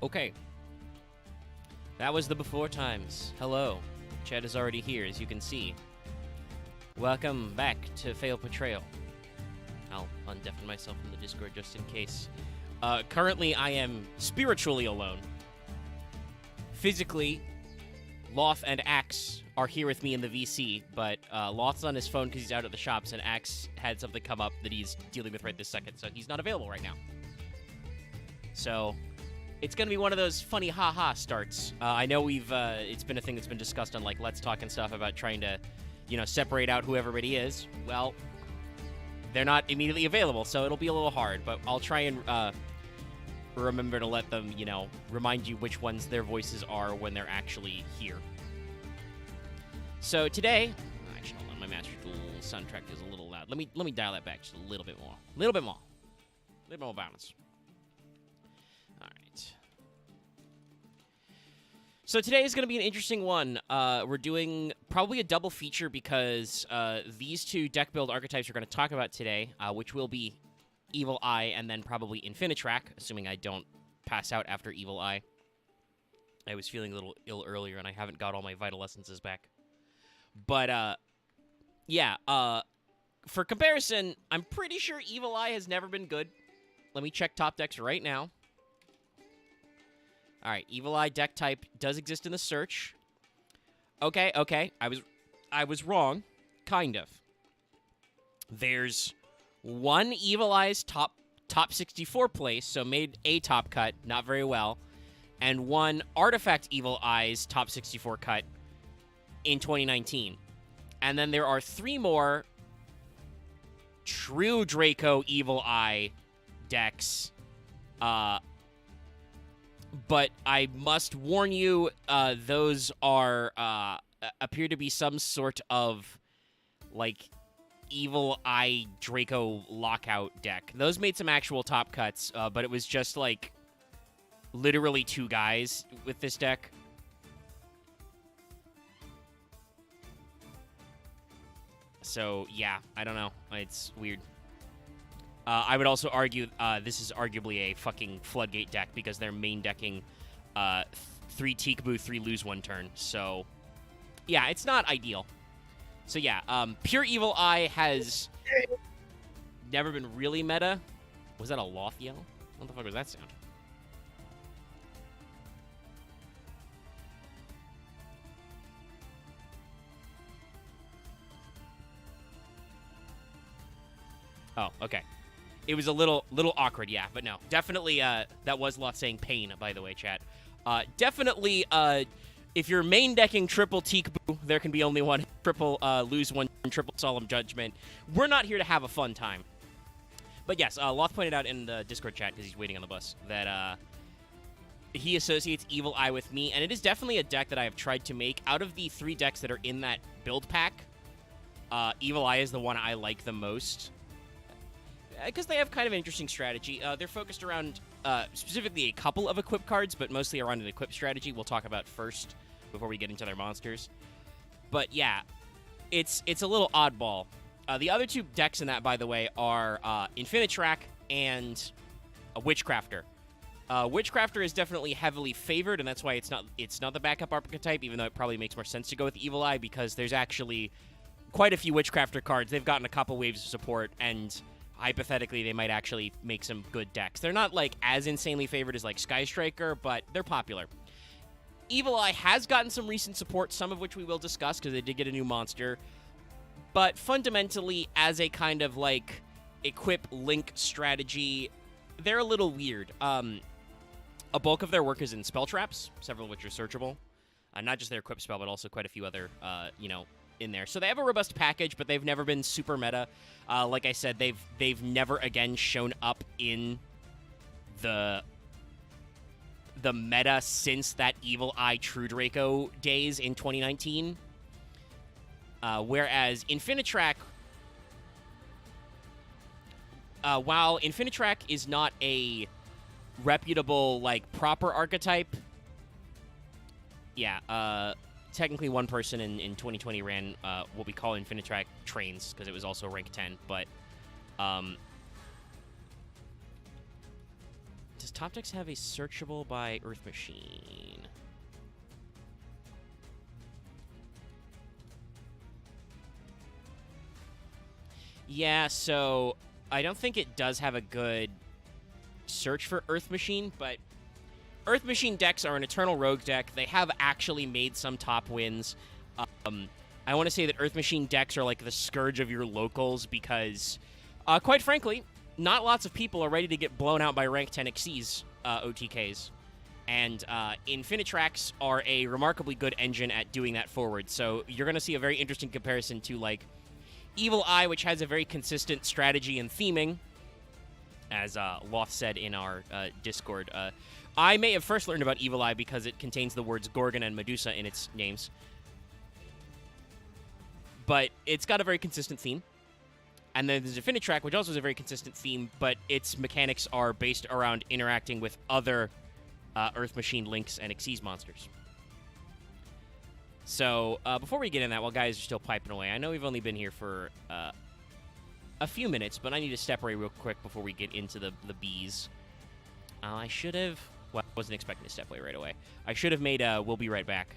Okay. That was the before times. Hello. Chad is already here, as you can see. Welcome back to Fail Portrayal. I'll undeafen myself from the Discord just in case. Currently, I am spiritually alone. Physically, Loth and Axe are here with me in the VC, but Loth's on his phone because he's out at the shops, and Axe had something come up that he's dealing with right this second, so he's not available right now. So, it's going to be one of those funny ha-ha starts. I know it's been a thing that's been discussed on, like, Let's Talk and stuff about trying to, separate out who everybody is. Well, they're not immediately available, so it'll be a little hard, but I'll try and remember to let them, remind you which ones their voices are when they're actually here. So today, actually, hold on, my Master Duel soundtrack is a little loud. Let me dial that back just a little bit more. A little bit more balance. All right. So today is going to be an interesting one. We're doing probably a double feature because these two deck build archetypes we're going to talk about today, which will be Evil Eye and then probably Infinitrack, assuming I don't pass out after Evil Eye. I was feeling a little ill earlier, and I haven't got all my vital essences back. But, yeah, for comparison, I'm pretty sure Evil Eye has never been good. Let me check top decks right now. All right, Evil Eye deck type does exist in the search. Okay, I was wrong, kind of. There's one Evil Eye's top 64 place, so made a top cut, not very well, and one Artifact Evil Eye's top 64 cut in 2019. And then there are 3 more True Draco Evil Eye decks, but I must warn you, those are, appear to be some sort of, like, Evil Eye Draco Lockout deck. Those made some actual top cuts, but it was just, like, literally 2 guys with this deck. So, yeah, I don't know. It's weird. I would also argue this is arguably a fucking Floodgate deck because they're main decking 3 Teekboo, 3 lose 1 turn. So, yeah, it's not ideal. So, yeah, Pure Evil Eye has never been really meta. Was that a Loth yell? What the fuck was that sound? Oh, okay. It was a little awkward, yeah, but no. Definitely, that was Loth saying pain, by the way, chat. Definitely, if you're main decking triple Teekboo, there can be only one triple lose 1, triple Solemn Judgment. We're not here to have a fun time. But yes, Loth pointed out in the Discord chat, because he's waiting on the bus, that he associates Evil Eye with me, and it is definitely a deck that I have tried to make. Out of the 3 decks that are in that build pack, Evil Eye is the one I like the most. Because they have kind of an interesting strategy. They're focused around specifically a couple of equip cards, but mostly around an equip strategy we'll talk about first before we get into their monsters. But yeah, it's a little oddball. The other 2 decks in that, by the way, are Infinitrack and Witchcrafter. Witchcrafter is definitely heavily favored, and that's why it's not the backup archetype, even though it probably makes more sense to go with Evil Eye, because there's actually quite a few Witchcrafter cards. They've gotten a couple waves of support, and hypothetically, they might actually make some good decks. They're not, like, as insanely favored as, like, Sky Striker, but they're popular. Evil Eye has gotten some recent support, some of which we will discuss, because they did get a new monster. But fundamentally, as a kind of, like, equip-link strategy, they're a little weird. A bulk of their work is in spell traps, several of which are searchable. Not just their equip spell, but also quite a few other, in there. So they have a robust package, but they've never been super meta. Like I said, they've never again shown up in the meta since that Evil Eye True Draco days in 2019. Whereas Infinitrack, while Infinitrack is not a reputable, like, proper archetype, yeah, technically one person in 2020 ran what we call Infinitrack trains, because it was also rank 10, but top decks have a searchable by Earth Machine? Yeah, so I don't think it does have a good search for Earth Machine, but Earth Machine decks are an Eternal Rogue deck. They have actually made some top wins. I want to say that Earth Machine decks are like the scourge of your locals because, quite frankly, not lots of people are ready to get blown out by rank 10 Xyz OTKs. And Infinitrax are a remarkably good engine at doing that forward. So you're going to see a very interesting comparison to, like, Evil Eye, which has a very consistent strategy and theming, as Loth said in our Discord. I may have first learned about Evil Eye because it contains the words Gorgon and Medusa in its names. But it's got a very consistent theme. And then there's Infinitrack, which also has a very consistent theme, but its mechanics are based around interacting with other Earth Machine Lynx and Xyz monsters. So, before we get in that, while guys are still piping away, I know we've only been here for a few minutes, but I need to step away real quick before we get into the bees. I should have... Well, I wasn't expecting to step away right away. I should have made we'll be right back.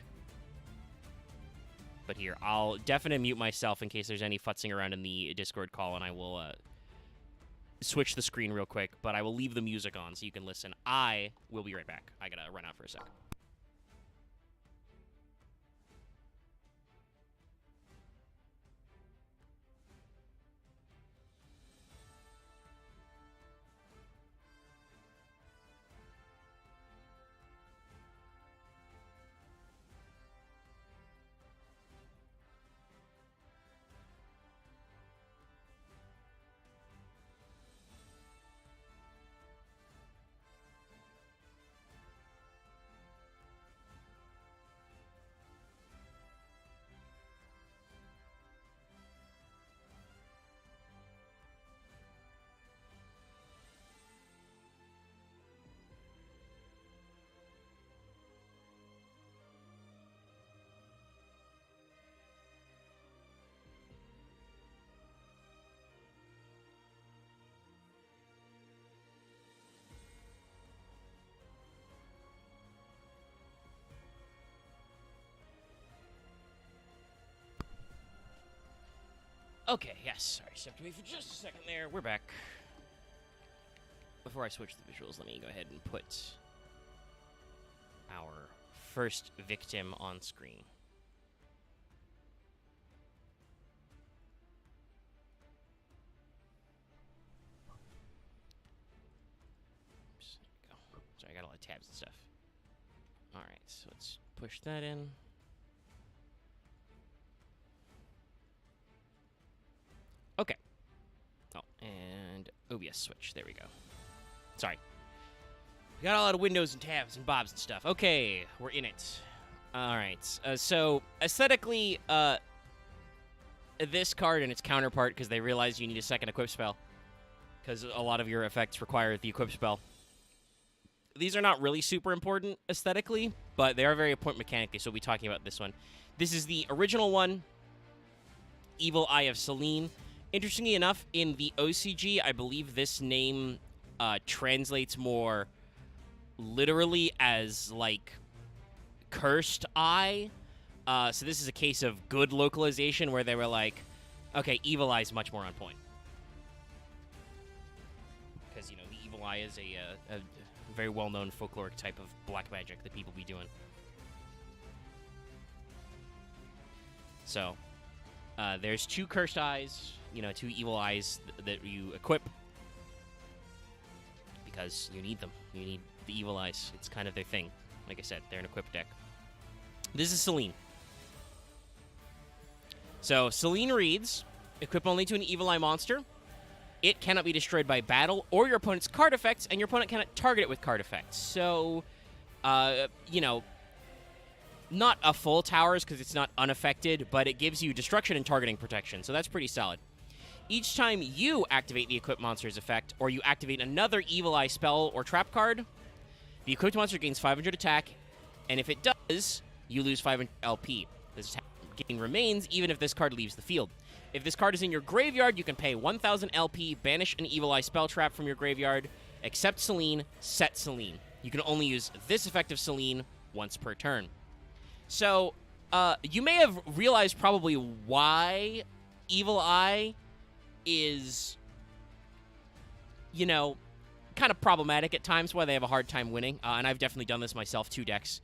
But here, I'll definitely mute myself in case there's any futzing around in the Discord call, and I will switch the screen real quick, but I will leave the music on so you can listen. I will be right back. I gotta run out for a sec. Okay, yes, sorry, stepped away for just a second there. We're back. Before I switch the visuals, let me go ahead and put our first victim on screen. Oops, there we go. Sorry, I got a lot of tabs and stuff. Alright, so let's push that in. Okay. Oh, and OBS switch. There we go. Sorry. We got a lot of windows and tabs and bobs and stuff. Okay, we're in it. All right. So, aesthetically, this card and its counterpart, because they realize you need a second equip spell, because a lot of your effects require the equip spell. These are not really super important aesthetically, but they are very important mechanically, so we'll be talking about this one. This is the original one, Evil Eye of Selene. Interestingly enough, in the OCG, I believe this name translates more literally as, like, Cursed Eye. So this is a case of good localization where they were like, okay, Evil Eye is much more on point. Because, you know, the Evil Eye is a very well-known folkloric type of black magic that people be doing. So, there's two Cursed Eyes, you know, two Evil Eyes that you equip. Because you need them. You need the Evil Eyes. It's kind of their thing. Like I said, they're an equip deck. This is Selene. So, Selene reads, equip only to an Evil Eye monster. It cannot be destroyed by battle or your opponent's card effects, and your opponent cannot target it with card effects. So, you know, not a full towers because it's not unaffected, but it gives you destruction and targeting protection, so that's pretty solid. Each time you activate the equipped monster's effect, or you activate another Evil Eye spell or trap card, the equipped monster gains 500 attack, and if it does, you lose 500 LP. This attack gain remains even if this card leaves the field. If this card is in your graveyard, you can pay 1,000 LP, banish an Evil Eye spell trap from your graveyard, Except Selene, set Selene. You can only use this effect of Selene once per turn. So, you may have realized probably why Evil Eye is, you know, kind of problematic at times, why they have a hard time winning. And I've definitely done this myself, 2 decks.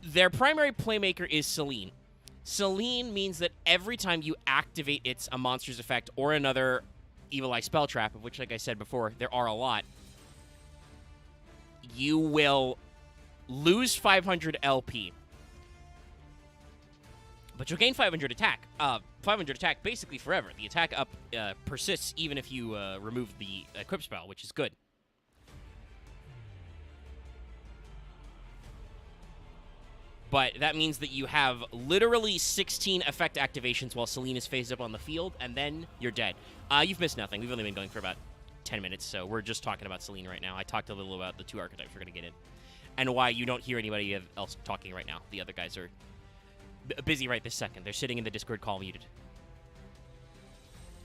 Their primary playmaker is Selene. Selene means that every time you activate a monster's effect or another Evil Eye spell trap, of which, like I said before, there are a lot, you will lose 500 LP. But you'll gain 500 attack. 500 attack basically forever. The attack up persists even if you remove the equip spell, which is good. But that means that you have literally 16 effect activations while Selene is phased up on the field, and then you're dead. You've missed nothing. We've only been going for about 10 minutes, so we're just talking about Selene right now. I talked a little about the 2 archetypes we're going to get in, and why you don't hear anybody else talking right now. The other guys are busy right this second. They're sitting in the Discord call muted.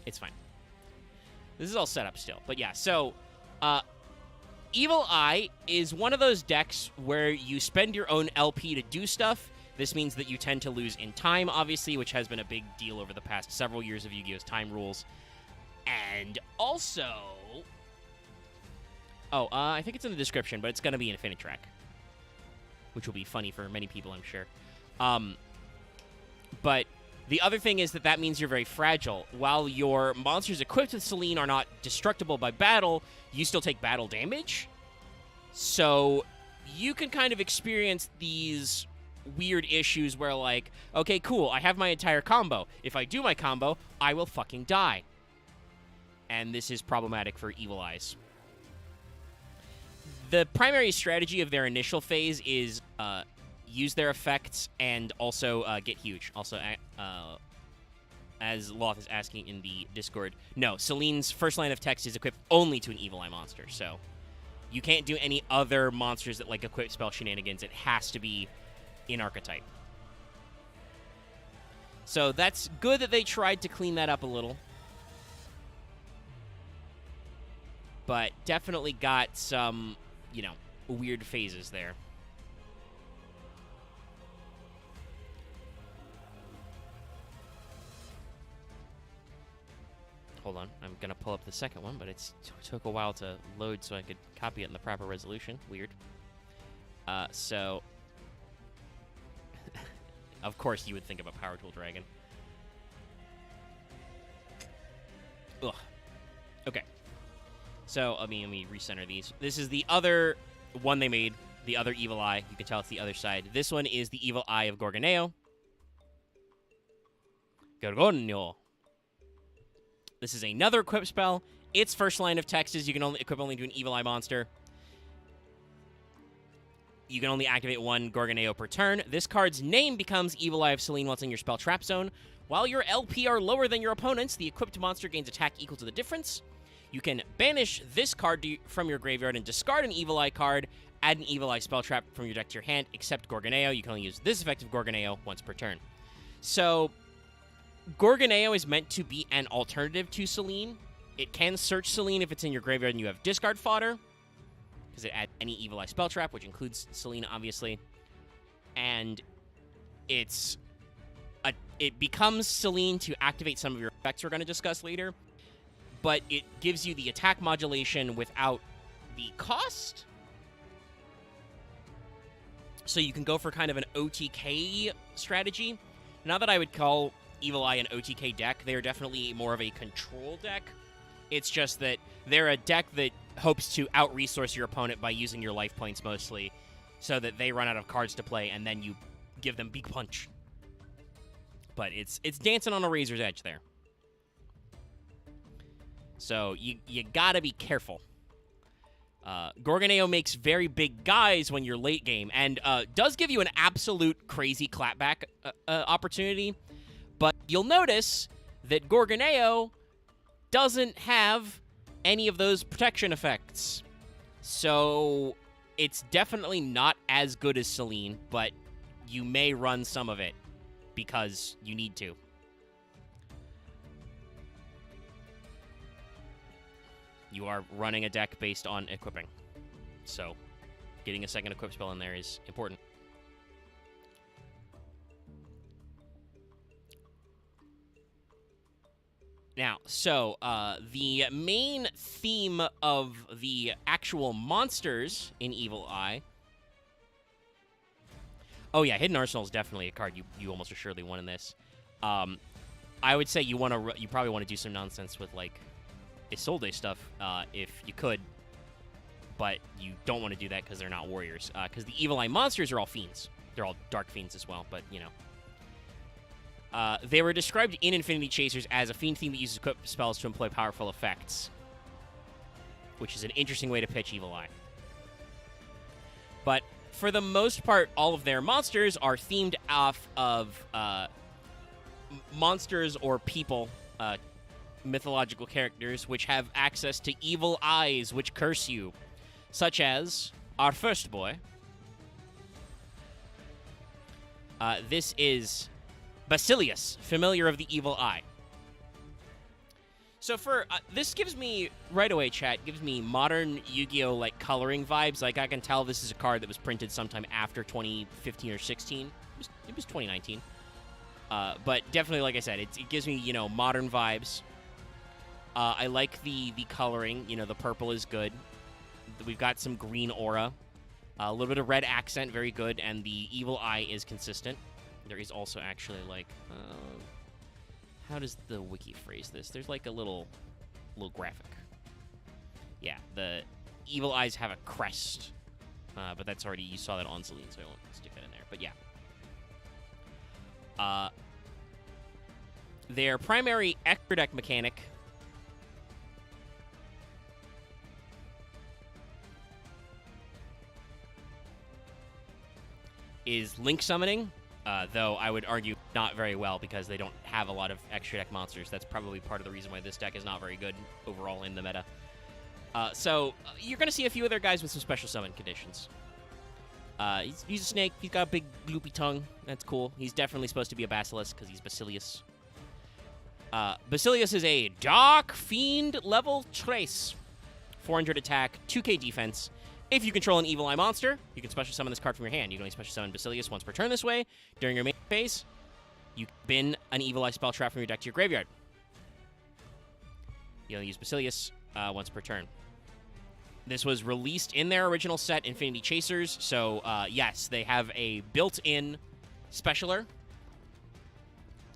It's fine. This is all set up still. But yeah, so Evil Eye is one of those decks where you spend your own LP to do stuff. This means that you tend to lose in time, obviously, which has been a big deal over the past several years of Yu-Gi-Oh's time rules. And also... I think it's in the description, but it's going to be Infinitrack, which will be funny for many people, I'm sure. But the other thing is that means you're very fragile. While your monsters equipped with Selene are not destructible by battle, you still take battle damage. So you can kind of experience these weird issues where, like, okay, cool, I have my entire combo. If I do my combo, I will fucking die. And this is problematic for Evil Eyes. The primary strategy of their initial phase is use their effects and also get huge. Also, as Loth is asking in the Discord, no, Selene's first line of text is equipped only to an Evil Eye monster, so you can't do any other monsters that like equip spell shenanigans. It has to be in archetype. So that's good that they tried to clean that up a little. But definitely got some, you know, weird phases there. Hold on, I'm going to pull up the second one, but it took a while to load so I could copy it in the proper resolution. Weird. So, of course you would think of a Power Tool Dragon. Ugh. Okay. So, let me recenter these. This is the other one they made, the other Evil Eye. You can tell it's the other side. This one is the Evil Eye of Gorgoneo. Gorgoneo. This is another equip spell. Its first line of text is you can only equip only to an Evil Eye monster. You can only activate 1 Gorgoneo per turn. This card's name becomes Evil Eye of Selene while it's in your spell trap zone. While your LP are lower than your opponent's, the equipped monster gains attack equal to the difference. You can banish this card from your graveyard and discard an Evil Eye card. Add an Evil Eye spell trap from your deck to your hand, except Gorgoneo. You can only use this effect of Gorgoneo once per turn. So Gorgoneo is meant to be an alternative to Selene. It can search Selene if it's in your graveyard and you have discard fodder, because it adds any Evil Eye spell trap, which includes Selene, obviously. And it becomes Selene to activate some of your effects we're going to discuss later, but it gives you the attack modulation without the cost. So you can go for kind of an OTK strategy. Not that I would call Evil Eye an OTK deck. They are definitely more of a control deck. It's just that they're a deck that hopes to out-resource your opponent by using your life points mostly, so that they run out of cards to play, and then you give them big punch. But it's dancing on a razor's edge there. So you gotta be careful. Gorgoneo makes very big guys when you're late game, and does give you an absolute crazy clapback opportunity. But you'll notice that Gorgoneo doesn't have any of those protection effects. So it's definitely not as good as Selene, but you may run some of it because you need to. You are running a deck based on equipping. So, getting a second equip spell in there is important. Now, so, the main theme of the actual monsters in Evil Eye... Oh, yeah, Hidden Arsenal is definitely a card you almost assuredly want in this. I would say you probably want to do some nonsense with, like, Isolde stuff, if you could. But you don't want to do that because they're not warriors. Because the Evil Eye monsters are all fiends. They're all dark fiends as well, but, you know. They were described in Infinity Chasers as a fiend theme that uses equip spells to employ powerful effects, which is an interesting way to pitch Evil Eye. But for the most part, all of their monsters are themed off of monsters or people, mythological characters, which have access to evil eyes which curse you, such as our first boy. This is Basilius, Familiar of the Evil Eye. So for, this gives me, right away, chat, gives me modern Yu-Gi-Oh! Like, coloring vibes. Like, I can tell this is a card that was printed sometime after 2015 or 16. It was 2019. But definitely, like I said, it gives me, you know, modern vibes. I like the coloring. You know, the purple is good. We've got some green aura. A little bit of red accent, very good. And the Evil Eye is consistent. There is also actually, like, how does the wiki phrase this? There's, like, a little graphic. Yeah, the Evil Eyes have a crest. But that's already, you saw that on Celine, so I won't stick that in there. But yeah. Their primary extra deck mechanic is link summoning, though I would argue not very well because they don't have a lot of extra deck monsters. That's probably part of the reason why this deck is not very good overall in the meta. So you're going to see a few other guys with some special summon conditions. He's a snake. He's got a big gloopy tongue. That's cool. He's definitely supposed to be a basilisk because he's Basilius. Basilius is a Dark Fiend level trace. 400 attack, 2k defense. If you control an Evil Eye monster, you can special summon this card from your hand. You can only special summon Basilius once per turn this way. During your main phase, you bin an Evil Eye spell trap from your deck to your graveyard. You only use Basilius once per turn. This was released in their original set, Infinity Chasers, so yes, they have a built-in specialer.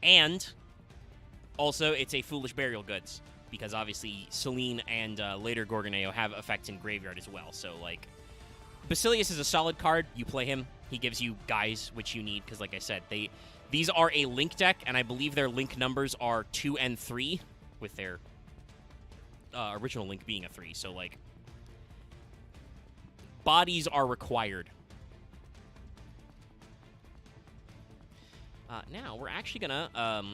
And also, it's a Foolish Burial Goods. Because obviously, Celine and later Gorgoneo have effects in Graveyard as well. So, like, Basilius is a solid card. You play him. He gives you guys which you need. Because, like I said, these are a link deck. And I believe their link numbers are 2 and 3. With their original link being a 3. So, like, bodies are required. Now, we're actually going to...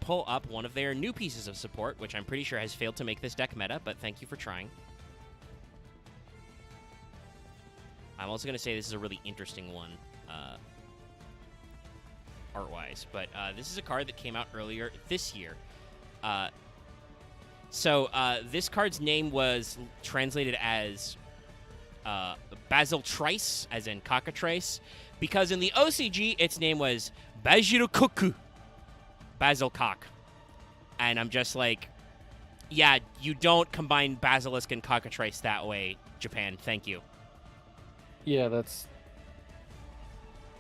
pull up one of their new pieces of support, which I'm pretty sure has failed to make this deck meta, but thank you for trying. I'm also going to say this is a really interesting one, art-wise, but this is a card that came out earlier this year. This card's name was translated as Basil Trice, as in cockatrice, because in the OCG, its name was Bajirokoku. Basil Cock. And I'm just like, yeah, you don't combine Basilisk and Cockatrice that way, Japan. Thank you. Yeah, that's...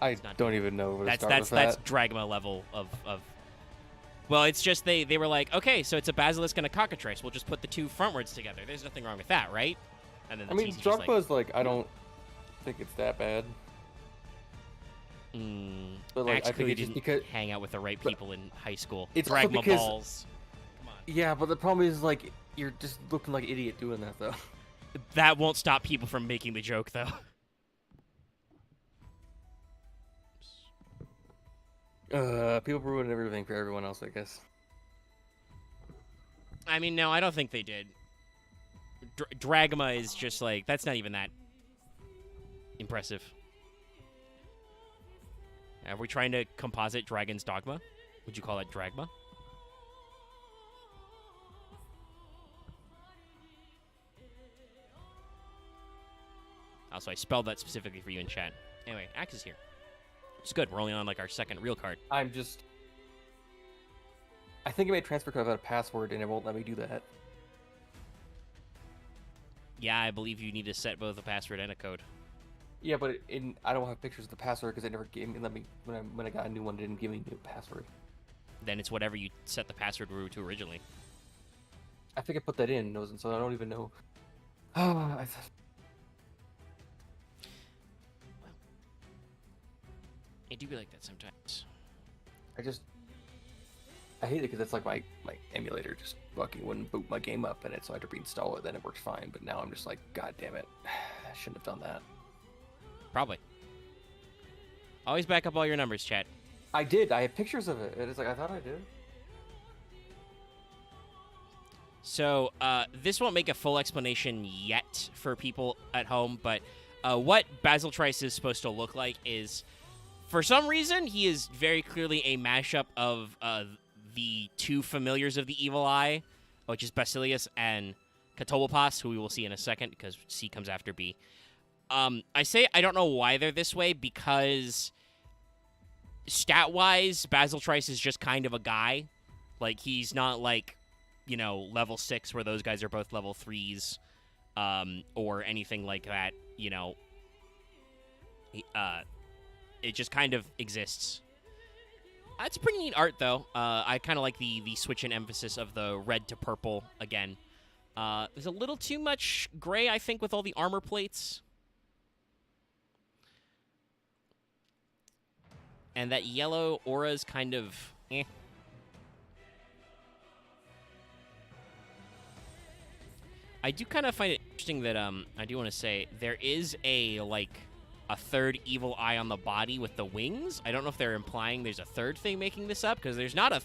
I don't even know where to start with that. That's Dragma level of... Well, it's just they were like, okay, so it's a Basilisk and a Cockatrice. We'll just put the two frontwards together. There's nothing wrong with that, right? And then I mean, Dragma is like, I don't think it's that bad. But like, I think you didn't hang out with the right people in high school. It's Dragma balls. Come on. Yeah, but the problem is, like, you're just looking like an idiot doing that, though. That won't stop people from making the joke, though. People ruined everything for everyone else, I guess. I mean, no, I don't think they did. Dragma is just like, that's not even that impressive. Are we trying to composite Dragon's Dogma? Would you call that Dragma? Also, I spelled that specifically for you in chat. Anyway, Axe is here. It's good. We're only on like our second real card. I think I made transfer code without a password, and it won't let me do that. Yeah, I believe you need to set both a password and a code. Yeah, but I don't have pictures of the password because it never gave me. Let me when I got a new one, it didn't give me a new password. Then it's whatever you set the password to originally. I think I put that in, so I don't even know. I do be like that sometimes. I hate it because it's like my emulator just fucking wouldn't boot my game up, so I had to reinstall it. Then it worked fine, but now I'm just like, god damn it, I shouldn't have done that. Probably. Always back up all your numbers, chat. I did. I have pictures of it. It's like I thought I did. So this won't make a full explanation yet for people at home, but what Basil Trice is supposed to look like is, for some reason, he is very clearly a mashup of the two familiars of the Evil Eye, which is Basilius and Catoblepas, who we will see in a second because C comes after B. I say I don't know why they're this way because stat-wise, Basil Trice is just kind of a guy. Like, he's not like, level 6 where those guys are both level 3s or anything like that, It just kind of exists. It's pretty neat art, though. I kind of like the switch in emphasis of the red to purple again. There's a little too much gray, I think, with all the armor plates. And that yellow aura is kind of eh. I do kind of find it interesting that I do want to say there is a third evil eye on the body with the wings. I don't know if they're implying there's a third thing making this up, because there's not a...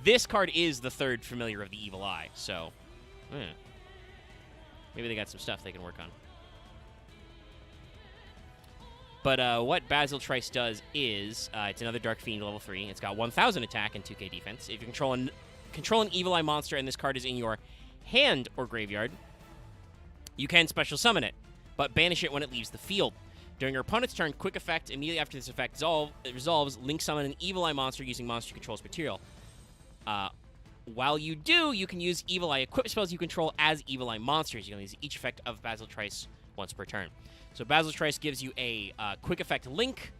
This card is the third familiar of the evil eye, so... Maybe they got some stuff they can work on. But what Basil Trice does is, it's another Dark Fiend level 3. It's got 1,000 attack and 2k defense. If you control an evil eye monster and this card is in your hand or graveyard, you can special summon it, but banish it when it leaves the field. During your opponent's turn, quick effect, immediately after this effect resolves, link summon an Evil Eye monster using monster controls material. While you do, you can use Evil Eye equip spells you control as Evil Eye monsters. You can use each effect of Basil Trice once per turn. So Basil Trice gives you a quick effect link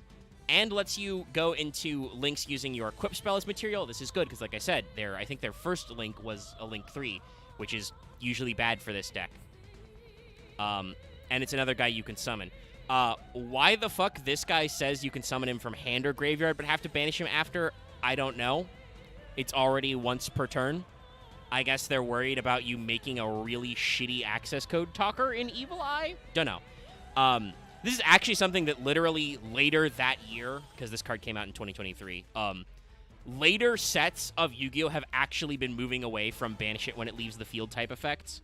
and lets you go into links using your equip spell as material. This is good because, like I said, I think their first link was a link 3, which is usually bad for this deck. And it's another guy you can summon. Why the fuck this guy says you can summon him from hand or graveyard but have to banish him after, I don't know. It's already once per turn. I guess they're worried about you making a really shitty access code talker in Evil Eye? Don't know. This is actually something that literally later that year, because this card came out in 2023, later sets of Yu-Gi-Oh! Have actually been moving away from banish it when it leaves the field type effects.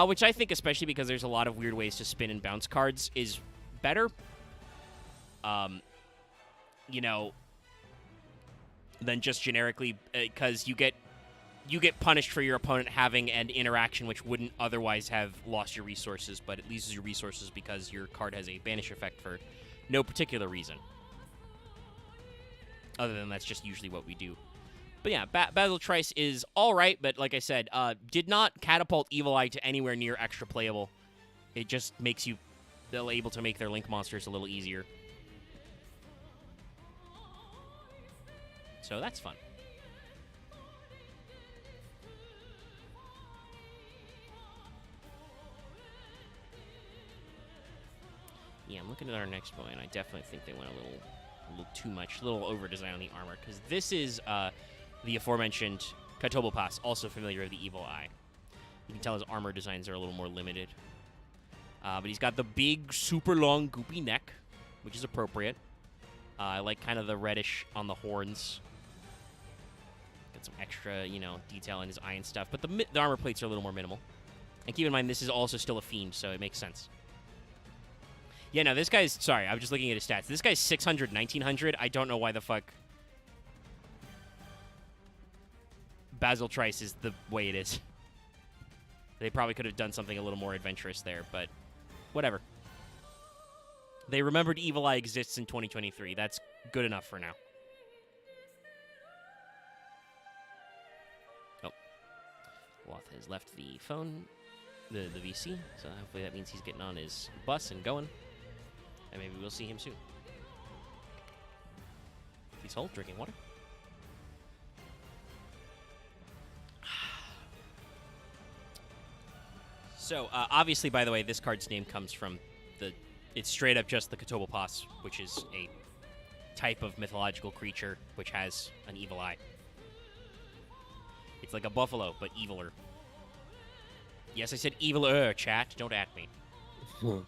Which I think, especially because there's a lot of weird ways to spin and bounce cards, is better. Than just generically, because you get punished for your opponent having an interaction which wouldn't otherwise have lost your resources, but it loses your resources because your card has a banish effect for no particular reason. Other than that's just usually what we do. But yeah, Basil Trice is alright, but like I said, did not catapult Evil Eye to anywhere near extra playable. It just makes you able to make their Link monsters a little easier. So that's fun. Yeah, I'm looking at our next boy, and I definitely think they went a little too much, a little over-design on the armor, because this is the aforementioned Catoblepas, also familiar with the Evil Eye. You can tell his armor designs are a little more limited. But he's got the big, super long, goopy neck, which is appropriate. I like kind of the reddish on the horns. Got some extra, detail in his eye and stuff. But the armor plates are a little more minimal. And keep in mind, this is also still a fiend, so it makes sense. Yeah, no, this guy's... Sorry, I was just looking at his stats. This guy's 600, 1900. I don't know why the fuck Basil Trice is the way it is. They probably could have done something a little more adventurous there, but whatever. They remembered Evil Eye exists in 2023. That's good enough for now. Oh. Loth has left the phone, the VC, so hopefully that means he's getting on his bus and going. And maybe we'll see him soon. Please hold, drinking water. So, obviously, by the way, this card's name comes from it's straight up just the Kotobupas, which is a type of mythological creature which has an evil eye. It's like a buffalo, but eviler. Yes, I said eviler, chat. Don't at me. So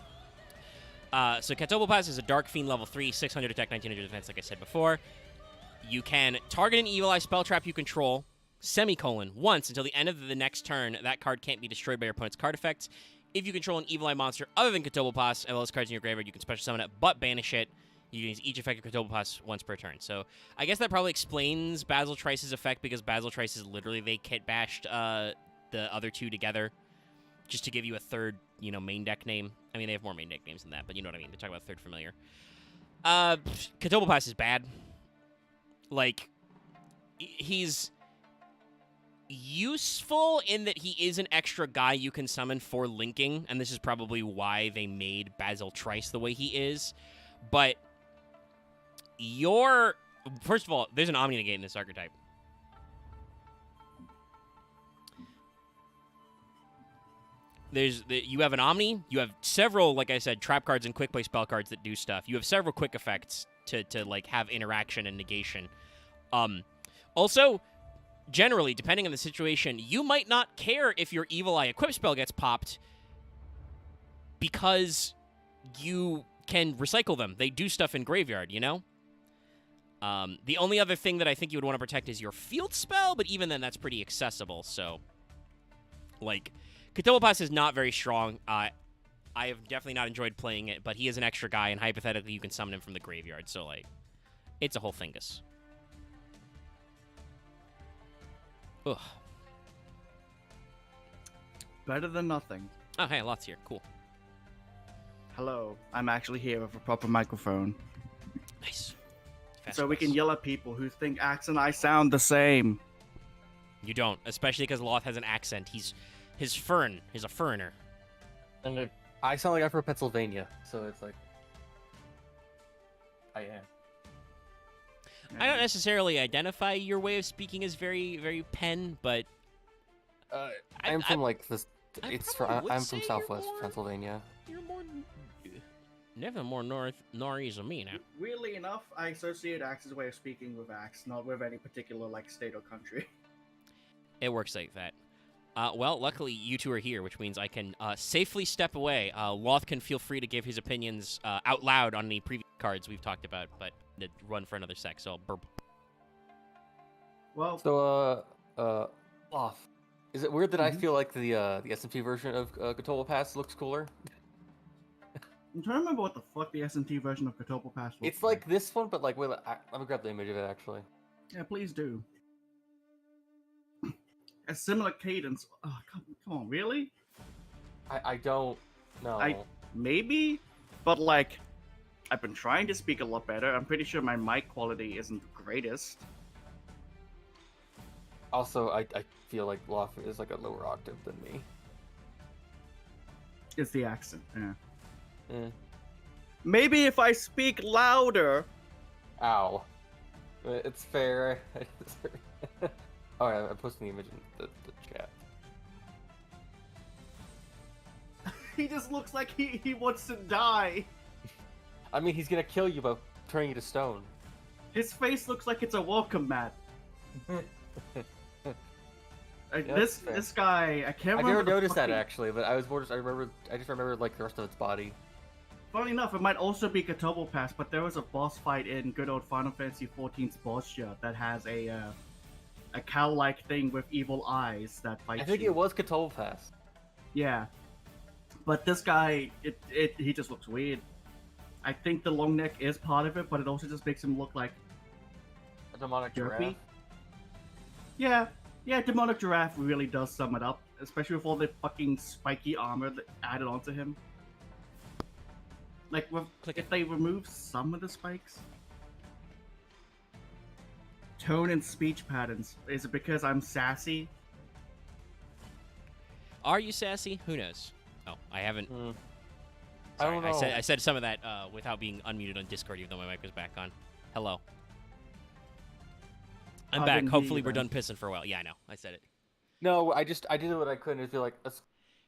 Kotobupas is a Dark Fiend level 3, 600 attack, 1900 defense, like I said before. You can target an evil eye spell trap you control, semicolon, once until the end of the next turn. That card can't be destroyed by your opponent's card effects. If you control an evil eye monster other than Kotobupas, as well as cards in your graveyard, you can special summon it, but banish it. You can use each effective Kotobupas once per turn. So I guess that probably explains Basil Trice's effect, because Basil Trice is literally, they kit bashed the other two together just to give you a third, main deck name. I mean, they have more main deck names than that, but you know what I mean. They're talking about third familiar. Kotobupas is bad. Like, he's useful in that he is an extra guy you can summon for linking, and this is probably why they made Basil Trice the way he is. But first of all, there's an Omni Negate in this archetype. You have an Omni, you have several, like I said, trap cards and quick play spell cards that do stuff. You have several quick effects to like have interaction and negation. Also, generally, depending on the situation, you might not care if your Evil Eye equip spell gets popped because you can recycle them. They do stuff in graveyard, The only other thing that I think you would want to protect is your field spell, but even then, that's pretty accessible. So, like, Kotobupas is not very strong. I have definitely not enjoyed playing it, but he is an extra guy, and hypothetically, you can summon him from the graveyard. So, like, it's a whole thingus. Ugh. Better than nothing. Oh, hey, Lot's here. Cool. Hello. I'm actually here with a proper microphone. Nice. Fast so we voice. can yell at people who think Axe and I sound the same. You don't, especially because Loth has an accent. He's a foreigner. And I sound like I'm from Pennsylvania, so it's like I am. I don't necessarily identify your way of speaking as very, very Penn, but I'm from like this. probably I'm would from say Southwest you're more- Pennsylvania. You're more never more north than me now. Weirdly enough, I associate Axe's way of speaking with Axe, not with any particular state or country. It works like that. Well, luckily you two are here, which means I can safely step away. Loth can feel free to give his opinions out loud on the previous cards we've talked about, but to run for another sec, so I'll burp. Well, So, off. Is it weird that I feel like the SMT version of Kotobupas looks cooler? I'm trying to remember what the fuck the SMT version of Kotobupas was. It's like this one, but like, wait, let me grab the image of it actually. Yeah, please do. A similar cadence. Oh, come on, really? I don't know. Maybe, but like, I've been trying to speak a lot better. I'm pretty sure my mic quality isn't the greatest. Also, I feel like Loth is like a lower octave than me. It's the accent, yeah. Mm. Maybe if I speak louder. Ow. It's fair. Alright, I'm posting the image in the chat. He just looks like he wants to die. I mean, he's gonna kill you by turning you to stone. His face looks like it's a welcome mat. Yeah, this guy, I can't I remember. never the noticed that fucking- actually, but I just remember like the rest of its body. Funny enough, it might also be Kotobupas, but there was a boss fight in good old Final Fantasy XIV's boss shot that has a cow-like thing with evil eyes that fights I think you. it was Kotobupas. Yeah, but this guy, he just looks weird. I think the long neck is part of it, but it also just makes him look like A demonic derpy. giraffe. Yeah, demonic giraffe really does sum it up, especially with all the fucking spiky armor that added onto him. Like, Click if it. they remove some of the spikes, tone and speech patterns. Is it because I'm sassy? Are you sassy? Who knows? Oh, I haven't. I Sorry, don't know. I said some of that without being unmuted on Discord, even though my mic was back on. Hello. I'm I back. didn't hear Hopefully you we're then. done pissing for a while. Yeah, I know. I said it. No, I did what I could. And feel like,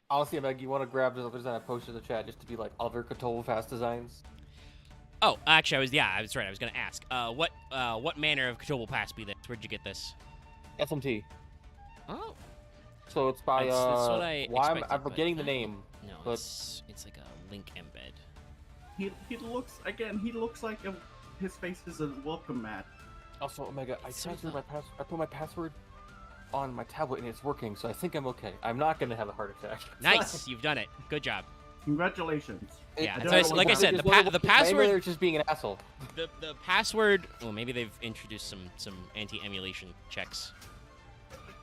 honestly, Meg, you want to grab the design I posted in the chat just to be like other Kotobu fast designs. Oh, actually, I was right. I was gonna ask. What manner of Kotobu Pass be this? Where'd you get this? SMT. Oh, So it's by that's what I why expected, I'm but forgetting the I- name. No, But it's like a link embed. He looks again. He looks like his face is a welcome mat. also, Omega, I It's sort of transferred I put my password on my tablet and it's working, so I think I'm okay. I'm not gonna have a heart attack. Nice, you've done it. Good job. Congratulations. Yeah, I so don't know like I what said, happened. the password. They're just being an asshole. The password. Well, maybe they've introduced some anti-emulation checks.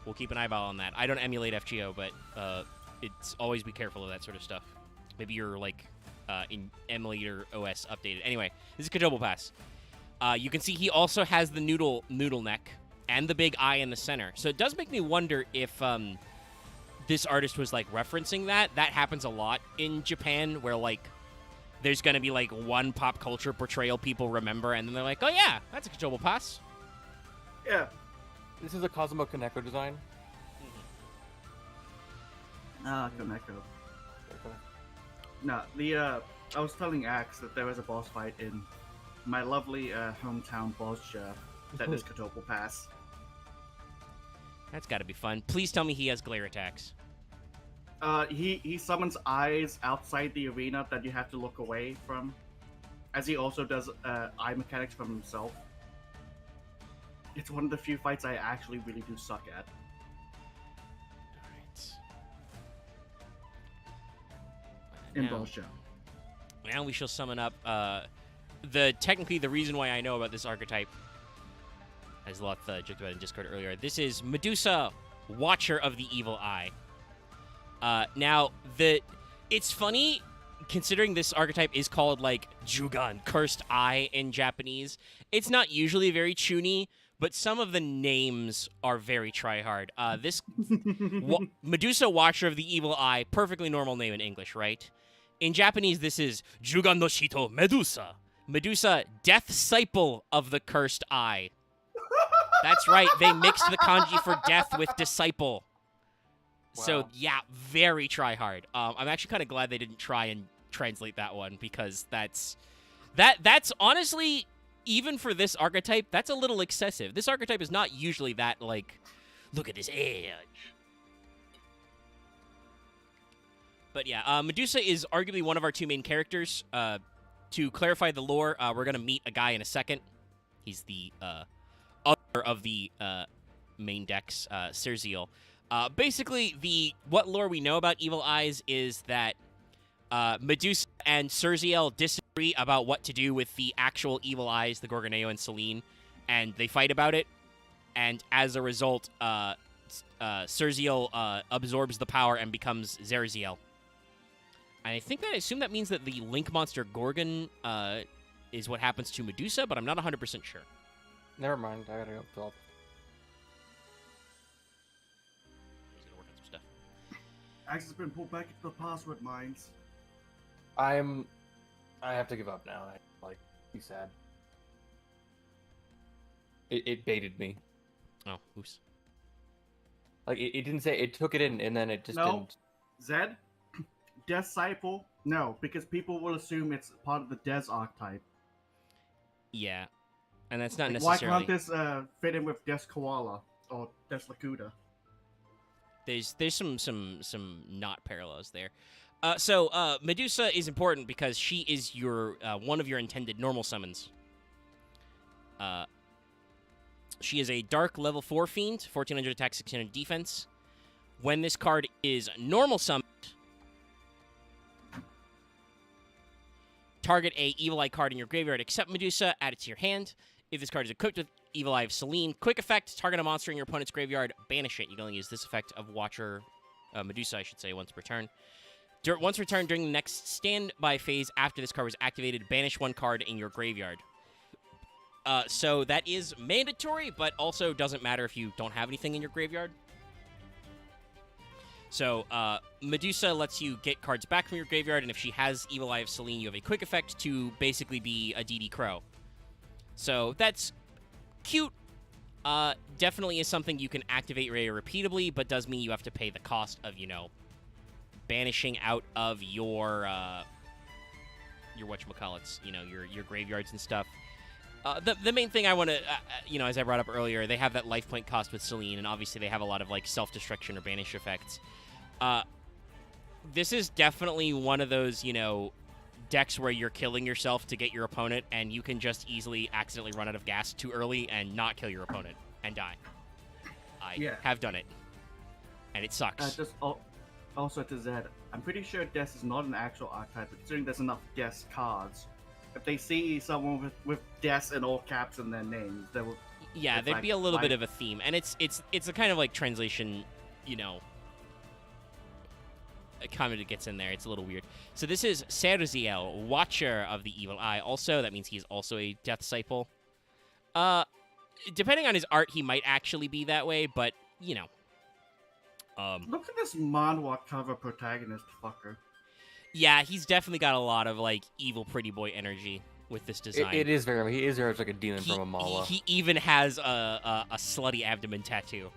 We'll keep an eyeball on that. I don't emulate FGO, but it's always be careful of that sort of stuff. Maybe you're like in emulator OS updated. Anyway, this is Kotobu Pass. You can see he also has the noodle neck and the big eye in the center. So it does make me wonder if this artist was like referencing that. That happens a lot in Japan, where like there's gonna be like one pop culture portrayal people remember, and then they're like, oh yeah, that's a Kotobu Pass. Yeah. This is a Cosmo Kaneko design. Ah, Koneko. No, I was telling Axe that there was a boss fight in my lovely hometown Bosnia that is Kotobu Pass. That's got to be fun. Please tell me he has glare attacks. He summons eyes outside the arena that you have to look away from, as he also does eye mechanics from himself. It's one of the few fights I actually really do suck at. All right. In Now- Bosnia. Now we shall summon up technically the reason why I know about this archetype, as Loth joked about in Discord earlier. This is Medusa, Watcher of the Evil Eye. Now it's funny considering this archetype is called like Jugan, Cursed Eye in Japanese. It's not usually very chuny, but some of the names are very tryhard. This Medusa, Watcher of the Evil Eye, perfectly normal name in English, right? In Japanese, this is Jugan no Shito Medusa. Medusa, Death Disciple of the Cursed Eye. That's right, they mixed the kanji for death with disciple. So, Wow. yeah, very try-hard. I'm actually kind of glad they didn't try and translate that one, because that's honestly, even for this archetype, that's a little excessive. This archetype is not usually that, like, look at this edge. But yeah, Medusa is arguably one of our two main characters. To clarify the lore, we're going to meet a guy in a second. He's the other of the main decks, Serziel. Basically, what lore we know about Evil Eyes is that Medusa and Serziel disagree about what to do with the actual Evil Eyes, the Gorgoneo and Selene, and they fight about it. And as a result, Serziel absorbs the power and becomes Zerziel. And I assume that means that the Link monster Gorgon is what happens to Medusa, but I'm not 100% sure. Never mind. I gotta go. Well, He's gonna work on some stuff. Axe has been pulled back into the password mines. I have to give up now. Be sad. It baited me. Oh, oops. Like it didn't say it took it in and then it just No. didn't. Zed? Disciple? No, because people will assume it's part of the Des archetype. Yeah, and that's not Like, why necessarily. can't this fit in with Des Koala or Des Lakuta? There's some not parallels there. So Medusa is important because she is your one of your intended normal summons. She is a dark level 4 fiend, 1400 attack, 1600 defense. When this card is normal summoned, target a Evil Eye card in your graveyard except Medusa, add it to your hand. If this card is equipped with Evil Eye of Selene, quick effect, target a monster in your opponent's graveyard, banish it. You can only use this effect of Watcher, Medusa, I should say, once per turn. Once returned during the next standby phase after this card was activated, banish 1 card in your graveyard. So that is mandatory, but also doesn't matter if you don't have anything in your graveyard. So, Medusa lets you get cards back from your graveyard, and if she has Evil Eye of Selene, you have a quick effect to basically be a DD Crow. So, that's cute. Definitely is something you can activate very repeatably, but does mean you have to pay the cost of, banishing out of your whatchamacallits, your graveyards and stuff. The main thing I want to, as I brought up earlier, they have that life point cost with Selene, and obviously they have a lot of, self-destruction or banish effects. This is definitely one of those, decks where you're killing yourself to get your opponent, and you can just easily accidentally run out of gas too early and not kill your opponent and die. I have done it, and it sucks. Also to Zed, I'm pretty sure Death is not an actual archetype, but considering there's enough Death cards, if they see someone with Death in all caps in their names, they will. Yeah, there'd be a little bit of a theme, and it's a kind of translation, a comment that gets in there. It's a little weird. So this is Serziel, Watcher of the Evil Eye. Also, that means he's also a Death Disciple. Depending on his art, he might actually be that way, but Look at this manhwa cover protagonist fucker. Yeah, he's definitely got a lot of evil pretty boy energy with this design. He is very much like a demon from a mala. He even has a slutty abdomen tattoo.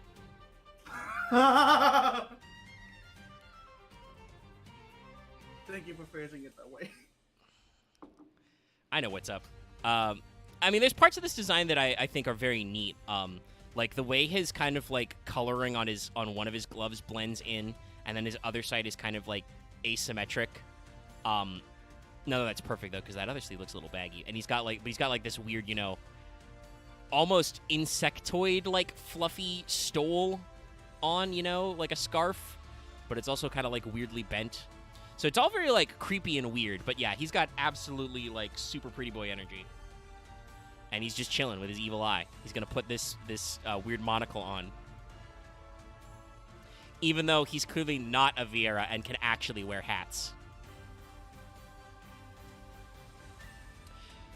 Thank you for phrasing it that way. I know what's up. I mean, there's parts of this design that I think are very neat. Like the way his kind of coloring on one of his gloves blends in, and then his other side is kind of asymmetric. No, that's perfect though, because that other sleeve looks a little baggy, and he's got this weird, almost insectoid fluffy stole on, like a scarf, but it's also kind of weirdly bent. So it's all very creepy and weird, but yeah, he's got absolutely super pretty boy energy. And he's just chilling with his evil eye. He's gonna put this weird monocle on, even though he's clearly not a Viera and can actually wear hats.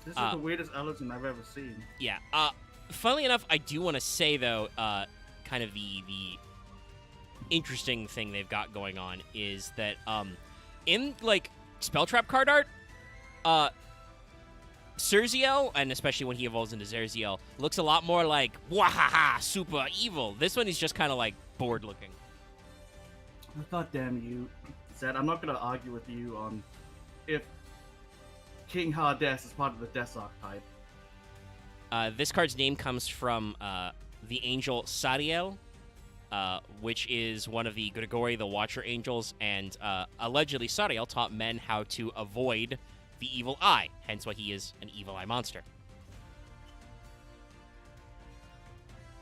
This is the weirdest Ellison I've ever seen. Yeah. Funnily enough, I do want to say though, kind of the interesting thing they've got going on is that in spell trap card art, Serziel, and especially when he evolves into Zerziel, looks a lot more like wahaha super evil. This one is just kind of bored looking. I thought, damn you, Zed. I'm not gonna argue with you on if King Hades is part of the Death archetype. This card's name comes from the angel Sariel, which is one of the Grigori, the Watcher angels, and allegedly Sariel taught men how to avoid the evil eye, hence why he is an evil eye monster.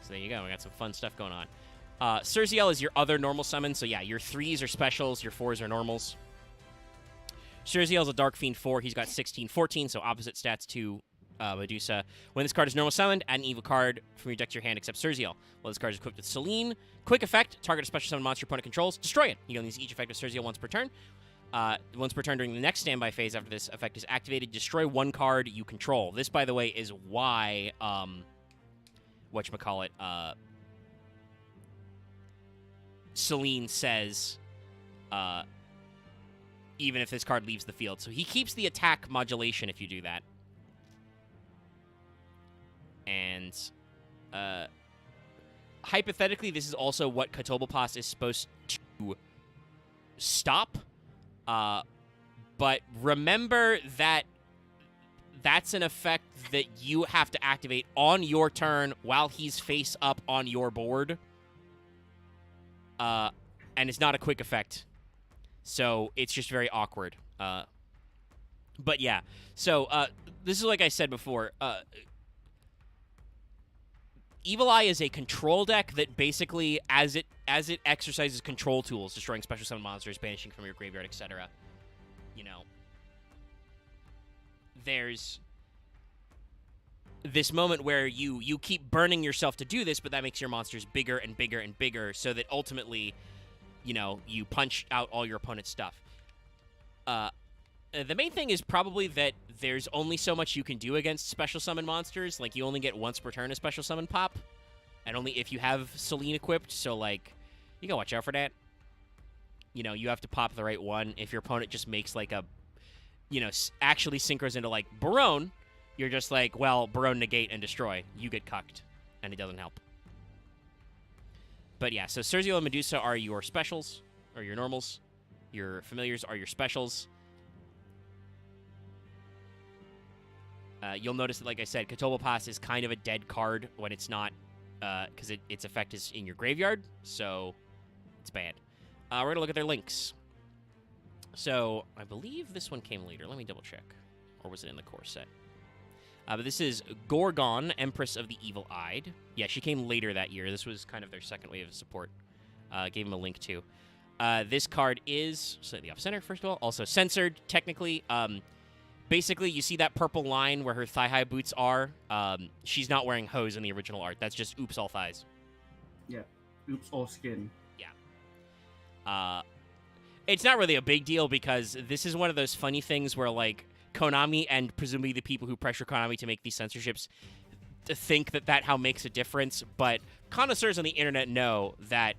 So there you go, we got some fun stuff going on. Serziel is your other normal summon, so yeah, your 3s are specials, your 4s are normals. Serziel's a Dark Fiend 4, he's got 16-14, so opposite stats to Medusa. When this card is normal summoned, add an evil card from your deck to your hand except Serziel. Well, this card is equipped with Selene. Quick effect, target a special summon monster your opponent controls, destroy it. You can use each effect of Serziel once per turn. Once per turn during the next standby phase after this effect is activated, destroy 1 card you control. This, by the way, is why, Selene says, even if this card leaves the field. So he keeps the attack modulation if you do that. And, hypothetically, this is also what Katobopas is supposed to stop. But remember that that's an effect that you have to activate on your turn while he's face up on your board. And it's not a quick effect. So it's just very awkward. But yeah. So, this is like I said before. Evil Eye is a control deck that basically, as it exercises control tools, destroying special summon monsters, banishing from your graveyard, etc., there's this moment where you keep burning yourself to do this, but that makes your monsters bigger and bigger and bigger, so that ultimately, you punch out all your opponent's stuff. The main thing is probably that there's only so much you can do against special summon monsters. Like, you only get once per turn a special summon pop, and only if you have Celine equipped, so, like, you gotta watch out for that. You know, you have to pop the right one. If your opponent just makes, like, a, you know, actually synchros into, like, Barone, you're just like, well, Barone negate and destroy. You get cucked, and it doesn't help. But yeah, so Surziel and Medusa are your specials, or your normals. Your familiars are your specials. You'll notice that, like I said, Katobopas is kind of a dead card when it's not, because its effect is in your graveyard, so it's bad. We're going to look at their links. So, I believe this one came later. Let me double check. Or was it in the core set? But this is Gorgon, Empress of the Evil-Eyed. Yeah, she came later that year. This was kind of their second wave of support. Gave him a link, too. This card is slightly off-center, first of all. Also censored, technically. Basically, you see that purple line where her thigh-high boots are? She's not wearing hose in the original art. That's just oops, all thighs. Yeah. Oops, all skin. Yeah. It's not really a big deal because this is one of those funny things where, like, Konami and presumably the people who pressure Konami to make these censorships to think that how makes a difference, but connoisseurs on the internet know that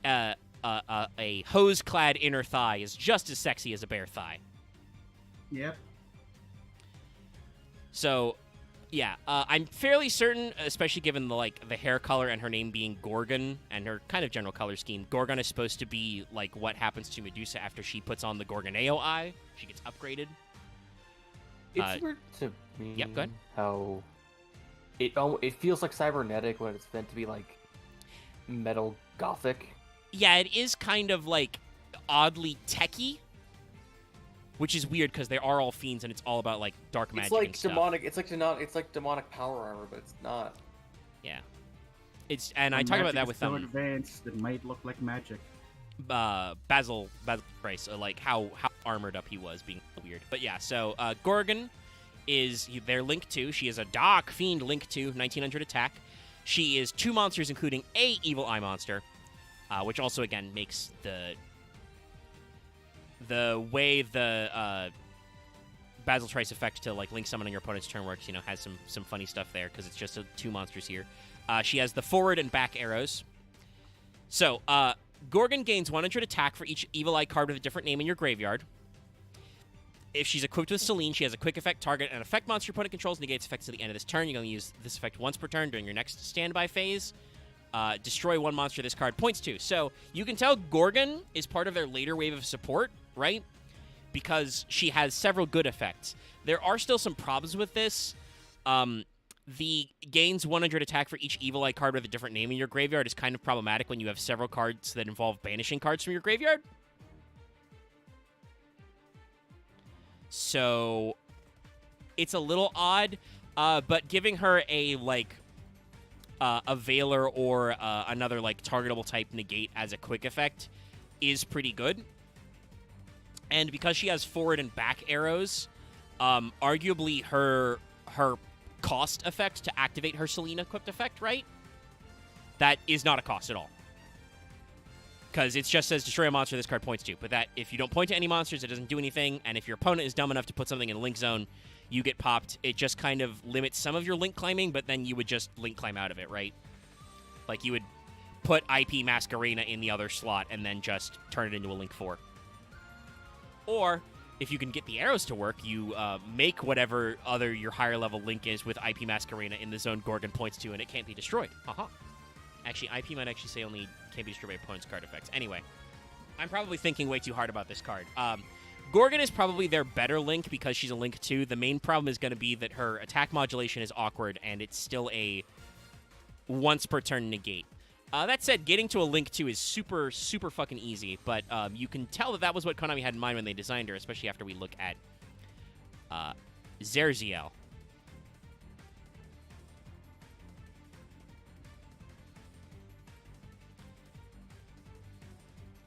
a hose-clad inner thigh is just as sexy as a bare thigh. Yep. So, yeah, I'm fairly certain, especially given the hair color and her name being Gorgon and her kind of general color scheme, Gorgon is supposed to be like what happens to Medusa after she puts on the Gorgoneo eye. She gets upgraded. It's weird to me Yep, go ahead. how it feels like cybernetic when it's meant to be like metal gothic. Yeah, it is kind of like oddly techy, which is weird because they are all fiends and it's all about like dark magic. It's like and stuff. demonic. It's like demonic power armor, but it's not. Yeah, I talk about that with so advanced it might look like magic. Basil Price, like how armored up he was, being weird. But yeah, so Gorgon is their Link 2. She is a Dark Fiend Link 2, 1900 attack. She is 2 monsters, including a Evil Eye monster, which also again makes the way the Basil Trice effect to like link summon on your opponent's turn works, has some funny stuff there because it's just 2 monsters here. She has the forward and back arrows. So, Gorgon gains 100 attack for each Evil Eye card with a different name in your graveyard. If she's equipped with Celine, she has a quick effect, target an effect monster your opponent controls, negates effects to the end of this turn. You're going to use this effect once per turn during your next standby phase. Destroy 1 monster this card points to. So, you can tell Gorgon is part of their later wave of support, right? Because she has several good effects. There are still some problems with this. The gains 100 attack for each Evil Eye card with a different name in your graveyard is kind of problematic when you have several cards that involve banishing cards from your graveyard. So, it's a little odd, but giving her a Veiler or another, targetable type negate as a quick effect is pretty good. And because she has forward and back arrows, arguably her cost effect to activate her Selena equipped effect, right? That is not a cost at all. Because it just says destroy a monster this card points to. But that if you don't point to any monsters, it doesn't do anything. And if your opponent is dumb enough to put something in Link Zone, you get popped. It just kind of limits some of your Link climbing, but then you would just Link climb out of it, right? Like you would put IP Masquerena in the other slot and then just turn it into a Link 4. Or, if you can get the arrows to work, you make whatever other your higher level Link is with IP Masquerena in the zone Gorgon points to, and it can't be destroyed. Haha. Actually, IP might actually say only can't be destroyed by opponent's card effects. Anyway, I'm probably thinking way too hard about this card. Gorgon is probably their better Link because she's a Link 2. The main problem is going to be that her attack modulation is awkward, and it's still a once per turn negate. That said, getting to a Link 2 is super, super fucking easy, but you can tell that was what Konami had in mind when they designed her, especially after we look at Zerziel.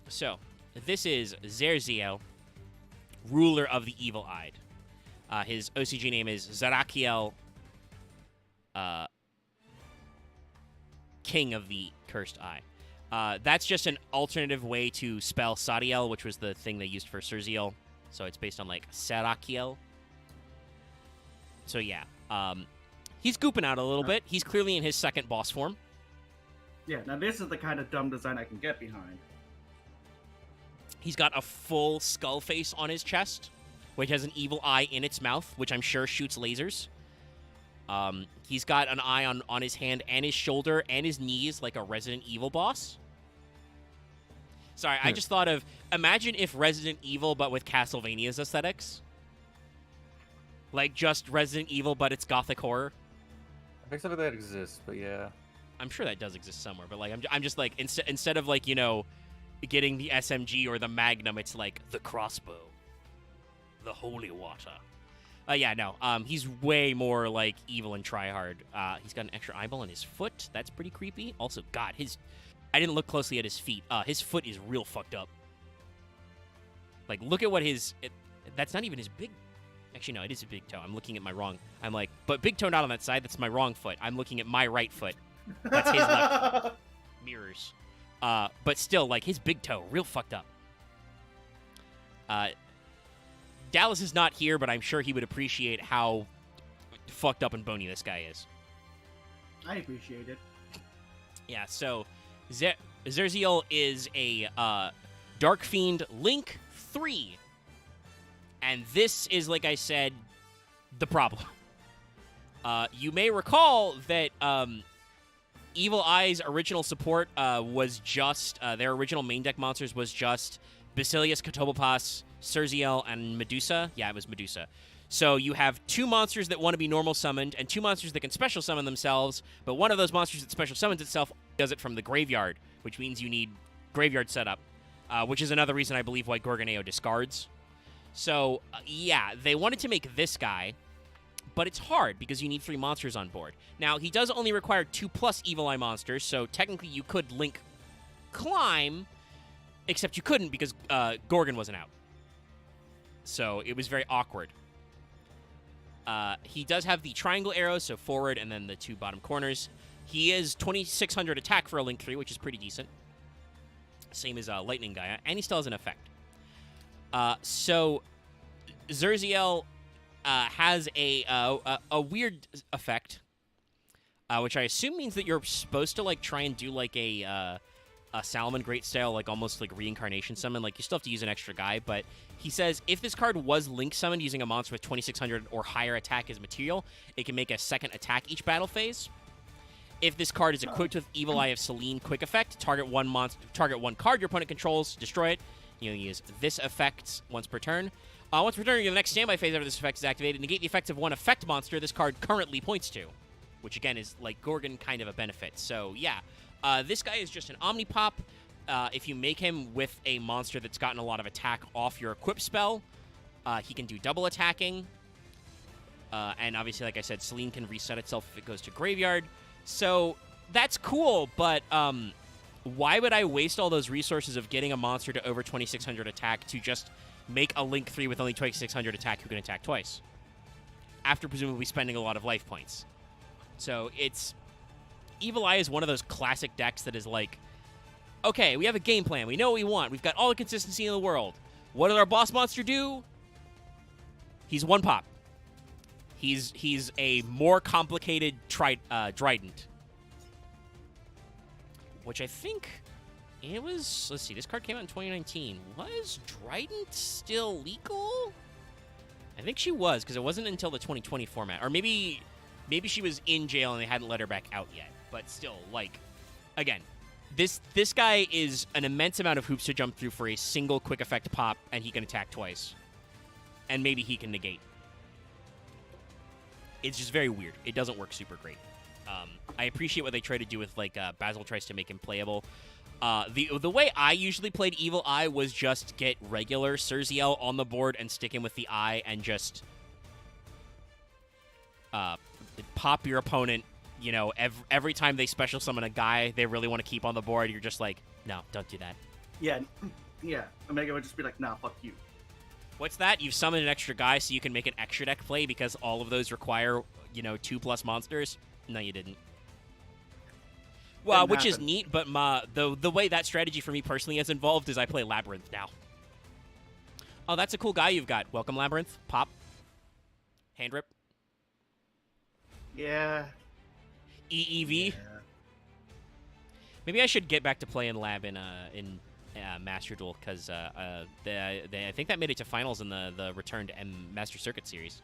So, this is Zerziel, ruler of the Evil-Eyed. His OCG name is Zarakiel, King of the Cursed Eye. That's just an alternative way to spell Sadiel, which was the thing they used for Surziel. So it's based on like Serakiel. So yeah, he's gooping out a little bit. He's clearly in his second boss form. Yeah, now this is the kind of dumb design I can get behind. He's got a full skull face on his chest, which has an evil eye in its mouth, which I'm sure shoots lasers. He's got an eye on his hand and his shoulder and his knees like a Resident Evil boss. Sorry, I just thought of, imagine if Resident Evil, but with Castlevania's aesthetics. Like, just Resident Evil, but it's gothic horror. I think something that exists, but yeah. I'm sure that does exist somewhere, but, like, I'm just, like, instead of, like, you know, getting the SMG or the Magnum, it's, like, the crossbow. The holy water. Yeah, no, he's way more, like, evil and tryhard. He's got an extra eyeball on his foot. That's pretty creepy. Also, God, I didn't look closely at his feet. His foot is real fucked up. Like, look at what that's not even his big... Actually, no, it is a big toe. I'm looking at my wrong... I'm like, but big toe not on that side. That's my wrong foot. I'm looking at my right foot. That's his left. Mirrors. But still, like, his big toe, real fucked up. Dallas is not here, but I'm sure he would appreciate how fucked up and bony this guy is. I appreciate it. Yeah, so Zerziel is a Dark Fiend Link 3. And this is, like I said, the problem. You may recall that Evil Eye's original support was just, their original main deck monsters was just Basilius, Kotobopas, Zerziel, and Medusa. Yeah, it was Medusa. So you have two monsters that want to be normal summoned, and two monsters that can special summon themselves, but one of those monsters that special summons itself does it from the graveyard, which means you need graveyard setup, which is another reason I believe why Gorgoneo discards. So, yeah, they wanted to make this guy, but it's hard because you need 3 monsters on board. Now, he does only require 2+ Evil Eye monsters, so technically you could link Climb, except you couldn't because Gorgon wasn't out. So it was very awkward. He does have the triangle arrows, so forward and then the 2 bottom corners. He is 2600 attack for a Link 3, which is pretty decent. Same as Lightning Gaia, and he still has an effect. So Zerziel has a weird effect, which I assume means that you're supposed to like try and do like a Salomon Great style, like almost like reincarnation summon. Like you still have to use an extra guy, but he says if this card was Link summoned using a monster with 2600 or higher attack as material, it can make a second attack each battle phase. If this card is equipped with Evil Eye of Selene quick effect, target one card your opponent controls, destroy it. You use this effect once per turn. Once per turn, the next standby phase after this effect is activated. Negate the effects of one effect monster this card currently points to, which again is like Gorgon kind of a benefit. So yeah, this guy is just an Omnipop. If you make him with a monster that's gotten a lot of attack off your equip spell, he can do double attacking. And obviously, like I said, Selene can reset itself if it goes to graveyard. So that's cool, but why would I waste all those resources of getting a monster to over 2600 attack to just make a Link 3 with only 2600 attack who can attack twice? After presumably spending a lot of life points. So it's... Evil Eye is one of those classic decks that is like, okay, we have a game plan. We know what we want. We've got all the consistency in the world. What does our boss monster do? He's 1 pop. He's a more complicated Trident. Which I think it was... Let's see, this card came out in 2019. Was Trident still legal? I think she was, because it wasn't until the 2020 format. Or maybe she was in jail and they hadn't let her back out yet. But still, like, again, this guy is an immense amount of hoops to jump through for a single quick effect pop, and he can attack twice. And maybe he can negate. It's just very weird. It doesn't work super great. I appreciate what they try to do with, like, Basil tries to make him playable. The way I usually played Evil Eye was just get regular Zerziel on the board and stick him with the eye and just pop your opponent. You know, every time they special summon a guy they really want to keep on the board, you're just like, no, don't do that. Yeah. Omega would just be like, nah, fuck you. What's that? You've summoned an extra guy so you can make an extra deck play because all of those require, 2+ monsters? No, you didn't. Well, which is neat, but the way that strategy for me personally has involved is I play Labyrinth now. Oh, that's a cool guy you've got. Welcome, Labyrinth. Pop. Hand rip. Yeah. EEV. Yeah. Maybe I should get back to playing Lab in Master Duel, because I think that made it to finals in the returned Master Circuit series.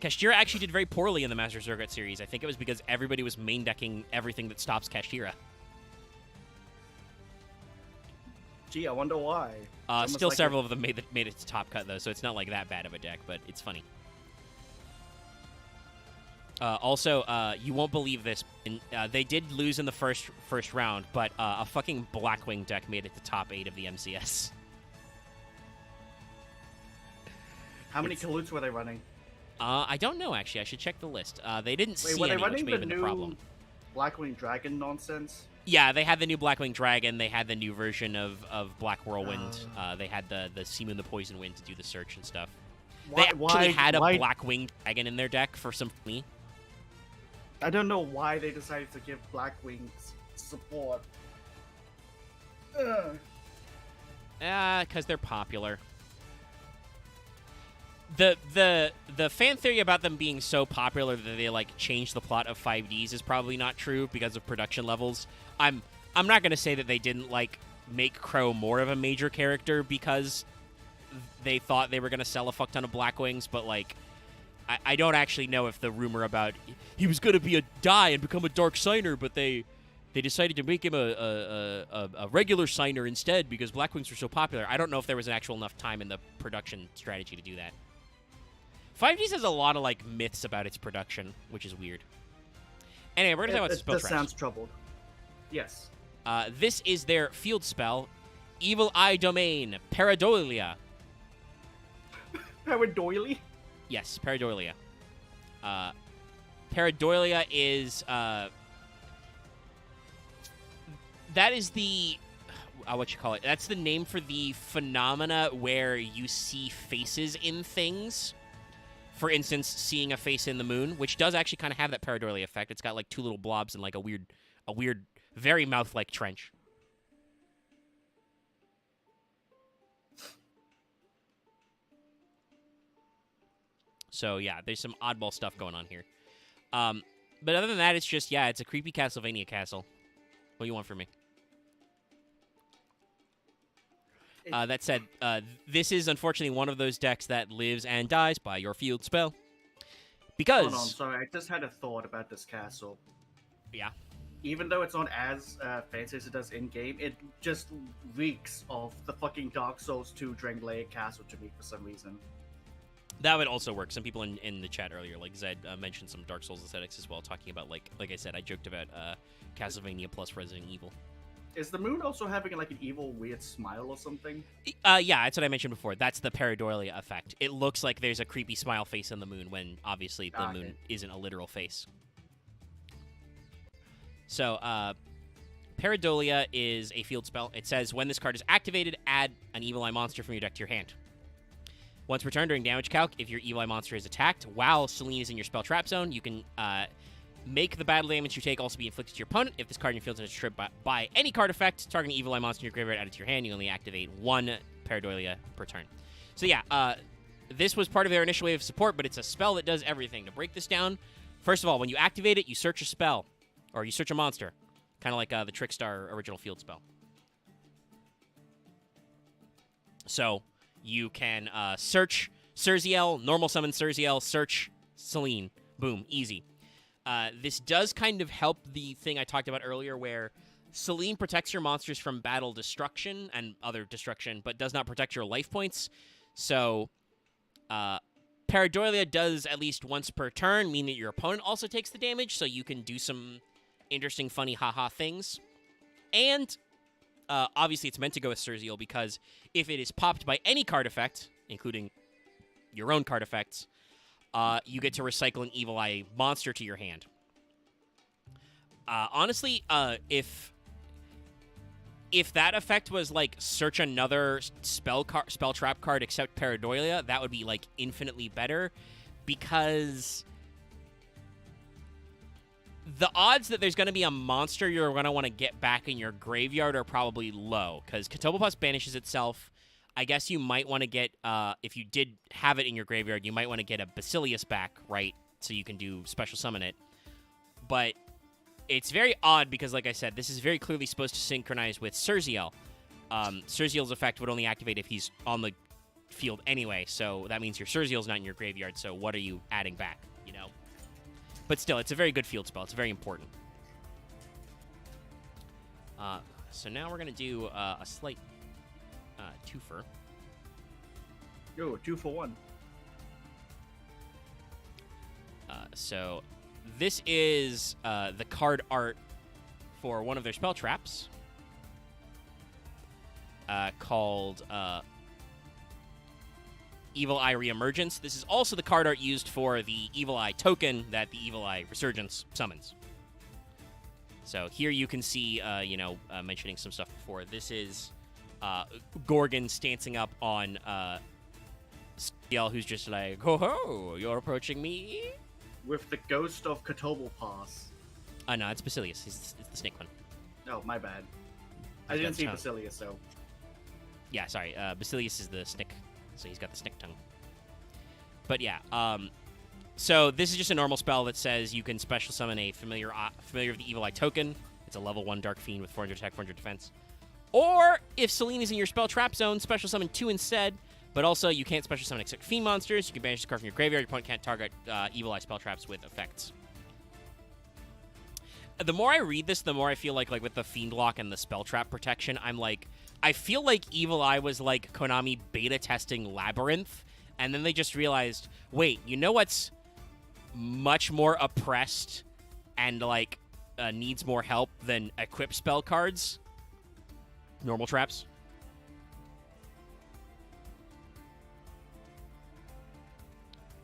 Kashtira actually did very poorly in the Master Circuit series. I think it was because everybody was main decking everything that stops Kashtira. Gee, I wonder why. Still like several of them made it to top cut, though, so it's not like that bad of a deck, but it's funny. Also, you won't believe this. They did lose in the first round, but a fucking Blackwing deck made it to top 8 of the MCS. How many Kalutes were they running? I don't know, actually. I should check the list. They didn't see were they any, which running may have the been the new problem. Blackwing Dragon nonsense? Yeah, they had the new Blackwing Dragon. They had the new version of Black Whirlwind. They had the Seamoon the Poison Wind to do the search and stuff. They actually had a Blackwing Dragon in their deck for some funny. I don't know why they decided to give Blackwings support. Because they're popular. The fan theory about them being so popular that they like changed the plot of 5Ds is probably not true because of production levels. I'm not gonna say that they didn't like make Crow more of a major character because they thought they were gonna sell a fuck ton of Blackwings, but like I don't actually know if the rumor about he was gonna be a die and become a dark signer, but they decided to make him a regular signer instead because Blackwings were so popular. I don't know if there was an actual enough time in the production strategy to do that. 5Ds has a lot of like myths about its production, which is weird. Anyway, we're gonna talk about spell traps. This sounds troubled. Yes. This is their field spell, Evil Eye Domain, Pareidolia. Pareidolia? Yes, Pareidolia. Pareidolia is that is the what you call it. That's the name for the phenomena where you see faces in things. For instance, seeing a face in the moon, which does actually kind of have that Pareidolia effect. It's got like two little blobs and like a weird, very mouth-like trench. So yeah, there's some oddball stuff going on here. But other than that, it's just, yeah, it's a creepy Castlevania castle. What do you want from me? That said, this is unfortunately one of those decks that lives and dies by your field spell. Because... Hold on, sorry, I just had a thought about this castle. Yeah? Even though it's not as fancy as it does in-game, it just reeks of the fucking Dark Souls 2 Drangleic castle to me for some reason. That would also work. Some people in the chat earlier, like Zed, mentioned some Dark Souls aesthetics as well, talking about, like I said, I joked about Castlevania plus Resident Evil. Is the moon also having like an evil, weird smile or something? Yeah, that's what I mentioned before. That's the Pareidolia effect. It looks like there's a creepy smile face on the moon when obviously the moon isn't a literal face. So, Pareidolia is a field spell. It says, when this card is activated, add an Evil Eye monster from your deck to your hand. Once returned during damage calc, if your Evil Eye monster is attacked while Selene is in your spell trap zone, you can make the battle damage you take also be inflicted to your opponent. If this card in your field is tripped by any card effect, targeting Evil Eye monster in your graveyard added to your hand, you only activate one Pareidolia per turn. So yeah, this was part of their initial wave of support, but it's a spell that does everything. To break this down, first of all, when you activate it, you search a spell, or you search a monster, kind of like the Trickstar original field spell. So you can search Surziel, normal summon Surziel, search Selene. Boom, easy. This does kind of help the thing I talked about earlier where Selene protects your monsters from battle destruction and other destruction, but does not protect your life points. So, Pareidolia does at least once per turn, mean that your opponent also takes the damage, so you can do some interesting, funny, haha things. And, obviously it's meant to go with Surziel because if it is popped by any card effect, including your own card effects, you get to recycle an Evil Eye monster to your hand. Honestly, if that effect was like search another spell trap card except Pareidolia, that would be like infinitely better because the odds that there's going to be a monster you're going to want to get back in your graveyard are probably low because Katobopas banishes itself. I guess you might want to get, if you did have it in your graveyard, you might want to get a Basilius back, right? So you can do special summon it. But it's very odd because, like I said, this is very clearly supposed to synchronize with Surziel. Surziel's effect would only activate if he's on the field anyway, so that means your Surziel's not in your graveyard, so what are you adding back, you know? But still, it's a very good field spell. It's very important. So now we're going to do a slight twofer. Yo, 2 for 1. So this is the card art for one of their spell traps called Evil Eye Reemergence. This is also the card art used for the Evil Eye token that the Evil Eye Resurgence summons. So here you can see, mentioning some stuff before. This is Gorgon stancing up on Ciel, who's just like, ho ho, you're approaching me? With the ghost of Katobo Pass. No, it's Basilius. It's the snake one. Oh, my bad. I He's got didn't see tongue. Basilius, so. Yeah, sorry. Basilius is the snick, so he's got the snick tongue. But yeah, so this is just a normal spell that says you can special summon a familiar of the Evil Eye token. It's a level 1 Dark Fiend with 400 attack, 400 defense. Or if Selene is in your spell trap zone, special summon 2 instead. But also, you can't special summon except fiend monsters. You can banish the card from your graveyard. Your opponent can't target Evil Eye spell traps with effects. The more I read this, the more I feel like with the fiend lock and the spell trap protection, I'm like, I feel like Evil Eye was like Konami beta testing Labyrinth, and then they just realized, wait, you know what's much more oppressed and needs more help than equip spell cards? Normal traps.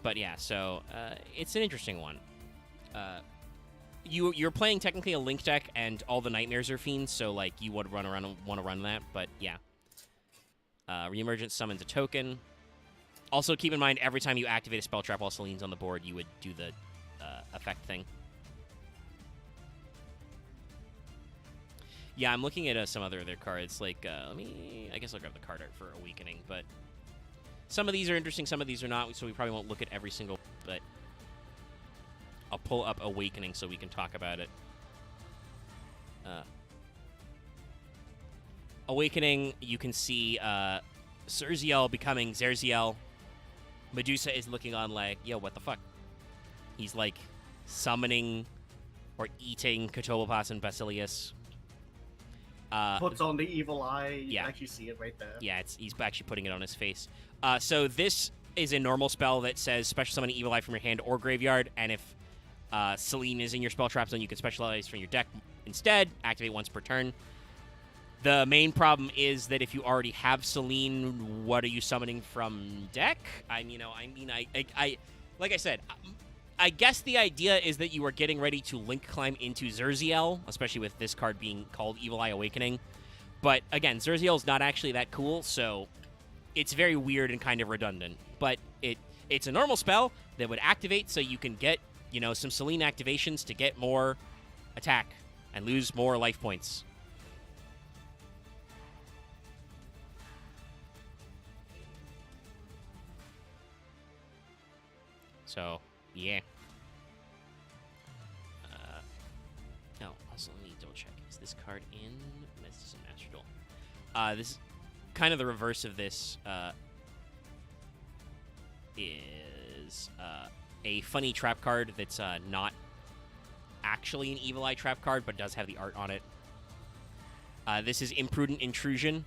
But yeah, so it's an interesting one. You're playing technically a Link deck, and all the nightmares are fiends, so you would want to run that. But yeah, Reemergence summons a token. Also, keep in mind every time you activate a spell trap while Selene's on the board, you would do the effect thing. Yeah, I'm looking at some other cards. I guess I'll grab the card art for Awakening, but some of these are interesting, some of these are not, so we probably won't look at every single, but I'll pull up Awakening so we can talk about it. Awakening, you can see Surziel becoming Zerziel. Medusa is looking on like, yo, what the fuck? He's summoning or eating Katobopas and Basilius. Puts on the Evil Eye. You yeah. can actually see it right there. Yeah, he's actually putting it on his face. So this is a normal spell that says special summon an Evil Eye from your hand or graveyard, and if Selene is in your spell trap zone, you can specialize from your deck instead. Activate once per turn. The main problem is that if you already have Selene, what are you summoning from deck? I like I said, I guess the idea is that you are getting ready to link climb into Zerziel, especially with this card being called Evil Eye Awakening. But again, Zerziel is not actually that cool, so it's very weird and kind of redundant. But it's a normal spell that would activate so you can get, some Selene activations to get more attack and lose more life points. So, yeah. Also, let me double check. Is this card in Mysticism Master Duel? This is kind of the reverse of this. Is a funny trap card that's not actually an Evil Eye trap card, but does have the art on it. This is Imprudent Intrusion.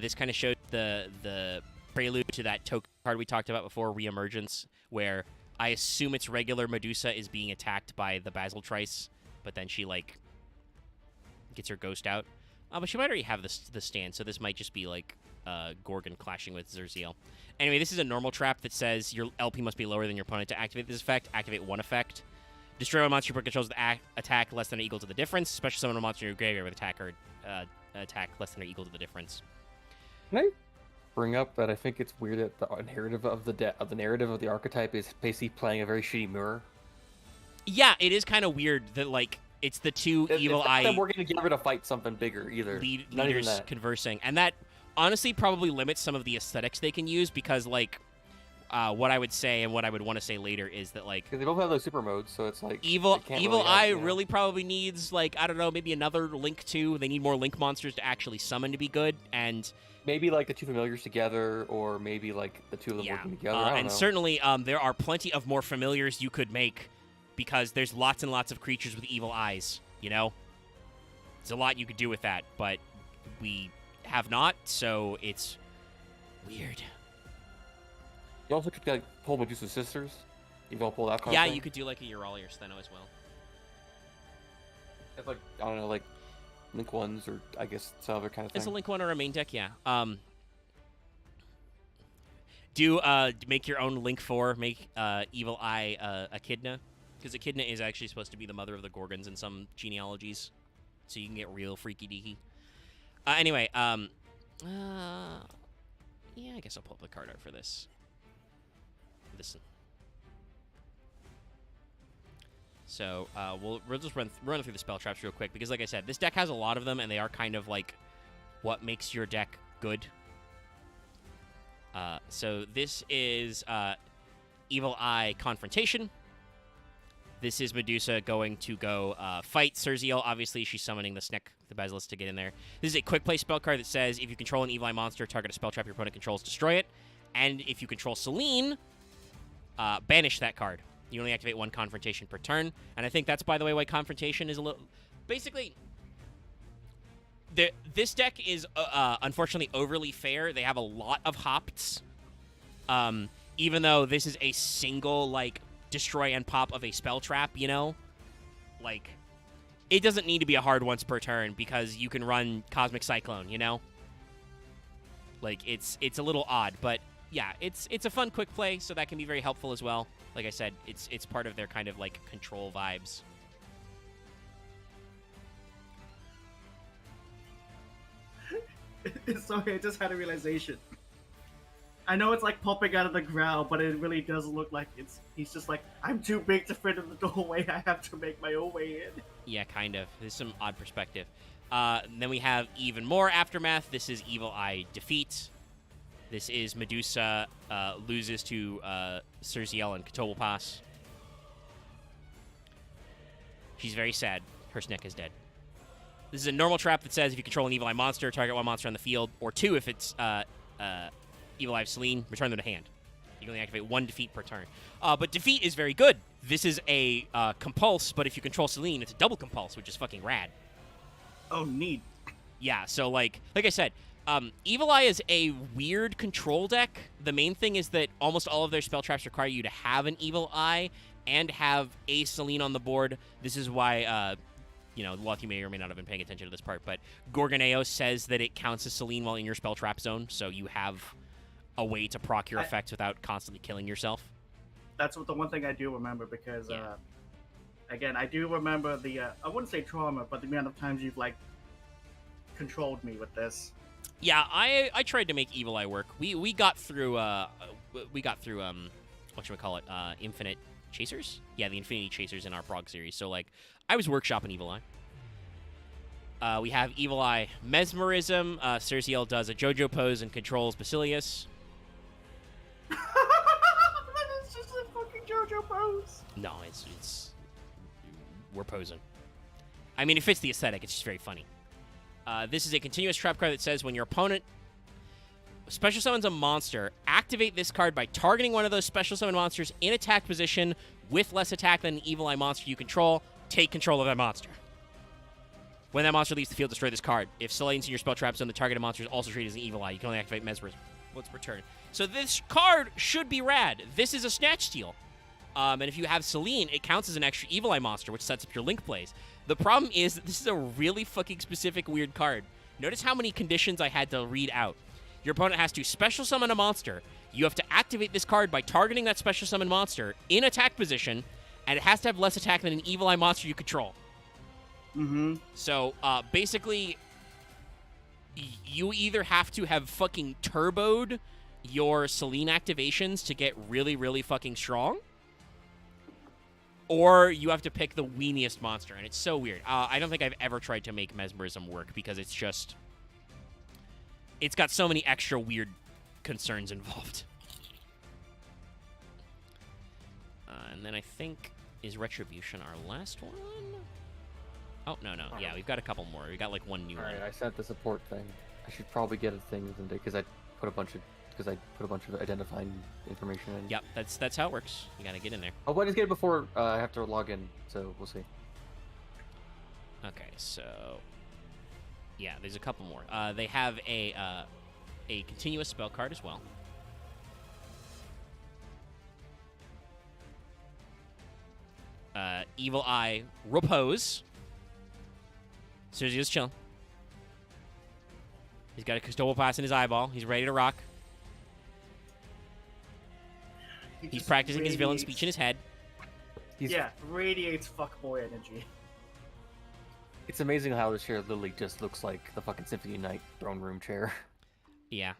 This kind of shows the prelude to that token card we talked about before, Reemergence, where I assume it's regular Medusa is being attacked by the Basil Trice, but then she, gets her ghost out. But she might already have the stand, so this might just be, Gorgon clashing with Zerziel. Anyway, this is a normal trap that says your LP must be lower than your opponent to activate this effect. Activate one effect. Destroy a monster your opponent controls with attack less than or equal to the difference. Special summon a monster in your graveyard with attack less than or equal to the difference. Can I bring up that I think it's weird that the narrative of the narrative of the archetype is basically playing a very shitty mirror? Yeah, it is kind of weird that it's the two Evil Eye. We're gonna get rid of fight something bigger either. Leaders conversing, and that honestly probably limits some of the aesthetics they can use because, like, what I would say and what I would want to say later is that, like, Because they both have those super modes, so it's like Evil they can't Evil really Eye have, you know. really probably needs, like, I don't know, maybe another Link 2. They need more Link monsters to actually summon to be good, and Maybe like the two familiars together, or maybe like the two of them yeah. working together. I don't And know. certainly there are plenty of more familiars you could make because there's lots and lots of creatures with evil eyes, you know? There's a lot you could do with that, but we have not, so it's weird. You also could like pull Medusa's sisters. You can pull that card. Yeah, thing. you could do like a Eurawli or Steno as well. It's like, I don't know, like Link ones, or I guess some other kind of thing. As a Link one or a main deck, yeah. Make your own Link 4, make Evil Eye Echidna, because Echidna is actually supposed to be the mother of the Gorgons in some genealogies, so you can get real freaky deaky. Anyway, yeah, I guess I'll pull up the card art for this. Listen. So we'll just run through the spell traps real quick because, like I said, this deck has a lot of them, and they are kind of like what makes your deck good. So this is Evil Eye Confrontation. This is Medusa going to go fight Cerziel. Obviously, she's summoning the Sneck, the Basilisk, to get in there. This is a quick play spell card that says if you control an Evil Eye monster, target a spell trap your opponent controls, destroy it. And if you control Selene, banish that card. You only activate one Confrontation per turn. And I think that's, by the way, why Confrontation is a little... Basically, this deck is, unfortunately, overly fair. They have a lot of hops. Even though this is a single, like, destroy and pop of a spell trap, you know? Like, it doesn't need to be a hard once per turn because you can run Cosmic Cyclone, you know? Like, it's a little odd, but yeah, it's a fun quick play, so that can be very helpful as well. Like I said, it's part of their kind of, like, control vibes. Sorry, I just had a realization. I know it's like popping out of the ground, but it really does look like he's just like, I'm too big to fit in the doorway, I have to make my own way in. Yeah, kind of. There's some odd perspective. Then we have even more Aftermath. This is Evil Eye Defeat. This is Medusa loses to Cerziel and Katobopas. She's very sad. Her Sneck is dead. This is a normal trap that says if you control an Evil Eye monster, target one monster on the field, or two if it's Evil Eye of Selene, return them to hand. You can only activate one defeat per turn. But defeat is very good. This is a compulse, but if you control Selene, it's a double compulse, which is fucking rad. Oh, neat. Yeah, so like I said, Evil Eye is a weird control deck. The main thing is that almost all of their spell traps require you to have an Evil Eye and have a Selene on the board. This is why, Lucky may or may not have been paying attention to this part, but Gorgoneo says that it counts as Selene while in your spell trap zone, so you have a way to proc your effects without constantly killing yourself. That's the one thing I do remember because, Yeah. again, I do remember the, I wouldn't say trauma, but the amount of times you've, like, controlled me with this. Yeah, I tried to make Evil Eye work. We got through Infinite Chasers? Yeah, the Infinity Chasers in our prog series. So like I was workshopping Evil Eye. We have Evil Eye Mesmerism. Cerziel does a JoJo pose and controls Basilius. That is just a fucking JoJo pose. No, it's we're posing. I mean, it fits the aesthetic. It's just very funny. This is a continuous trap card that says when your opponent special summons a monster, activate this card by targeting one of those special summon monsters in attack position with less attack than an Evil Eye monster you control. Take control of that monster. When that monster leaves the field, destroy this card. If Selene's in your spell trap zone, the targeted monster is also treated as an Evil Eye. You can only activate Mesmerism once per turn. So this card should be rad. This is a Snatch Steal. And if you have Selene, it counts as an extra Evil Eye monster, which sets up your Link plays. The problem is that this is a really fucking specific weird card. Notice how many conditions I had to read out. Your opponent has to special summon a monster. You have to activate this card by targeting that special summon monster in attack position, and it has to have less attack than an Evil Eye monster you control. Mm-hmm. So, basically, you either have to have fucking turboed your Selene activations to get really, really fucking strong, or you have to pick the weeniest monster, and it's so weird. I don't think I've ever tried to make Mesmerism work because it's just... it's got so many extra weird concerns involved. And then I think, is Retribution our last one? Oh, no. Yeah, we've got a couple more. We got like one new one. Alright, I sent the support thing. I should probably get a thing within day because I put a bunch of identifying information in. Yep, that's how it works. You gotta get in there. I'll just get it before I have to log in, so we'll see. Okay, so yeah, there's a couple more. They have a continuous spell card as well. Evil Eye Repose. Sergio's chilling. He's got a custodial pass in his eyeball. He's ready to rock. He's practicing his villain speech in his head. Radiates fuckboy energy. It's amazing how this chair literally just looks like the fucking Symphony Night throne room chair. Yeah.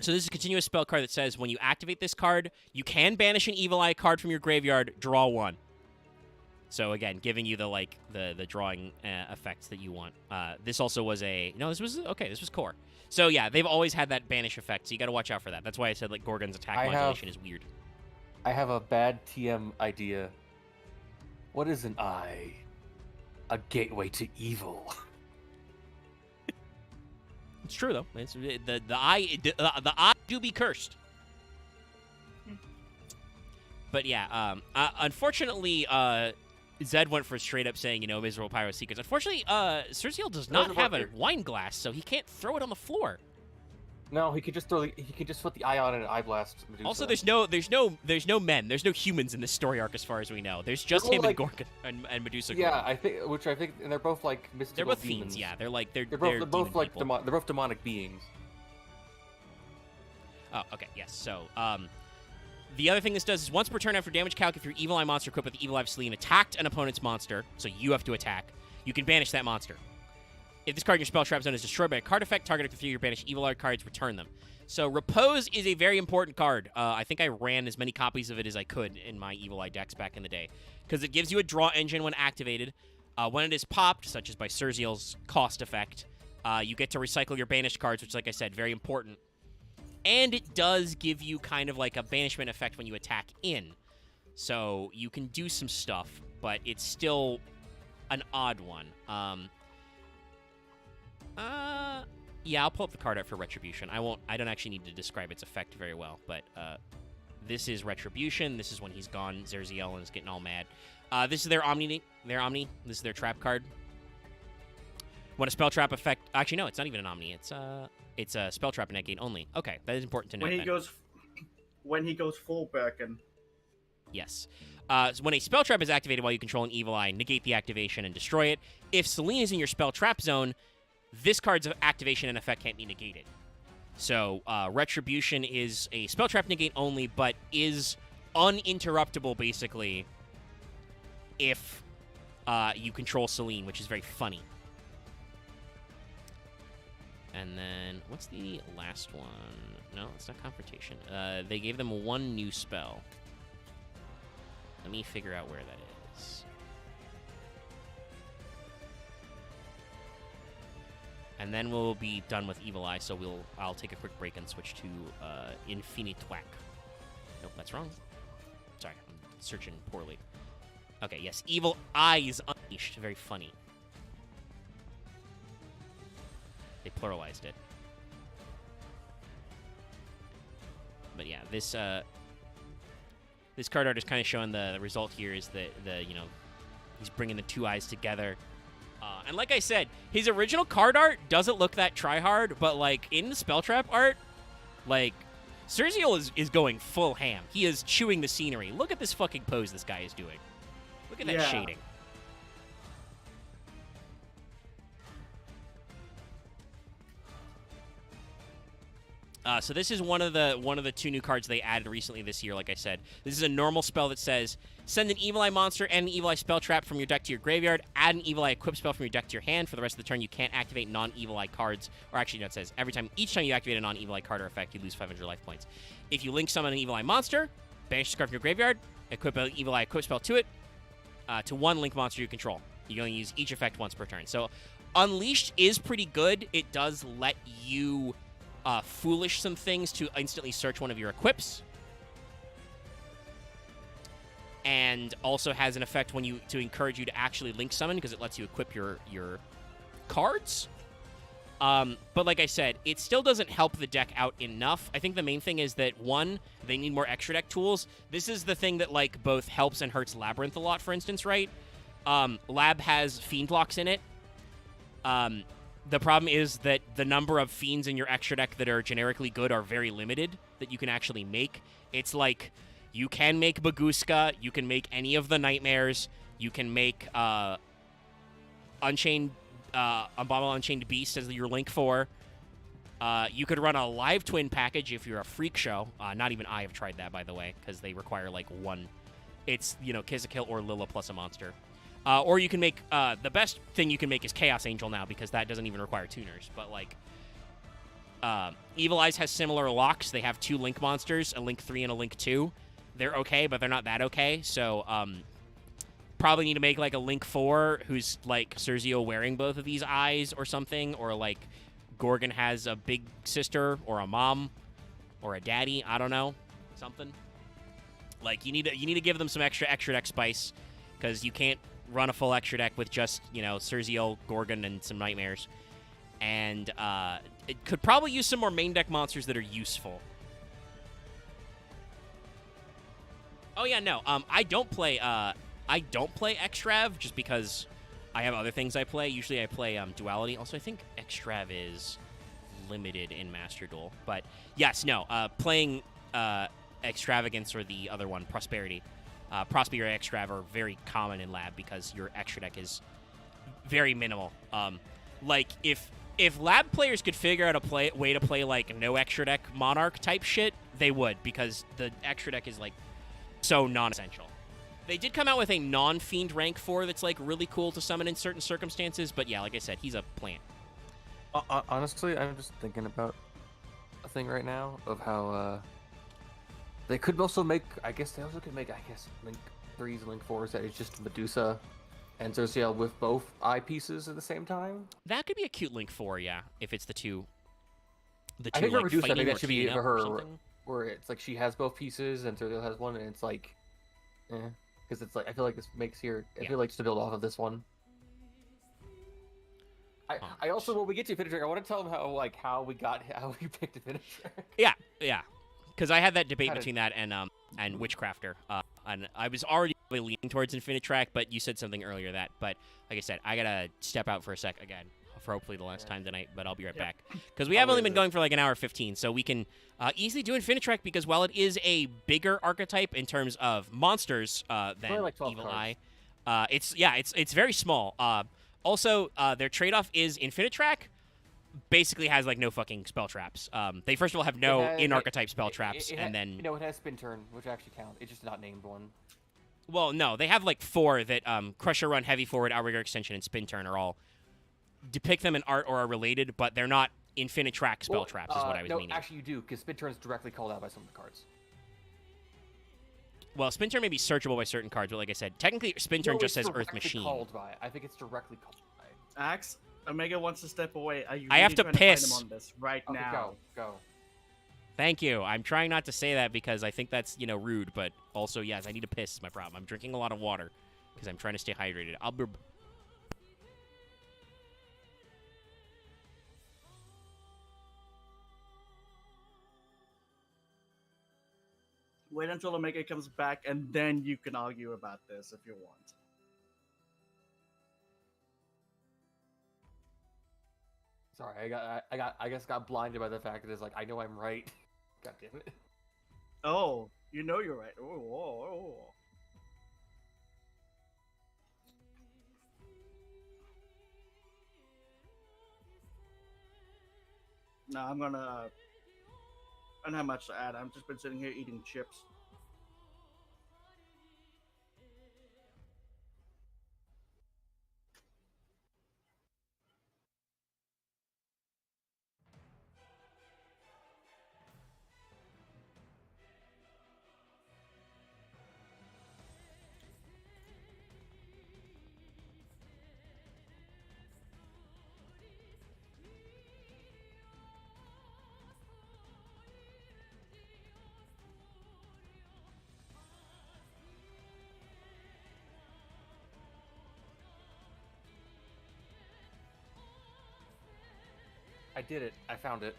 So this is a continuous spell card that says when you activate this card, you can banish an Evil Eye card from your graveyard, draw one. So again, giving you the drawing effects that you want. This also was this was core. So yeah, they've always had that banish effect, so you got to watch out for that. That's why I said like Gorgon's attack modulation is weird. I have a bad TM idea. What is an eye? A gateway to evil. It's true though. It's, the eye do be cursed. But yeah, unfortunately, Zed went for straight up saying, miserable pyro seekers. Unfortunately, Sergio does not have a wine glass, so he can't throw it on the floor. No, he could just put the eye on and an eye blast. Medusa. Also, there's no men, there's no humans in this story arc as far as we know. There's just him and Gorgon and Medusa. Yeah, I think, and they're both like mystical. They're both demons. fiends. Yeah, they're both like they're both demonic beings. Oh, okay, yes. So, the other thing this does is once per turn after damage calc, if your Evil Eye monster equipped with the Evil Eye of Selene attacked an opponent's monster, so you have to attack, you can banish that monster. If this card in your spell trap zone is destroyed by a card effect, target up to 3 of your banished Evil Eye cards, return them. So Repose is a very important card. I think I ran as many copies of it as I could in my Evil Eye decks back in the day, because it gives you a draw engine when activated. When it is popped, such as by Serziel's cost effect, you get to recycle your banished cards, which, like I said, very important. And it does give you kind of like a banishment effect when you attack in. So you can do some stuff, but it's still an odd one. Yeah, I'll pull up the card art for Retribution. I don't actually need to describe its effect very well, but this is Retribution. This is when he's gone. Zerziel and is getting all mad. This is their Omni. This is their trap card. When a spell trap effect, actually no, it's not even an Omni. It's a spell trap negate only. Okay, that is important to note. When he goes full Birkin. Yes. So when a spell trap is activated while you control an Evil Eye, negate the activation and destroy it. If Selene is in your spell trap zone, this card's activation and effect can't be negated. So Retribution is a spell trap negate only, but is uninterruptible basically if you control Selene, which is very funny. And then, what's the last one? No, it's not Confrontation. They gave them one new spell. Let me figure out where that is. And then we'll be done with Evil Eye, so I'll take a quick break and switch to Infinitwack. Nope, that's wrong. Sorry, I'm searching poorly. Okay, yes, Evil Eyes Unleashed. Very funny. They pluralized it. But yeah, this card art is kind of showing the result here is that he's bringing the two eyes together. And like I said, his original card art doesn't look that try-hard, but like in the spell trap art, like Serziel is going full ham. He is chewing the scenery. Look at this fucking pose this guy is doing. Look at that shading. So this is one of the two new cards they added recently this year. Like I said, this is a normal spell that says send an Evil Eye monster and an Evil Eye spell trap from your deck to your graveyard. Add an Evil Eye equip spell from your deck to your hand. For the rest of the turn, you can't activate non-Evil Eye cards. Or actually, no, it says each time you activate a non-Evil Eye card or effect, you lose 500 life points. If you link summon an Evil Eye monster, banish this card from your graveyard, equip an Evil Eye equip spell to it, to one link monster you control. You can only use each effect once per turn. So Unleashed is pretty good. It does let you foolish some things to instantly search one of your equips. And also has an effect when to encourage you to actually link summon because it lets you equip your cards. But like I said, it still doesn't help the deck out enough. I think the main thing is that, one, they need more extra deck tools. This is the thing that like both helps and hurts Labyrinth a lot, for instance, right? Lab has Fiend Locks in it. The problem is that the number of Fiends in your extra deck that are generically good are very limited that you can actually make. It's like, you can make Baguska, you can make any of the Nightmares, you can make Abominable Unchained Beast as your Link 4. You could run a Live Twin package if you're a Freak Show. Not even I have tried that, by the way, because they require, like, one. It's, Kill or Lilla plus a monster. Or you can make, the best thing you can make is Chaos Angel now, because that doesn't even require tuners. But, like, Evil Eyes has similar locks. They have 2 Link monsters, a Link 3 and a Link 2. They're okay, but they're not that okay, so, probably need to make, like, a Link 4 who's, like, Cerzio wearing both of these eyes or something, or, like, Gorgon has a big sister or a mom or a daddy, I don't know, something. Like, you need to give them some extra deck spice, because you can't run a full extra deck with just, Cerzio, Gorgon, and some Nightmares. And, it could probably use some more main deck monsters that are useful. Oh, yeah, no, I don't play Extrav just because I have other things I play. Usually I play Duality. Also, I think Extrav is limited in Master Duel. But yes, no, playing Extravagance or the other one, Prosperity. Prosperity or Extrav are very common in Lab because your extra deck is very minimal. Like, if Lab players could figure out a way to play, like, no extra deck Monarch type shit, they would, because the extra deck is, like, so non-essential. They did come out with a non-Fiend rank 4 that's, like, really cool to summon in certain circumstances, but yeah, like I said, he's a plant. Honestly, I'm just thinking about a thing right now of how they could also make, Link 3s and Link 4s that is just Medusa and Cersei with both eye pieces at the same time. That could be a cute Link 4, yeah, if it's the two I think for like, Medusa, I think fighting or that should be teaming for up or her, something. where it's like she has both pieces and Cersei has one, and it's like, because it's like, I feel like this makes here, I feel like just to build off of this one. I also, when we get to Finisher, I want to tell them how we picked a Finisher. Yeah, because I had that debate between that and Witchcrafter, and I was already leaning towards Infinitrack, but you said something earlier but like I said, I gotta step out for a sec again, for hopefully the last time tonight, but I'll be right back, because we have only been going for like an hour 15, so we can easily do Infinitrack, because while it is a bigger archetype in terms of monsters than like 12 Evil cards. Eye, it's very small. Also, their trade-off is Infinitrack basically has, like, no fucking spell traps. They first of all have no in-archetype spell traps, and then... it has Spin Turn, which actually counts. It's just not named one. Well, no, they have, like, 4 that Crusher Run, Heavy Forward, Outrigger Extension, and Spin Turn are all... depict them in art or are related, but they're not Infinitrack spell traps, is what I was meaning. No, actually you do, because Spin Turn is directly called out by some of the cards. Well, Spin Turn may be searchable by certain cards, but like I said, technically Spin Turn just says Earth Machine. I think it's directly called by. Axe, Omega wants to step away. Are you I have to trying piss. To find him on this right now? Go. Thank you. I'm trying not to say that because I think that's, rude, but also, yes, I need to piss is my problem. I'm drinking a lot of water because I'm trying to stay hydrated. I'll be... Wait until Omega comes back, and then you can argue about this if you want. Sorry, I guess got blinded by the fact that it's like, I know I'm right. God damn it. Oh, you know you're right. Oh. No, I'm gonna... I don't have much to add. I've just been sitting here eating chips. did it. I found it.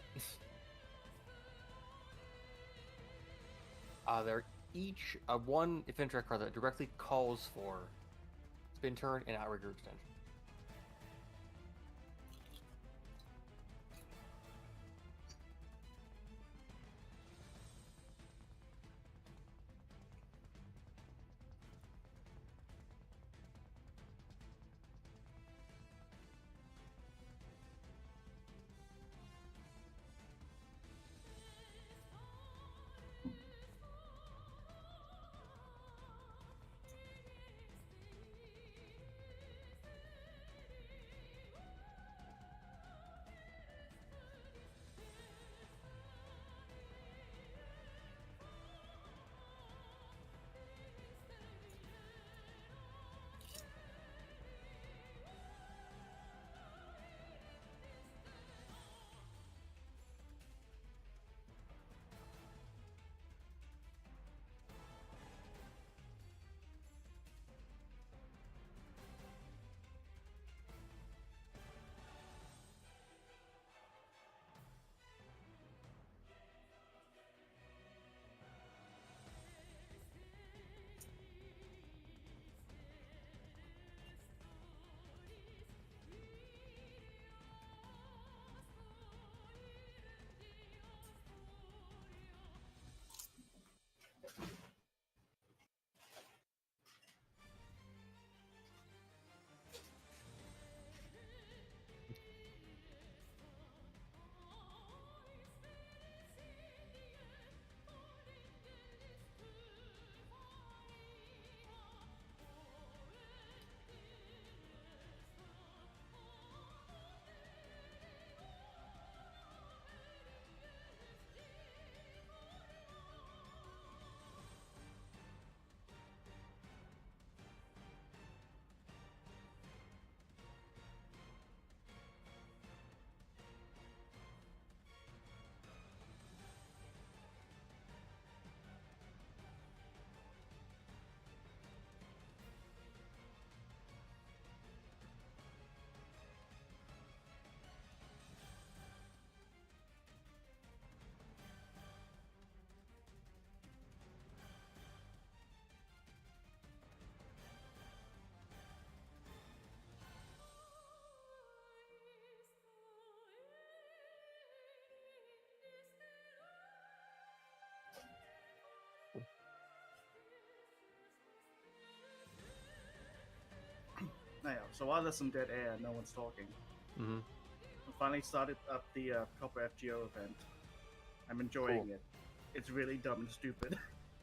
They're each one Infinitrack card that directly calls for spin turn and outrigger extension. Now, so while there's some dead air and no one's talking, Mm-hmm. we finally started up the Copper FGO event. I'm enjoying it. It's really dumb and stupid.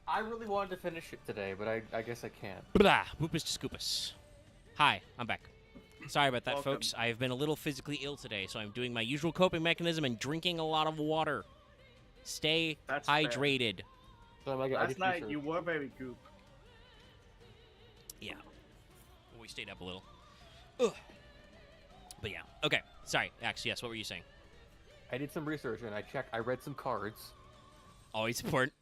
I really wanted to finish it today, but I guess I can't. Blah, whoopus to scoopus. Hi, I'm back. Sorry about that, Welcome. folks. I have been a little physically ill today, so I'm doing my usual coping mechanism and drinking a lot of water. Stay That's fair. hydrated. So I Last did night research. you were very goop. Yeah. We stayed up a little. Ugh. But yeah. Okay. Sorry, Axe. Yes, what were you saying? I did some research and I read some cards. Always important.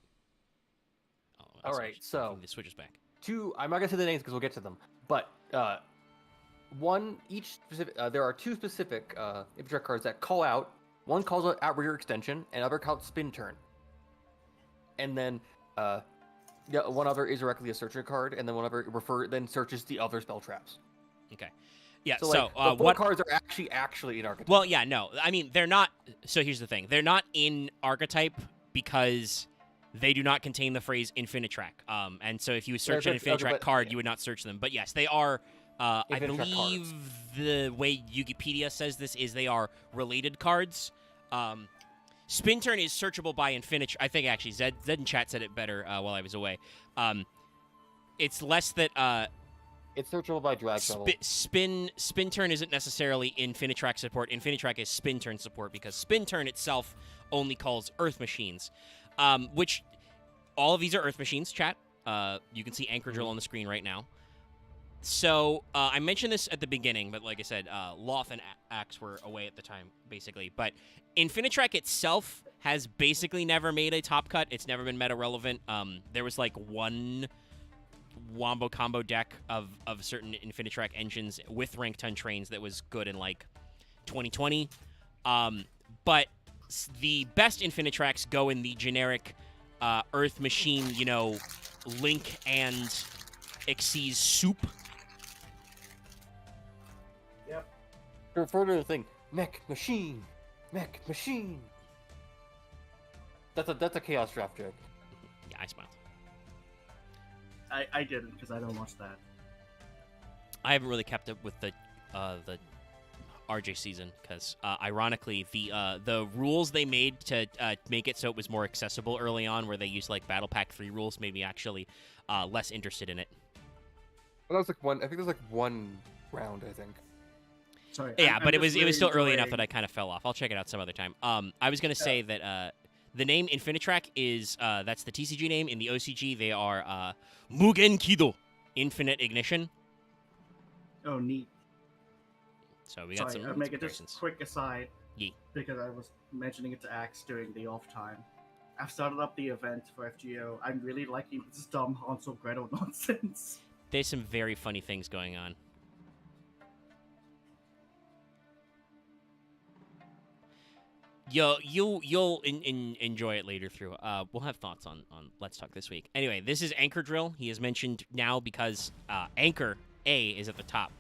Oh, All right, so the switch is back. two. I'm not gonna say the names because we'll get to them. But one each specific. There are two specific Infinitrack cards that call out. One calls out outrigger extension, and other calls spin turn. And then one other is directly a searcher card, and then one other then searches the other spell traps. Okay. Yeah. So, So, like, the four what cards are actually in archetype. Well, yeah, no. I mean, they're not. So here's the thing: they're not in archetype because they do not contain the phrase Infinitrack. And so if you search an okay, Infinitrack but- card, you would not search them. But yes, they are. I Infinitrack believe cards. the way Wikipedia says this is they are related cards. Spin Turn is searchable by Infinitrack. I think actually Zed in chat said it better while I was away. It's less that. It's searchable by drag level. Spin Turn isn't necessarily Infinitrack support. Infinitrack is Spin Turn support because Spin Turn itself only calls Earth Machines, which all of these are Earth Machines, chat. You can see Anchor Drill on the screen right now. So I mentioned this at the beginning, but like I said, Loth and Axe were away at the time, basically. But Infinitrack itself has basically never made a top cut. It's never been meta relevant. There was like one wombo combo deck of certain Infinitrack engines with rank 10 trains that was good in like 2020. but the best Infinitracks go in the generic Earth Machine, Link and Xyz soup. Yep. To refer to the thing, mech machine, mech machine. That's a chaos draft joke. Yeah, I smiled. I didn't because I don't watch that. I haven't really kept up with the RJ season because, ironically, the rules they made to make it so it was more accessible early on, where they used like Battle Pack 3 rules, made me actually less interested in it. Well, that was like one. I think there was like one round. I think. Sorry. Yeah, I'm but it just was still really early enough enjoying- that I kind of fell off. I'll check it out some other time. I was gonna say that the name Infinitrack is that's the TCG name. In the OCG, they are Mugen Kido, Infinite Ignition. Oh, neat. So we got Sorry, some I'll make it just comparisons. quick aside. Yee. Because I was mentioning it to Axe during the off time. I've started up the event for FGO. I'm really liking this dumb Hansel Gretel nonsense. There's some very funny things going on. You'll enjoy it later through. We'll have thoughts on Let's Talk this week. Anyway, this is Anchor Drill. He is mentioned now because Anchor A is at the top.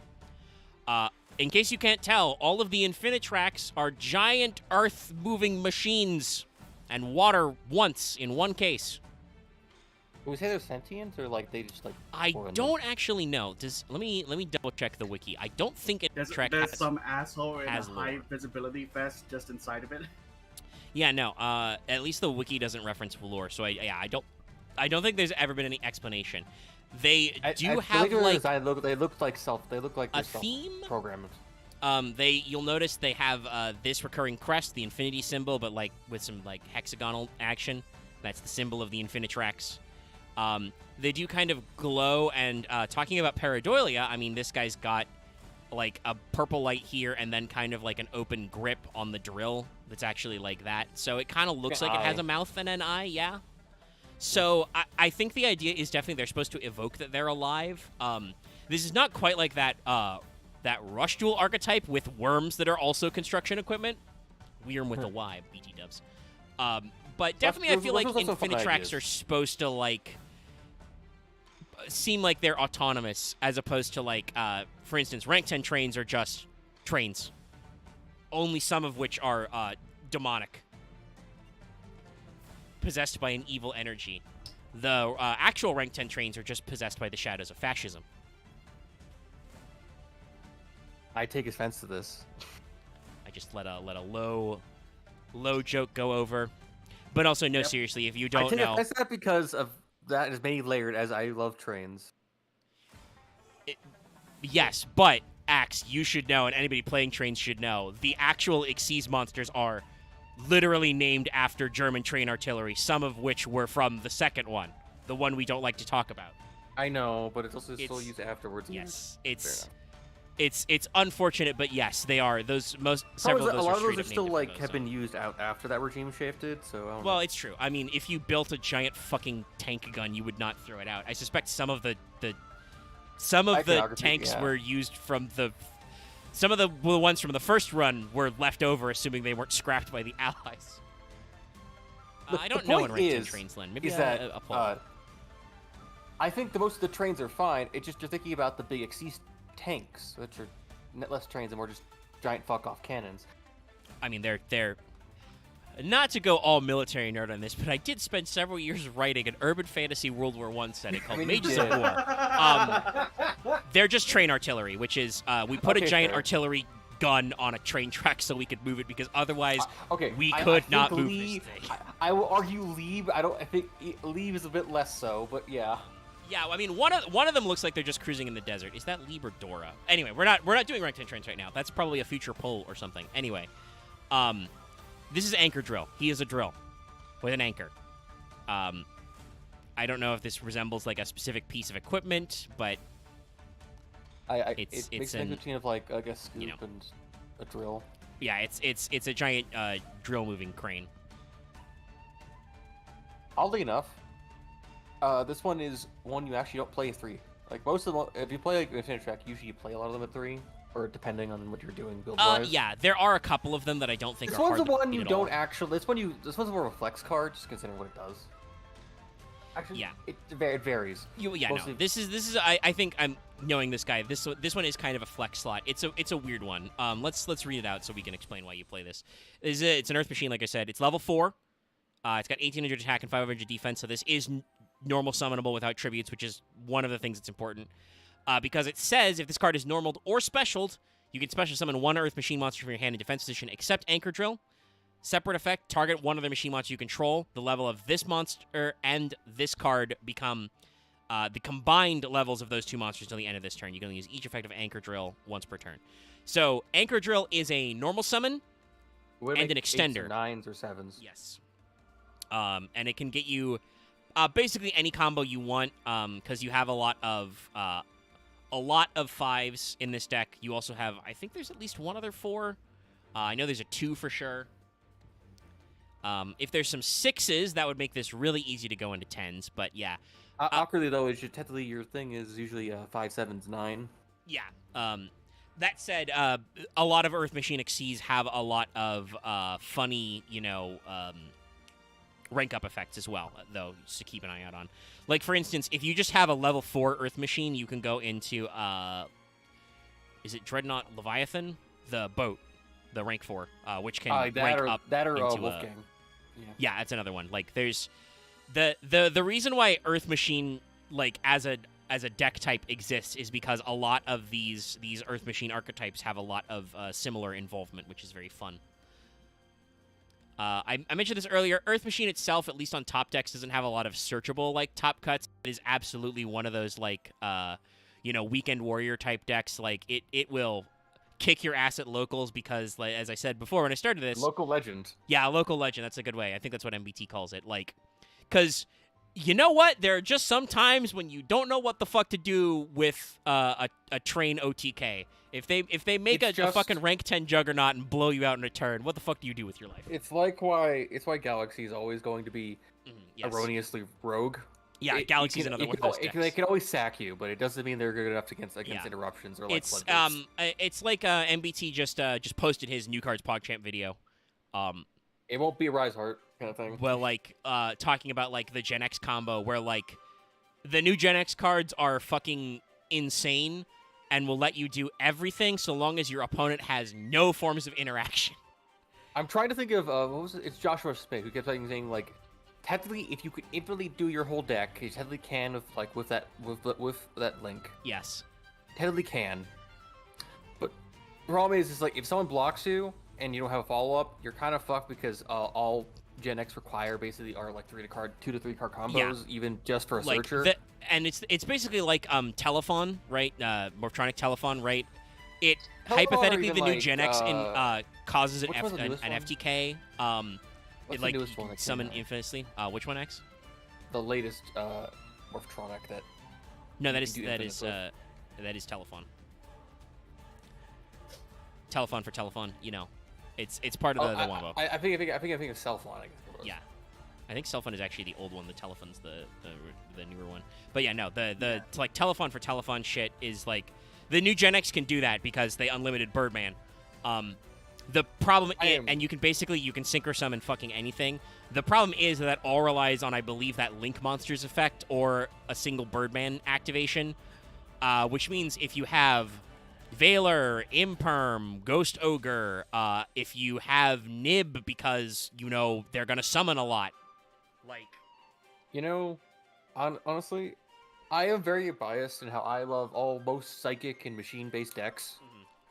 In case you can't tell, all of the Infinitracks are giant earth-moving machines, and water once in one case. Would we say they're sentient or like they just like? I pour in don't actually know. Let me double check the wiki. I don't think There's Infinitrack there's has. some asshole in a has lore. high visibility vest just inside of it. Yeah, no. At least the wiki doesn't reference lore, so I don't think there's ever been any explanation. They do have like they look like a they're theme. programmed. You'll notice they have this recurring crest, the infinity symbol, but like with some like hexagonal action. That's the symbol of the Infinitracks. They do kind of glow, and talking about pareidolia, I mean, this guy's got like a purple light here, and then kind of like an open grip on the drill that's actually like that. So it kind of looks like it has a mouth and an eye, yeah. So I think the idea is definitely they're supposed to evoke that they're alive. This is not quite like that Rush Duel archetype with worms that are also construction equipment. Worm with a Y, BT dubs. But definitely I feel like Infinitracks are supposed to like seem like they're autonomous as opposed to like, for instance, rank 10 trains are just trains. Only some of which are demonic. Possessed by an evil energy. The actual rank 10 trains are just possessed by the shadows of fascism. I take offense to this. I just let a low joke go over. But also, no, seriously, if you don't I take know... offense to that because of that is many layered, as I love trains. Yes, but, Axe, you should know, and anybody playing trains should know, the actual Xyz monsters are literally named after German train artillery, some of which were from the second one, the one we don't like to talk about. I know, but it's also still used afterwards. Yes, it's unfortunate, but yes, they are. Several of those a lot are of straight those up are still named like after have those, been used out after that regime shifted. So I don't well, know. it's true. I mean, if you built a giant fucking tank gun, you would not throw it out. I suspect some of the tanks were used from some of the ones from the first run were left over, assuming they weren't scrapped by the Allies. I don't know in rank 10 trains, Len. Maybe a poll. I think most of the trains are fine. It's just you're thinking about the big Xyz tanks, which are less trains and more just giant fuck-off cannons. I mean, they're not to go all military nerd on this, but I did spend several years writing an urban fantasy World War I setting called Mages of War. They're just train artillery, which is we put a giant artillery gun on a train track so we could move it, because otherwise we could not move this thing. I will argue Lieb. I think Lieb is a bit less so, but yeah. Yeah, I mean, one of them looks like they're just cruising in the desert. Is that Lieb or Dora? Anyway, we're not doing rank 10 trains right now. That's probably a future poll or something. Anyway, this is Anchor Drill. He is a drill with an anchor. I don't know if this resembles like a specific piece of equipment, but it makes a between of like I guess scoop and a drill. Yeah, it's a giant drill moving crane. Oddly enough, this one is one you actually don't play 3 Like most of them, if you play like Infinite Track, usually you play a lot of them at 3, or depending on what you're doing build-wise. Yeah, there are a couple of them that I don't think This are one's hard the to one beat you at don't all. actually. This one's more of a flex card, just considering what it does. Actually, Yeah. it varies. Mostly- No. This is. I think I'm knowing this guy. This one is kind of a flex slot. It's a weird one. Let's read it out so we can explain why you play this. It's an Earth Machine, like I said. It's level 4. It's got 1800 attack and 500 defense. So this is normal summonable without tributes, which is one of the things that's important. Because it says if this card is normaled or specialed, you can special summon one Earth Machine monster from your hand in defense position, except Anchor Drill. Separate effect, target one other machine monster you control. The level of this monster and this card become the combined levels of those two monsters until the end of this turn. You can only use each effect of Anchor Drill once per turn. So Anchor Drill is a normal summon Would and make an extender. 8s or 9s or 7s. Yes. And it can get you basically any combo you want because you have a lot of 5s in this deck. You also have, I think there's at least one other 4. I know there's a 2 for sure. If there's some 6s, that would make this really easy to go into 10s. But yeah, Awkwardly though, is technically your thing is usually 5, 7s, 9. yeah. That said, a lot of Earth Machine XCs have a lot of funny, rank up effects as well, though, just to keep an eye out on. Like, for instance, if you just have a level 4 Earth Machine, you can go into, is it Dreadnought Leviathan? The boat, the rank 4, which can rank up into Wolfgang. Yeah, that's another one. Like, there's the reason why Earth Machine, like, as a deck type exists is because a lot of these Earth Machine archetypes have a lot of similar involvement, which is very fun. I mentioned this earlier. Earth Machine itself, at least on top decks, doesn't have a lot of searchable like top cuts. It is absolutely one of those like Weekend Warrior type decks. Like it will kick your ass at locals because, like, as I said before when I started this, Local legend. Yeah, local legend. That's a good way. I think that's what MBT calls it. Like, because you know what? There are just some times when you don't know what the fuck to do with a train OTK. If they make a fucking rank 10 juggernaut and blow you out in a turn, what the fuck do you do with your life? It's why Galaxy is always going to be erroneously rogue. Yeah, Galaxy's another one of those decks. They can always sack you, but it doesn't mean they're good enough against interruptions or like floodgates. It's like MBT just posted his new cards PogChamp video. It won't be a Rise Heart kind of thing. Well, like talking about like the Gen X combo, where like the new Gen X cards are fucking insane and will let you do everything so long as your opponent has no forms of interaction. I'm trying to think of what was it? It's Joshua Spade who kept saying like, technically, if you could infinitely do your whole deck, you technically can with that link. Yes. Technically can. But the problem is like if someone blocks you and you don't have a follow up, you're kind of fucked because all Gen X require basically are like 2 to 3 card combos, even just for a searcher. And it's basically like Telephon, right? Morphtronic Telephon, right? It hypothetically the new Gen X causes an FTK. It like summon infamously. Which one, X? The latest Morphtronic that. No, that is Telephon. Telephone for Telephon, it's part of the wombo. I think of Cellphone. Yeah, I think Cellphone is actually the old one. The Telephone's the newer one. But yeah, no, like Telephone for Telephone shit is like the new Gen X can do that because they unlimited Birdman. The problem and you can synchro summon fucking anything. The problem is that all relies on, I believe, that Link Monsters effect or a single Birdman activation, which means if you have Veiler, Imperm, Ghost Ogre, if you have Nib because, they're going to summon a lot. Like... honestly, I am very biased in how I love most psychic and machine-based decks,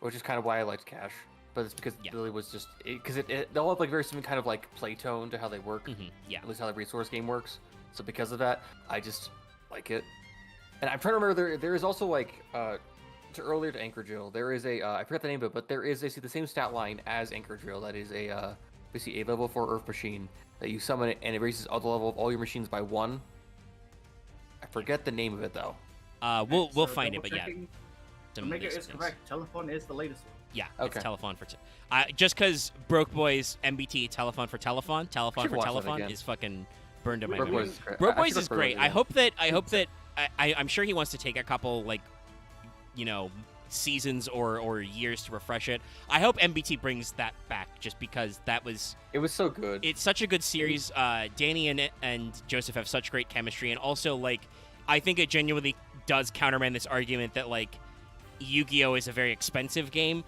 which is kind of why I liked Cash. But it's because Billy was just... Because they all have like very similar kind of like play tone to how they work. At least how the resource game works. So because of that, I just like it. And I'm trying to remember, there is also like... earlier to Anchor Drill, there is a I forgot the name of it, but there is the same stat line as Anchor Drill. That is a basically a level 4 Earth Machine that you summon it and it raises all the level of all your machines by 1. I forget the name of it though. We'll find it, but yeah. Omega is correct. Telephone is the latest one. Yeah, okay. It's Telephone for just because Broke Boys MBT Telephone for Telephone is fucking burned in my memory. Broke Boys is great. I hope that I'm sure he wants to take a couple, like, seasons or years to refresh it. I hope MBT brings that back, just because it was so good. It's such a good series. Danny and Joseph have such great chemistry, and also, like, I think it genuinely does countermand this argument that, like, Yu-Gi-Oh is a very expensive game.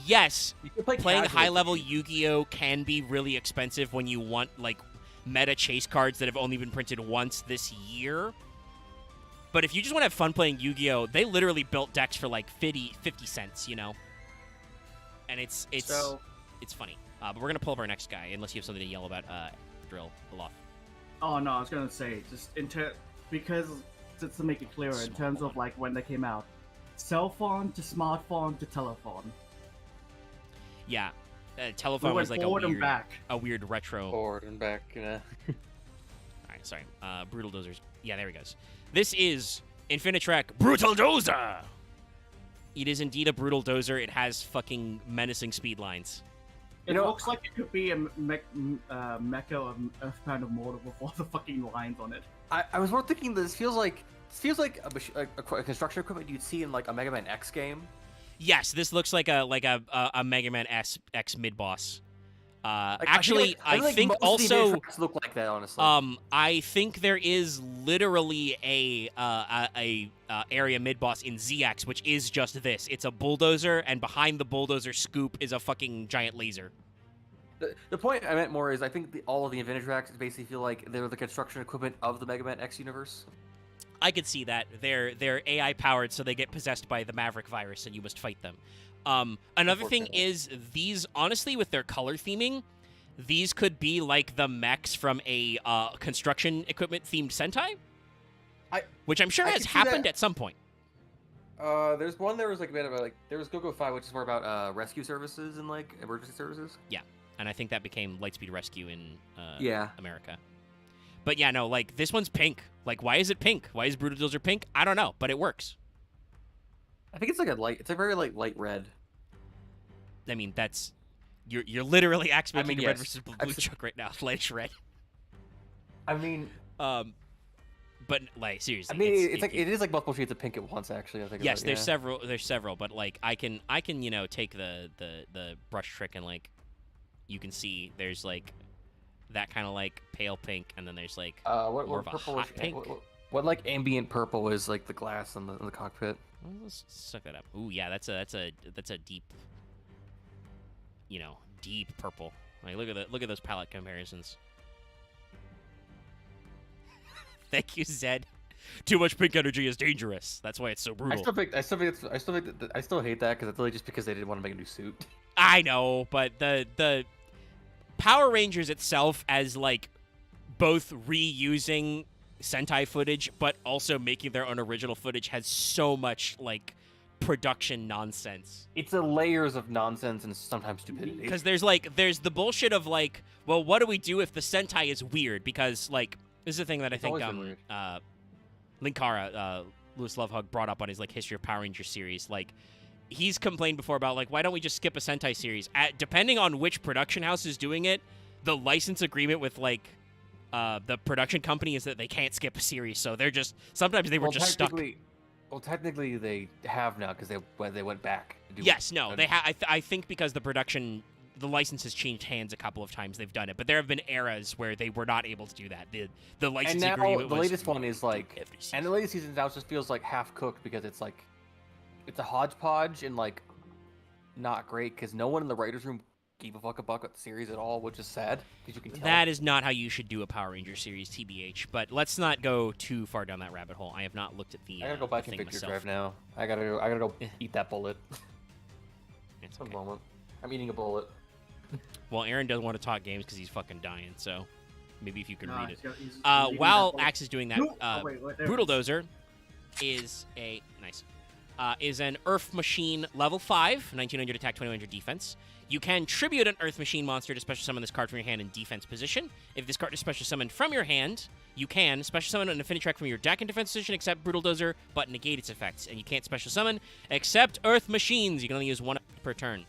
Yes, playing high-level Yu-Gi-Oh can be really expensive when you want, like, meta chase cards that have only been printed once this year. But if you just want to have fun playing Yu-Gi-Oh, they literally built decks for like 50 cents, And it's funny. But we're gonna pull up our next guy, unless you have something to yell about. Drill Aloft. Oh no, I was gonna say because just to make it clearer in terms of like when they came out, cell phone to smartphone to telephone. Yeah, telephone was like a weird retro. Forward and back, All right, sorry. Brutal Dozers. Yeah, there he goes. This is Infinitrack Brutal Dozer! It is indeed a Brutal Dozer. It has fucking menacing speed lines. It looks like it could be a mecha of Earthbound Immortal with all the fucking lines on it. I was more thinking that this feels like a construction equipment you'd see in like a Mega Man X game. Yes, this looks like a Mega Man X mid-boss. I think also look like that, honestly. I think there is literally a area mid boss in ZX, which is just this. It's a bulldozer, and behind the bulldozer scoop is a fucking giant laser. The point I meant more is I think all of the Infinitracks basically feel like they're the construction equipment of the Mega Man X universe. I could see that. They're AI powered, so they get possessed by the Maverick virus, and you must fight them. Another thing is, these, honestly, with their color theming, these could be like the mechs from a construction equipment themed Sentai, which I'm sure has happened at some point. There's one. There was like a bit of there was Go-Go 5, which is more about rescue services and like emergency services. Yeah, and I think that became Lightspeed Rescue in America. But yeah, no, like this one's pink. Like, why is it pink? Why is Brutal Dozer pink? I don't know, but it works. I think it's like it's a very light red. I mean, that's you're literally making red versus blue chuck right now. Lightish red. I mean, but like seriously, I mean, it is like multiple shades of pink at once. Actually, I think. Yes, there's several, but like I can take the brush trick and like you can see there's like that kind of like pale pink, and then there's like more of a hot pink. What like ambient purple is like the glass in the cockpit. Well, let's suck that up. Ooh, yeah, that's a deep, deep purple. Like look at those palette comparisons. Thank you, Zed. Too much pink energy is dangerous. That's why it's so brutal. I still hate that because it's really just because they didn't want to make a new suit. I know, but the Power Rangers itself as like both reusing Sentai footage but also making their own original footage has so much like production nonsense. It's a layers of nonsense and sometimes stupidity. Because there's the bullshit of like, well, what do we do if the Sentai is weird? Because like this is the thing that I think Linkara, Louis Lovehug brought up on his like History of Power Rangers series. Like he's complained before about like, why don't we just skip a Sentai series? Depending on which production house is doing it, the license agreement with like the production company is that they can't skip a series, so they're just stuck. Well, technically they have now because they went back. They have. I think because the license has changed hands a couple of times, they've done it. But there have been eras where they were not able to do that. The license agreement. The latest one is like, and the latest season now just feels like half cooked because it's like, it's a hodgepodge and like, not great because no one in the writers' room gave a fuck about the series at all, which is sad because you can tell. That is not how you should do a Power Ranger series, TBH. But let's not go too far down that rabbit hole. I have not looked at the. I gotta go back and fix your drive now. I gotta go eat that bullet. It's okay. One moment. I'm eating a bullet. Well, Aaron doesn't want to talk games because he's fucking dying. So maybe if you can read it. While Axe is doing that, Brutal Dozer is an Earth Machine level 5, 1900 attack, 2100 defense. You can tribute an Earth Machine monster to special summon this card from your hand in defense position. If this card is special summoned from your hand, you can special summon an Infinitrack from your deck in defense position except Brutal Dozer, but negate its effects. And you can't special summon except Earth Machines. You can only use one per turn.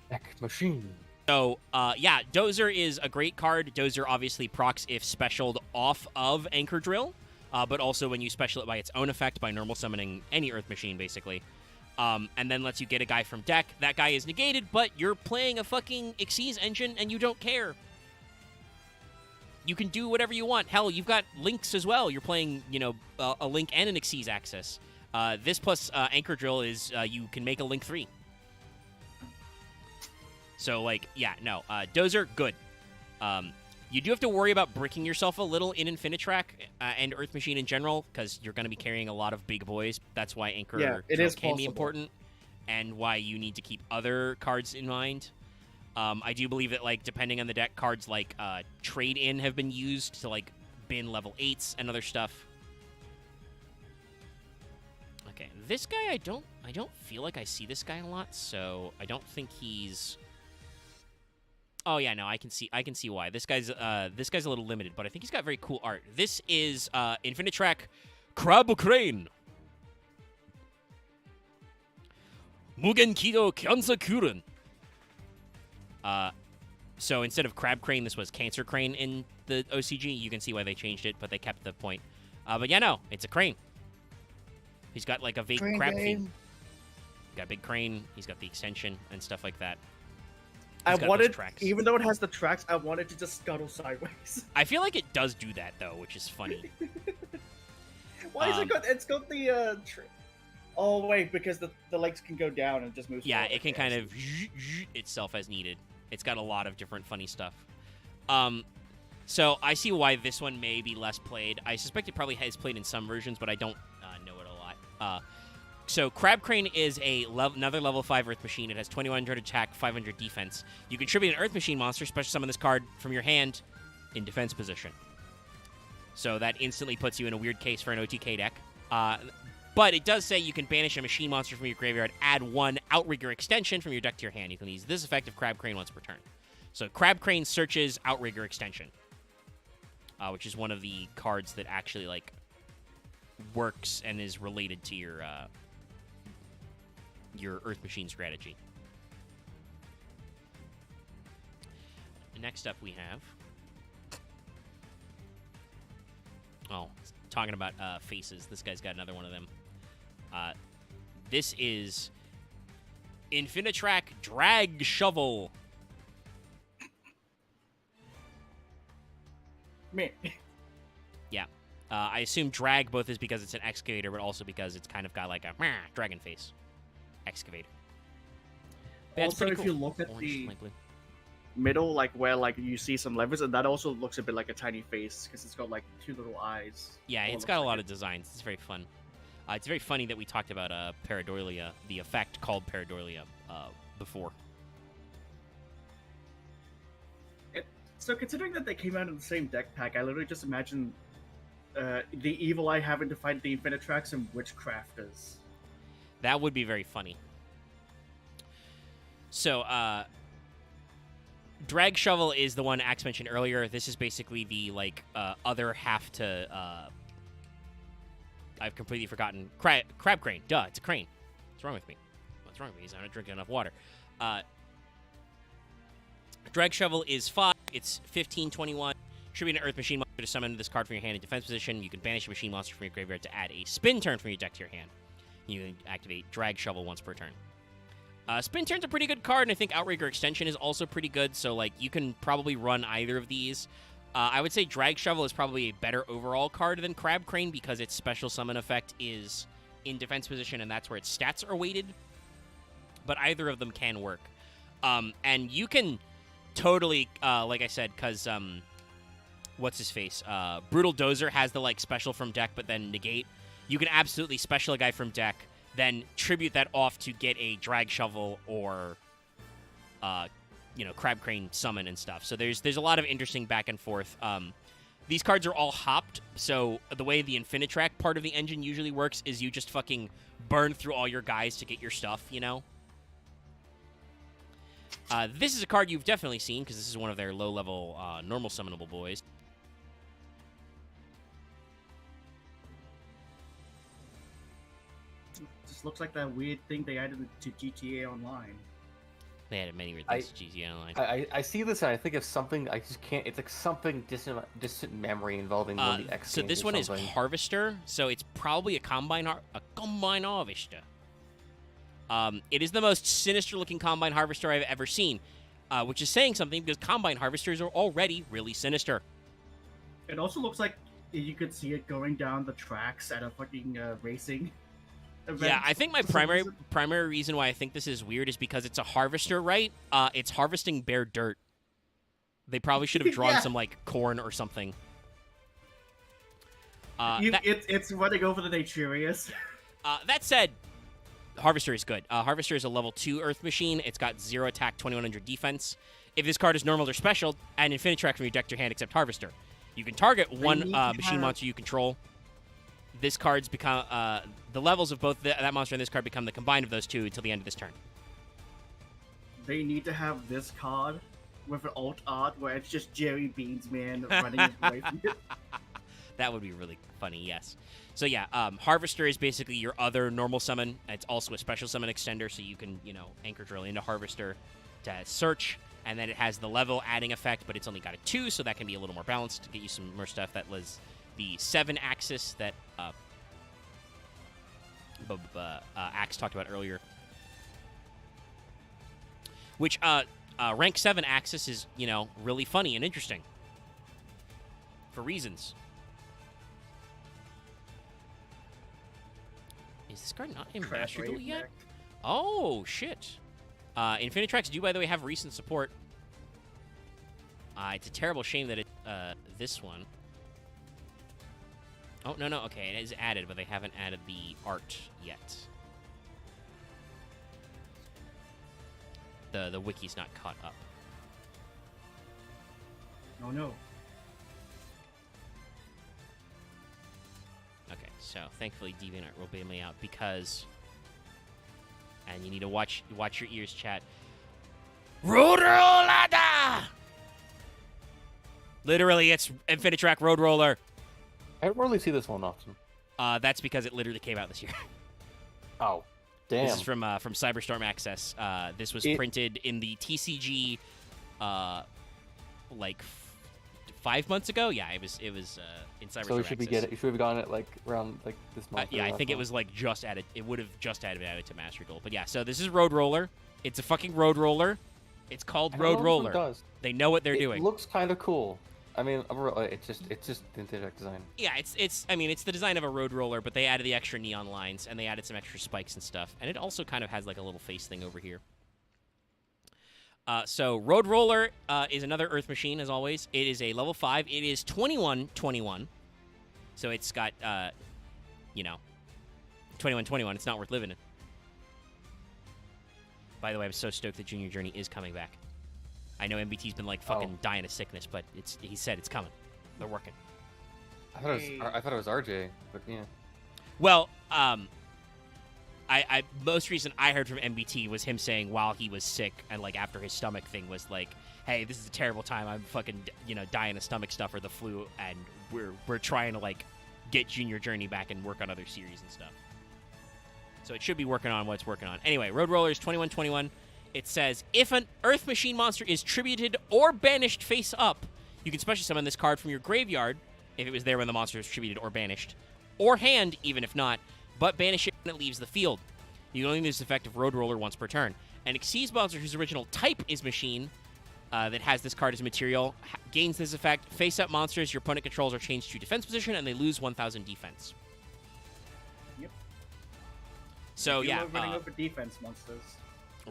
Deck Machine. So, Dozer is a great card. Dozer obviously procs if specialed off of Anchor Drill. but also when you special it by its own effect by normal summoning any Earth Machine, basically. And then lets you get a guy from deck. That guy is negated, but you're playing a fucking Xyz engine and you don't care. You can do whatever you want. Hell, you've got links as well. You're playing, a link and an Xyz access. This plus Anchor Drill is you can make a link 3. So, Dozer, good. You do have to worry about bricking yourself a little in Infinitrack and Earth Machine in general, because you're going to be carrying a lot of big boys. That's why Anchor Drill can be important, and why you need to keep other cards in mind. I do believe that, depending on the deck, cards like Trade In have been used to, bin level 8s and other stuff. Okay, this guy, I don't feel like I see this guy a lot, so I don't think he's... Oh yeah, no, I can see why. This guy's a little limited, but I think he's got very cool art. This is Infinitrack Crab Crane. Mugen Kido Kyansa Kuren. So instead of Crab Crane, this was Cancer Crane in the OCG. You can see why they changed it, but they kept the point. But yeah, no, it's a crane. He's got a vague crab theme. Got a big crane. He's got the extension and stuff like that. I wanted, even though it has the tracks, I wanted to just scuttle sideways. I feel like it does do that though, which is funny. Why is it got? It's got the. Oh wait, because the legs can go down and just move. Yeah, it can kind of itself as needed. It's got a lot of different funny stuff. So I see why this one may be less played. I suspect it probably has played in some versions, but I don't know it a lot. So Crab Crane is another level 5 Earth Machine. It has 2100 attack, 500 defense. You contribute an Earth Machine monster, special summon this card from your hand in defense position. So that instantly puts you in a weird case for an OTK deck. But it does say you can banish a machine monster from your graveyard, add 1 Outrigger extension from your deck to your hand. You can use this effect of Crab Crane once per turn. So Crab Crane searches Outrigger extension, which is one of the cards that actually works and is related to your Earth Machine strategy. Next up we have... Oh, talking about faces. This guy's got another one of them. This is Infinitrack Drag Shovel. Me. Yeah. I assume drag both is because it's an excavator, but also because it's kind of got a dragon face. Excavator. Yeah, also, if cool. you look at the middle, where you see some levers, and that also looks a bit like a tiny face because it's got 2 little eyes. Yeah, it's got a lot of designs. It's very fun. It's very funny that we talked about Pareidolia, the effect called Pareidolia, before. So considering that they came out in the same deck pack, I literally just imagine the Evil Eye having to fight the Infinitracks and Witchcrafters. That would be very funny. So, Drag Shovel is the one Axe mentioned earlier. This is basically the, other half to, I've completely forgotten. Crab Crane. Duh, it's a crane. What's wrong with me? What's wrong with me? He's not drinking enough water. Drag Shovel is 5. It's 15/21. Tribute an Earth Machine monster to summon this card from your hand in defense position. You can banish a machine monster from your graveyard to add a spin turn from your deck to your hand. You can activate Drag Shovel once per turn. Spin Turn's a pretty good card, and I think Outrigger Extension is also pretty good, so you can probably run either of these. I would say Drag Shovel is probably a better overall card than Crab Crane because its special summon effect is in defense position, and that's where its stats are weighted. But either of them can work. And you can totally, like I said, because, what's his face? Brutal Dozer has the, special from deck, but then negate. You can absolutely special a guy from deck, then tribute that off to get a Drag Shovel or, Crab Crane summon and stuff. So there's a lot of interesting back and forth. These cards are all hopped, so the way the Infinitrack part of the engine usually works is you just fucking burn through all your guys to get your stuff, This is a card you've definitely seen, because this is one of their low-level, normal summonable boys. Just looks like that weird thing they added to GTA Online. They had many weird things to GZ Online. I see this and I think of something. I just can't. It's like something distant memory involving one of the X So games this or one is something. Harvester, so it's probably a combine harvester. It is the most sinister-looking combine harvester I've ever seen, which is saying something because combine harvesters are already really sinister. It also looks like you could see it going down the tracks at a fucking racing event. Yeah, I think my for some primary reason. reason why I think this is weird is because it's a harvester, right? It's harvesting bare dirt. They probably should have drawn Yeah. some like corn or something. It's running over the Naturius. That said, Harvester is good. Harvester is a level 2 Earth machine. It's got 0 attack, 2100 defense. If this card is normal or special, add an Infinitrack from your deck to your hand except Harvester. You can target one need to machine have- monster you control. This card's become the levels of both that monster and this card become the combined of those two until the end of this turn. They need to have this card with an alt art where it's just Jerry Beans Man running away from it. That would be really funny, yes. So yeah, Harvester is basically your other normal summon. It's also a special summon extender, so you can, Anchor Drill into Harvester to search, and then it has the level adding effect, but it's only got a 2, so that can be a little more balanced to get you some more stuff. That was the 7 axis that Axe talked about earlier. Which, rank 7 axis is, really funny and interesting. For reasons. Is this card not in Crash Master Duel Wave yet? Mech. Oh, shit. Infinitrax do, by the way, have recent support. It's a terrible shame that this one. Oh, no, okay, it is added, but they haven't added the art yet. The wiki's not caught up. Oh no. Okay, so thankfully DeviantArt will bail me out because, and you need to watch your ears, chat. Roadroller! Literally, it's Infinitrack Roadroller. I don't really see this one often. That's because it literally came out this year. Oh, damn. This is from Cyberstorm Access. This was printed in the TCG, like 5 months ago. Yeah, it was in Cyberstorm So we should Access. you should have gotten it like around like this month. or Yeah, I last think it month. was like just added. It would have just been added to Master Duel. But yeah, so this is Roadroller. It's a fucking Roadroller. It's called I don't know if it Roadroller. does. They know what they're It doing. looks kind of cool. I mean, it's just vintage design. Yeah, it's the design of a Roadroller, but they added the extra neon lines and they added some extra spikes and stuff. And it also kind of has like a little face thing over here. So Roadroller is another Earth machine, as always. It is a level 5. It is 21/21. So it's got 21/21. It's not worth living in. By the way, I'm so stoked that Junior Journey is coming back. I know MBT's been like fucking dying of sickness, but he said it's coming. They're working. I thought it was RJ, but yeah. Well, I most recent I heard from MBT was him saying while he was sick and like after his stomach thing was like, hey, this is a terrible time. I'm fucking dying of stomach stuff or the flu, and we're trying to like get Junior Journey back and work on other series and stuff. So it should be working on what it's working on. Anyway, Roadroller is 21/21. It says, if an Earth Machine monster is tributed or banished face up, you can special summon this card from your graveyard, if it was there when the monster was tributed or banished, or hand, even if not, but banish it when it leaves the field. You can only use this effect of Roadroller once per turn. An Xyz monster whose original type is Machine, that has this card as material, gains this effect. Face-up monsters your opponent controls are changed to defense position, and they lose 1,000 defense. Yep. So, You yeah. love running over defense monsters.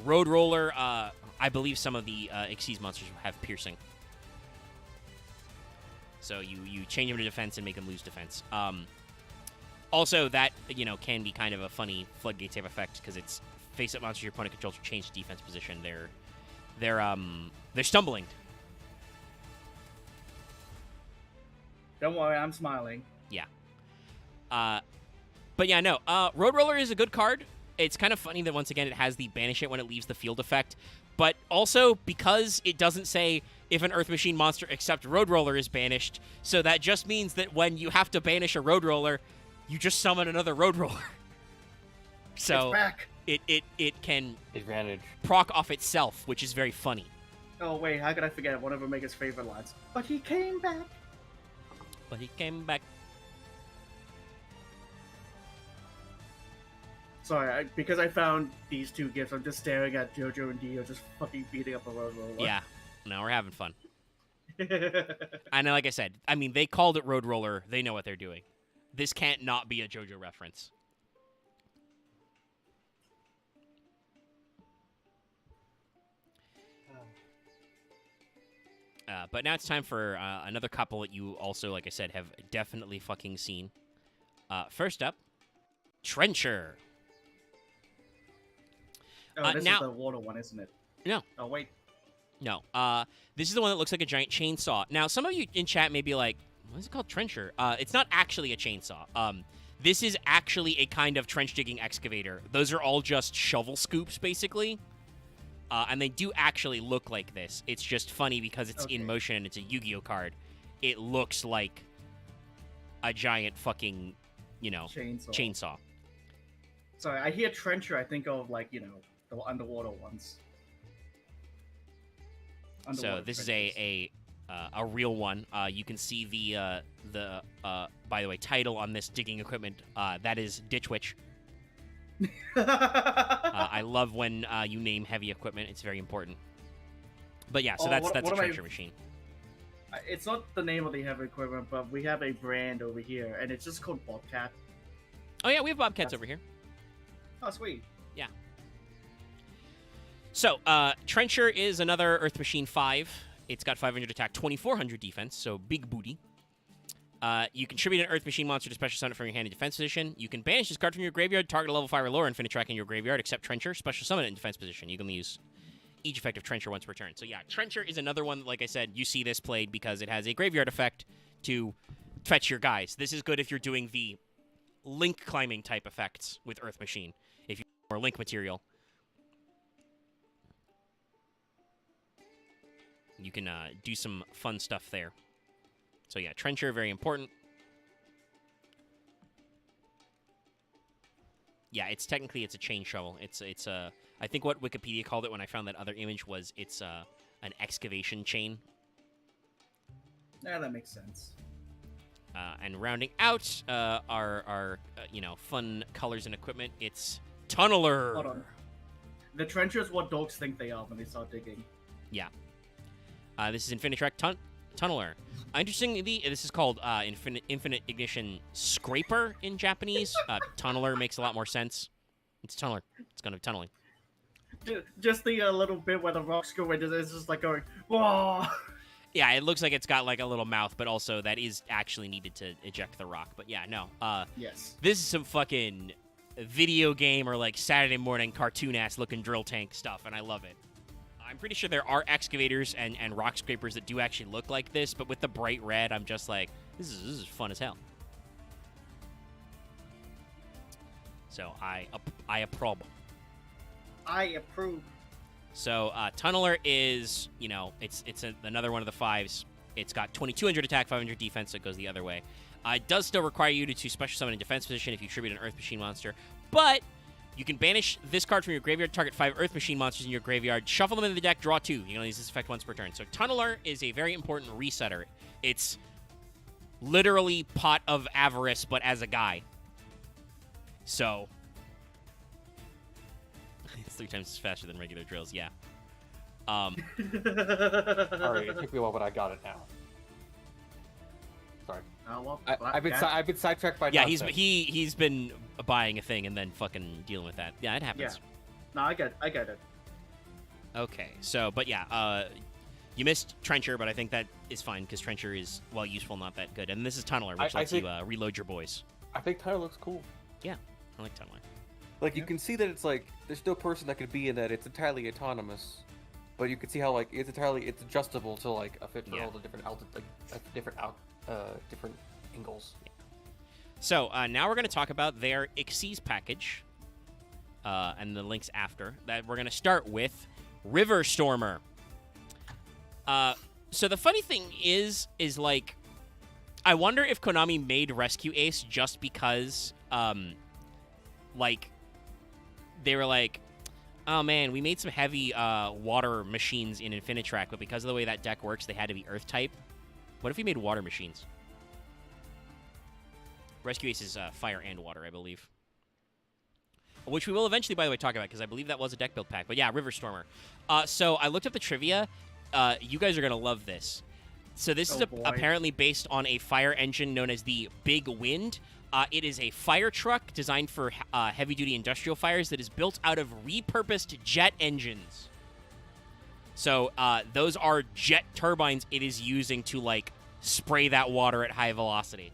Roadroller, I believe some of the Xyz monsters have piercing. So you change them to defense and make them lose defense. Also, that can be kind of a funny floodgate type effect because it's face-up monsters your opponent controls are changed to defense position. They're stumbling. Don't worry, I'm smiling. Yeah. But yeah, no. Roadroller is a good card. It's kind of funny that once again it has the banish it when it leaves the field effect, but also because it doesn't say if an Earth Machine monster except Roadroller is banished, so that just means that when you have to banish a Roadroller, you just summon another Roadroller. So It's back. It can Advantage. proc off itself, which is very funny. Oh wait, how could I forget one of Omega's favorite lines? But he came back. But he came back. Sorry, because I found these two gifts, I'm just staring at JoJo and Dio just fucking beating up a road roller. Yeah, no, we're having fun. And like I said, I mean, they called it Road Roller. They know what they're doing. This can't not be a JoJo reference. But now it's time for another couple that you also, like I said, have definitely fucking seen. First up, Trencher. Oh, this now- is the water one, isn't it? No. Oh, wait. No. This is the one that looks like a giant chainsaw. Now, some of you in chat may be like, what is it called? Trencher. It's not actually a chainsaw. This is actually a kind of trench digging excavator. Those are all just shovel scoops, basically. And they do actually look like this. It's just funny because it's in motion and it's a Yu-Gi-Oh card. It looks like a giant fucking, chainsaw. Sorry, I hear Trencher, I think of, like, the underwater ones. So this trenches. is a real one. You can see the by the way, title on this digging equipment. That is Ditch Witch. I love when you name heavy equipment. It's very important. But yeah, so that's a trencher machine. It's not the name of the heavy equipment, but we have a brand over here, and it's just called Bobcat. Oh yeah, we have Bobcats over here. Oh, sweet. Yeah. So, Trencher is another Earth Machine 5. It's got 500 attack, 2400 defense, so big booty. You contribute an Earth Machine monster to special summon it from your hand in defense position. You can banish this card from your graveyard, target a level 5 or lower infinite track in your graveyard, except Trencher, special summon it in defense position. You can use each effect of Trencher once per turn. So yeah, Trencher is another one, like I said, you see this played because it has a graveyard effect to fetch your guys. This is good if you're doing the link climbing type effects with Earth Machine, if you have more link material. You can do some fun stuff there. So yeah, Trencher, very important. Yeah, it's technically a chain shovel. It's I think what Wikipedia called it when I found that other image was it's an excavation chain. Yeah, that makes sense. And rounding out our fun colors and equipment, it's Tunneler. Hold on. The Trencher is what dogs think they are when they start digging. Yeah. This is Infinitrack Tunneler. Interestingly, this is called Infinite Ignition Scraper in Japanese. Tunneler makes a lot more sense. It's Tunneler. It's going to be tunneling. Just the little bit where the rocks go in, it's just like going, whoa! Yeah, it looks like it's got like a little mouth, but also that is actually needed to eject the rock. But yeah, no. Yes. This is some fucking video game or like Saturday morning cartoon-ass looking drill tank stuff, and I love it. I'm pretty sure there are excavators and rock scrapers that do actually look like this, but with the bright red, I'm just like, this is fun as hell. So I approve. I approve. So Tunneler is, it's another one of the 5s. It's got 2200 attack, 500 defense, so it goes the other way. It does still require you to special summon in defense position if you tribute an Earth Machine monster, but you can banish this card from your graveyard, target 5 Earth Machine monsters in your graveyard, shuffle them into the deck, draw 2. You can only use this effect once per turn. So Tunneler is a very important resetter. It's literally Pot of Avarice, but as a guy. So it's 3 times faster than regular drills, yeah. Alright, it took me a while, but I got it now. Sorry. I've been sidetracked by nonsense. he's been buying a thing and then fucking dealing with that. Yeah, it happens. Yeah. No, I get it. Okay, so, but yeah, you missed Trencher, but I think that is fine, because Trencher is, while useful, not that good. And this is Tunneler, which lets you reload your boys. I think Tunneler looks cool. Yeah, I like Tunneler. Like, you can see that it's like, there's no person that could be in that, it's entirely autonomous. But you can see how, like, it's adjustable to, like, a fit for all the different different angles. Yeah. So, now we're going to talk about their Xyz package, and the links after. That we're going to start with River Stormer. So the funny thing is like, I wonder if Konami made Rescue Ace just because, like, they were like, oh man, we made some heavy water machines in Infinitrack, but because of the way that deck works, they had to be Earth type. What if we made water machines? Rescue Ace is fire and water, I believe. Which we will eventually, by the way, talk about, because I believe that was a deck build pack. But yeah, River Stormer. So I looked up the trivia. You guys are going to love this. So this is apparently based on a fire engine known as the Big Wind. It is a fire truck designed for heavy-duty industrial fires that is built out of repurposed jet engines. So those are jet turbines it is using to, like, spray that water at high velocity.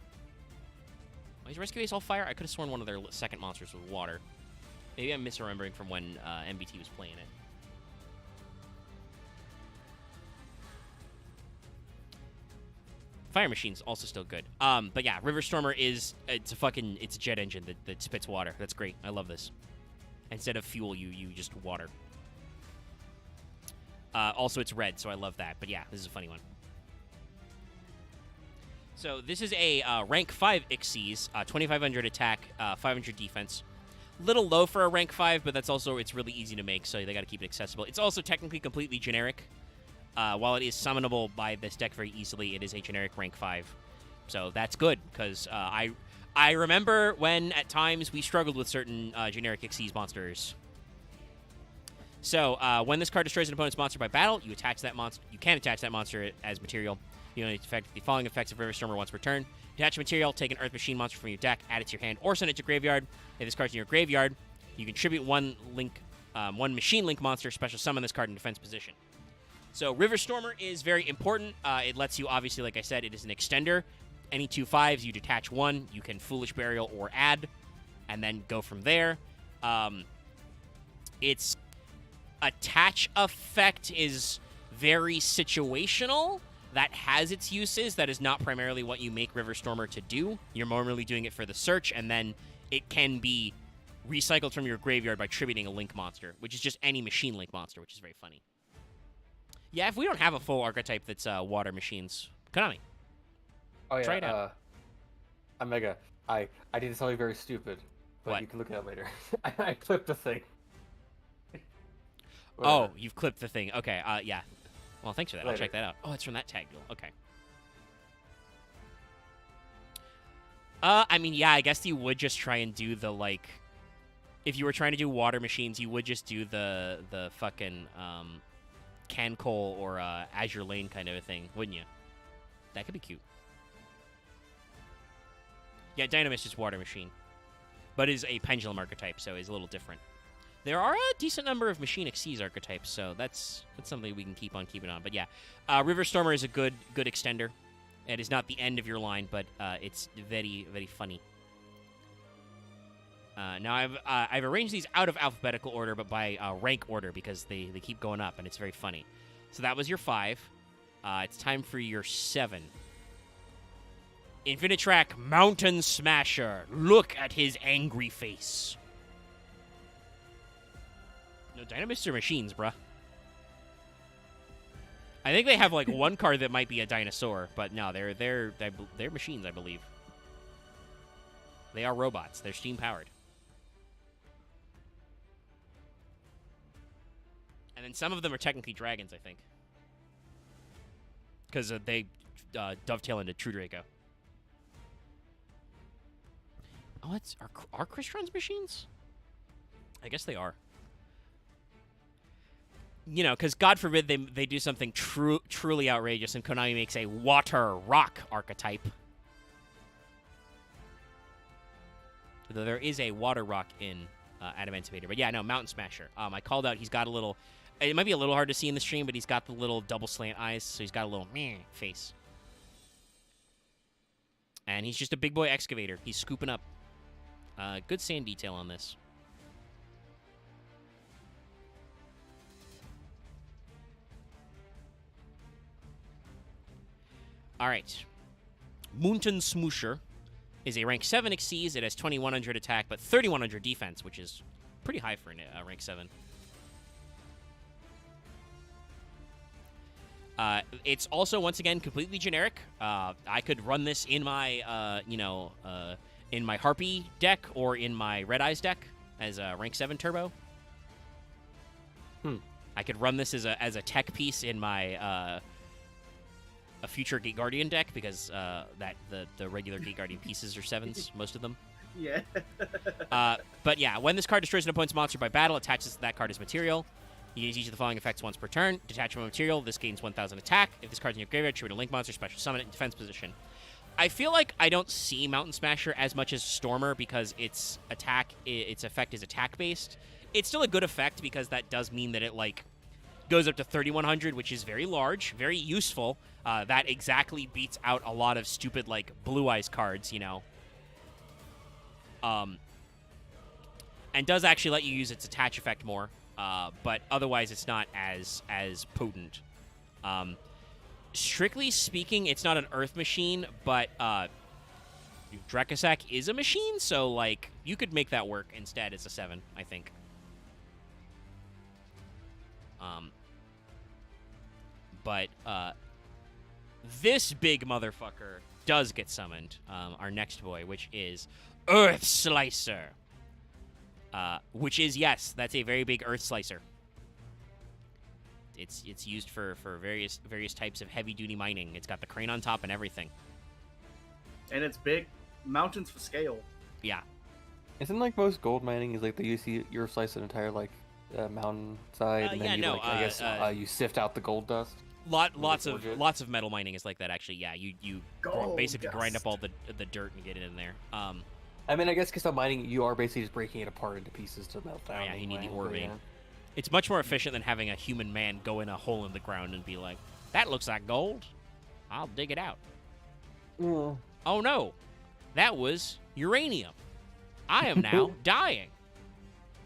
Is Rescue Ace all fire? I could have sworn one of their second monsters was water. Maybe I'm misremembering from when MBT was playing it. Fire Machine's also still good. But yeah, River Stormer it's a jet engine that spits water. That's great. I love this. Instead of fuel, you just water. Also, it's red, so I love that. But yeah, this is a funny one. So this is a rank 5 Xyz, 2,500 attack, 500 defense. Little low for a rank 5, but it's really easy to make, so they got to keep it accessible. It's also technically completely generic. While it is summonable by this deck very easily, it is a generic rank 5. So that's good, because I remember when, at times, we struggled with certain generic Xyz monsters. So when this card destroys an opponent's monster by battle, you can attach that monster as material. You know, the following effects of River Stormer once per turn. Detach a material, take an Earth Machine monster from your deck, add it to your hand, or send it to graveyard. If this card's in your graveyard, you contribute one Machine Link monster, special summon this card in defense position. So River Stormer is very important. It lets you, obviously, like I said, it is an extender. Any 2 5s, you detach one. You can Foolish Burial or add, and then go from there. Its attach effect is very situational. That has its uses. That is not primarily what you make River Stormer to do. You're normally doing it for the search, and then it can be recycled from your graveyard by tributing a Link monster, which is just any Machine Link monster, which is very funny. Yeah, if we don't have a full archetype that's water machines, Konami. Oh yeah, try it out. Omega, I did something very stupid, but What? you can look it up later. I clipped the thing. Oh, you've clipped the thing. Okay, yeah. Well, thanks for that. I'll Later. check that out. Oh, it's from that tag deal. Okay. I mean, yeah, I guess you would just try and do the, like... If you were trying to do water machines, you would just do the fucking, Cancol or Azure Lane kind of a thing, wouldn't you? That could be cute. Yeah, Dynamist is water machine. But is a pendulum archetype, so is a little different. There are a decent number of Machine Xyz archetypes, so that's something we can keep on keeping on. But yeah, River Stormer is a good extender. It is not the end of your line, but it's very, very funny. Now I've arranged these out of alphabetical order, but by rank order because they keep going up, and it's very funny. So that was your 5. It's time for your 7. Infinitrack Mountain Smasher. Look at his angry face. No, Dynamists are machines, bruh. I think they have like one card that might be a dinosaur, but no, they're machines, I believe. They are robots. They're steam powered. And then some of them are technically dragons, I think, because they dovetail into True Draco. Oh, are Cristrons machines? I guess they are. You know, because God forbid they do something truly outrageous and Konami makes a water rock archetype. Though there is a water rock in Adamantimator. But yeah, no, Mountain Smasher. I called out, he's got a little... It might be a little hard to see in the stream, but he's got the little double slant eyes, so he's got a little meh face. And he's just a big boy excavator. He's scooping up. Good sand detail on this. All right. Mountain Smoosher is a rank 7 Xyz. It has 2,100 attack, but 3,100 defense, which is pretty high for a rank 7. It's also, once again, completely generic. I could run this in my, in my Harpy deck or in my Red Eyes deck. as a rank 7 turbo. Hmm. I could run this as a tech piece in my a future Gate Guardian deck because the regular Gate Guardian pieces are 7s, most of them. Yeah. But yeah, when this card destroys an opponent's monster by battle, it attaches that card as material. You use each of the following effects once per turn. Detach from a material, this gains 1,000 attack. If this card's in your graveyard, tribute a link monster, special summon it in defense position. I feel like I don't see Mountain Smasher as much as Stormer because its effect is attack-based. It's still a good effect because that does mean that it, like, goes up to 3,100, which is very large, very useful. That exactly beats out a lot of stupid, like, Blue Eyes cards, you know. And does actually let you use its attach effect more. But otherwise, it's not as potent. Strictly speaking, it's not an Earth machine, but Drekasek is a machine, so like you could make that work instead as a 7, I think. But this big motherfucker does get summoned. Our next boy, which is Earth Slicer. Which is, yes, that's a very big Earth Slicer. It's used for various types of heavy-duty mining. It's got the crane on top and everything. And it's big. Mountains for scale. Yeah. Isn't like most gold mining is like you see you slice an entire like mountain side and then I guess you sift out the gold dust. Lots of metal mining is like that actually. Yeah, you basically grind up all the dirt and get it in there. I mean, I guess because I'm mining, you are basically just breaking it apart into pieces to melt down. Oh, yeah, you need the ore vein. Yeah. It's much more efficient than having a human man go in a hole in the ground and be like, that looks like gold. I'll dig it out. Yeah. Oh, no. That was uranium. I am now dying.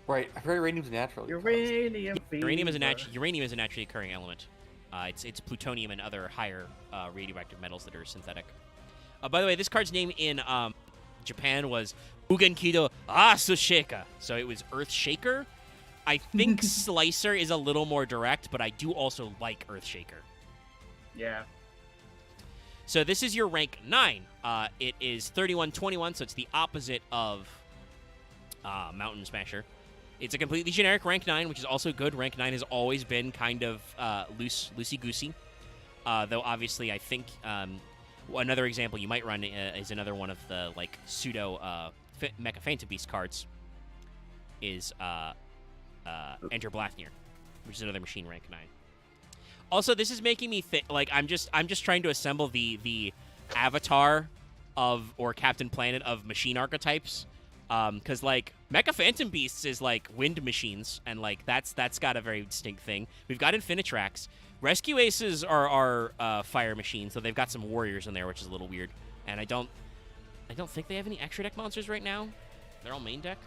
Right. I forgot uranium's natural. Uranium. Uranium is a naturally occurring element. It's plutonium and other higher radioactive metals that are synthetic. By the way, this card's name in Japan was Ugenkido Asusheka. So it was Earth Shaker. I think Slicer is a little more direct, but I do also like Earth Shaker. Yeah. So this is your rank 9. It is 3121, so it's the opposite of Mountain Smasher. It's a completely generic rank 9, which is also good. Rank 9 has always been kind of loosey-goosey. Though, obviously, I think another example you might run is another one of the like pseudo Mecha Phantom Beast cards is Enter Blathnir, which is another machine rank 9. Also, this is making me think like I'm just trying to assemble the avatar of or Captain Planet of machine archetypes. Because like Mecha Phantom Beasts is like wind machines, and like that's got a very distinct thing. We've got Infinitrax. Rescue Aces are fire machines, so they've got some warriors in there, which is a little weird. And I don't think they have any extra deck monsters right now. They're all main deck.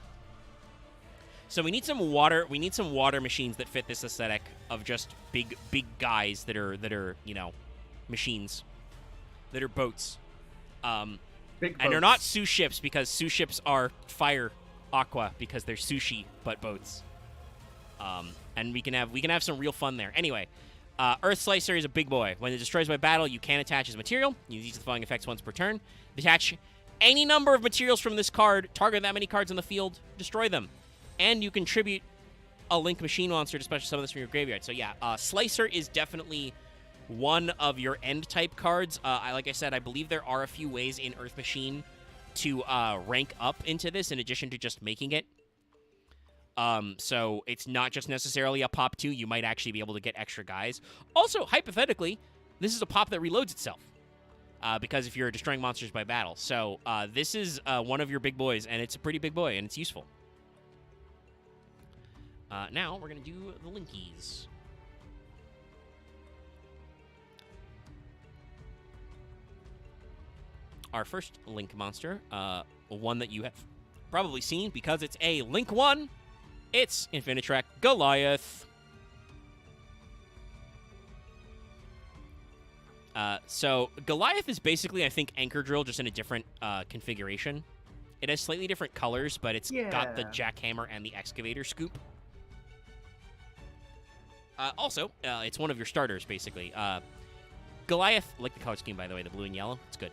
So we need some water. We need some water machines that fit this aesthetic of just big guys that are you know, machines that are boats. And they're not sous ships because sous ships are fire aqua because they're sushi but boats. And we can have some real fun there. Anyway, Earth Slicer is a big boy. When it destroys by battle, you can attach as material. You use the following effects once per turn. Detach any number of materials from this card. Target that many cards on the field. Destroy them. And you contribute a Link Machine monster to special summon this from your graveyard. So yeah, Slicer is definitely one of your end type cards. Like I said, I believe there are a few ways in Earth Machine to rank up into this in addition to just making it. So it's not just necessarily a pop 2. You might actually be able to get extra guys. Also, hypothetically, this is a pop that reloads itself. Because if you're destroying monsters by battle. So this is one of your big boys, and it's a pretty big boy, and it's useful. Now we're going to do the Linkies. Our first Link monster, one that you have probably seen because it's a Link 1. It's Infinitrack Goliath. So Goliath is basically, I think, Anchor Drill, just in a different configuration. It has slightly different colors, but it's got the jackhammer and the excavator scoop. Also, it's one of your starters, basically. Goliath, like the color scheme, by the way, the blue and yellow. It's good.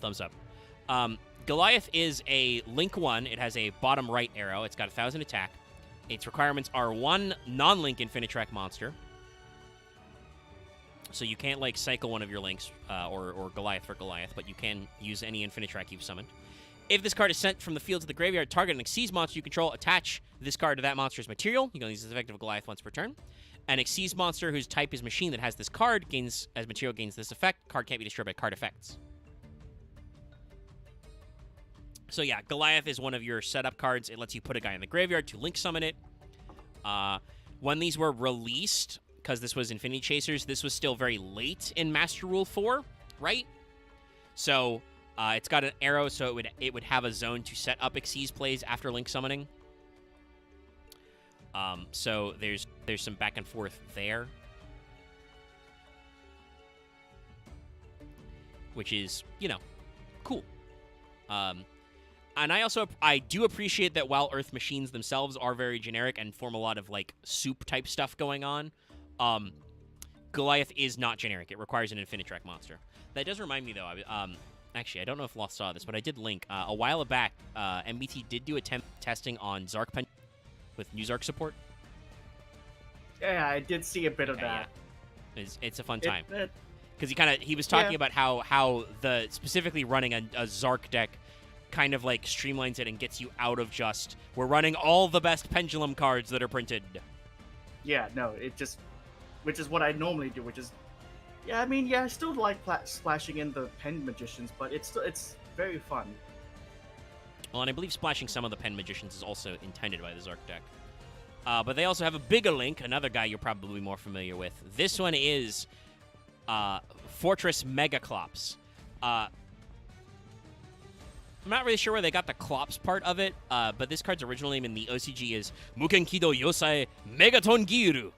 Thumbs up. Goliath is a Link 1. It has a bottom right arrow. It's got 1,000 attack. Its requirements are 1 non-Link Infinitrack monster. So you can't, like, cycle one of your Links or Goliath for Goliath, but you can use any Infinitrack you've summoned. If this card is sent from the field to the graveyard, target an Xyz monster you control, attach this card to that monster's material. You can use this effect of Goliath once per turn. An Xyz monster whose type is machine that has this card gains as material gains this effect. Card can't be destroyed by card effects. So yeah, Goliath is one of your setup cards. It lets you put a guy in the graveyard to Link summon it. When these were released, because this was Infinity Chasers, this was still very late in Master Rule 4, right? So it's got an arrow, so it would have a zone to set up Xyz plays after Link summoning. So there's some back and forth there, which is, you know, cool. And I do appreciate that while Earth machines themselves are very generic and form a lot of, like, soup type stuff going on, Goliath is not generic. It requires an Infinitrack monster. That does remind me, though, actually, I don't know if Lost saw this, but I did link. A while back, MBT did do testing on Zark Pen with new Zark support. Yeah, I did see a bit of that. Yeah. It's a fun time. Because he was talking about how the specifically running a Zark deck kind of, like, streamlines it and gets you out of just, we're running all the best Pendulum cards that are printed. Yeah, no, which is what I normally do, which is, yeah, I mean, yeah, I still like splashing in the Pen Magicians, but it's very fun. Well, and I believe splashing some of the Pen Magicians is also intended by the Zark deck. But they also have a bigger Link, another guy you're probably more familiar with. This one is Fortress Megaclops. I'm not really sure where they got the Clops part of it, but this card's original name in the OCG is Muken Kido Yosai Megaton Giru.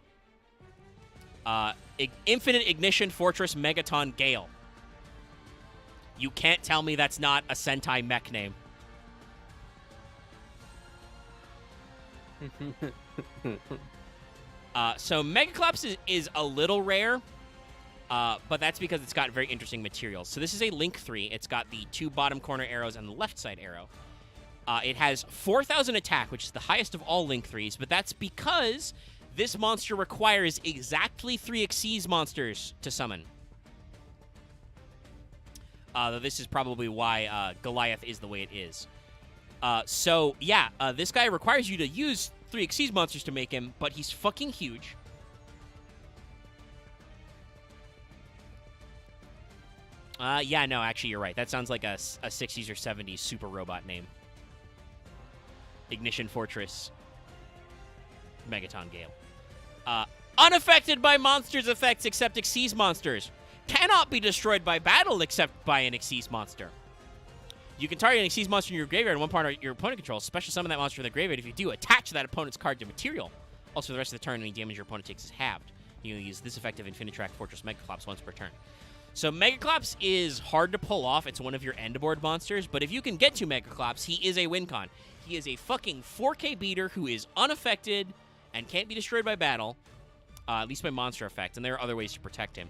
Infinite Ignition Fortress Megaton Gale. You can't tell me that's not a Sentai mech name. So Megaclops is a little rare, but that's because it's got very interesting materials. So this is a Link 3. It's got the 2 bottom corner arrows and the left side arrow. It has 4,000 attack, which is the highest of all Link 3s, but that's because this monster requires exactly 3 Xyz monsters to summon. Though this is probably why Goliath is the way it is. So, yeah, this guy requires you to use 3 Xyz monsters to make him, but he's fucking huge. Yeah, no, actually, you're right. That sounds like a 60s or 70s super robot name. Ignition Fortress Megaton Gale. Unaffected by monsters' effects except Xyz monsters. Cannot be destroyed by battle except by an Xyz monster. You can target an Xyz monster in your graveyard and one part of your opponent controls. Special summon that monster in the graveyard. If you do, attach that opponent's card to material. Also, for the rest of the turn, any damage your opponent takes is halved. You can use this effect of Infinitrack Fortress Megaclops once per turn. So Megaclops is hard to pull off. It's one of your end board monsters, but if you can get to Megaclops, he is a win con. He is a fucking 4K beater who is unaffected and can't be destroyed by battle, at least by monster effect, and there are other ways to protect him.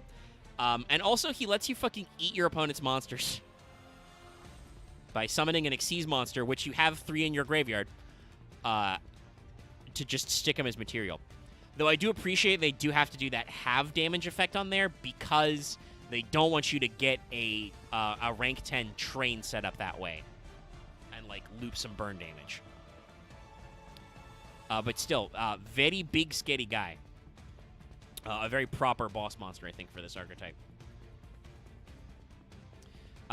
And also, he lets you fucking eat your opponent's monsters by summoning an Xyz monster, which you have 3 in your graveyard, to just stick him as material. Though I do appreciate they do have to do that half damage effect on there because they don't want you to get a rank 10 train set up that way and, like, loop some burn damage. But still, very big, skitty guy. A very proper boss monster, I think, for this archetype.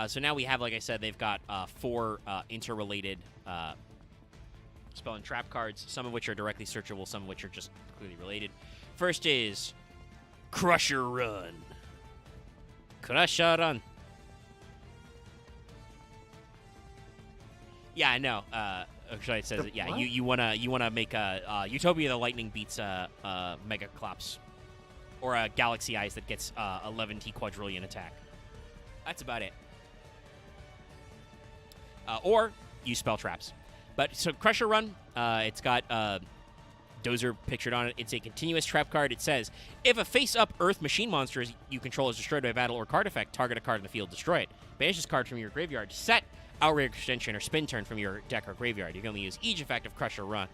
So now we have, like I said, they've got 4 interrelated spell and trap cards, some of which are directly searchable, some of which are just clearly related. First is Crusher Run. Crusher Run. Yeah, I know. Actually, it says, yeah, you wanna make a Utopia the Lightning beats Megaclops. Or a Galaxy Eyes that gets 11T quadrillion attack. That's about it. Or use spell traps. But so Crusher Run, it's got Dozer pictured on it. It's a continuous trap card. It says, if a face-up Earth machine monster you control is destroyed by battle or card effect, target a card in the field, destroy it. Banish this card from your graveyard. Set Outrigger Extension or Spin Turn from your deck or graveyard. You can only use each effect of Crush or Run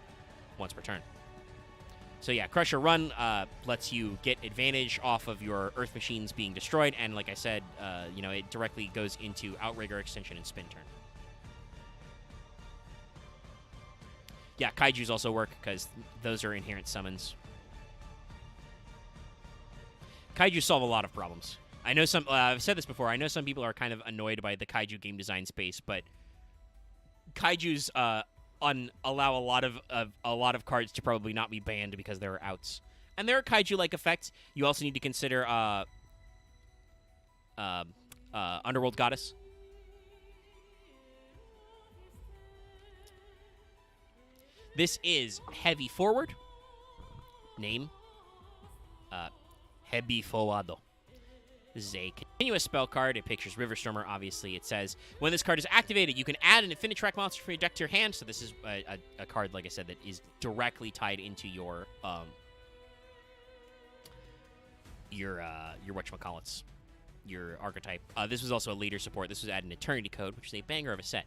once per turn. So yeah, Crush or Run lets you get advantage off of your Earth Machines being destroyed, and like I said, it directly goes into Outrigger Extension and Spin Turn. Yeah, Kaijus also work because those are inherent summons. Kaiju solve a lot of problems. I know some. I've said this before. I know some people are kind of annoyed by the Kaiju game design space, but Kaijus allow a lot of cards to probably not be banned because there are outs, and there are Kaiju-like effects. You also need to consider Underworld Goddess. This is Heavy Forward. Name. Heavy Forwado. This is a continuous spell card. It pictures Riverstormer, obviously. It says, when this card is activated, you can add an Infinitrack monster from your deck to your hand. So this is a card, like I said, that is directly tied into your whatchamacallits, your archetype. This was also a leader support. This was added an Eternity Code, which is a banger of a set.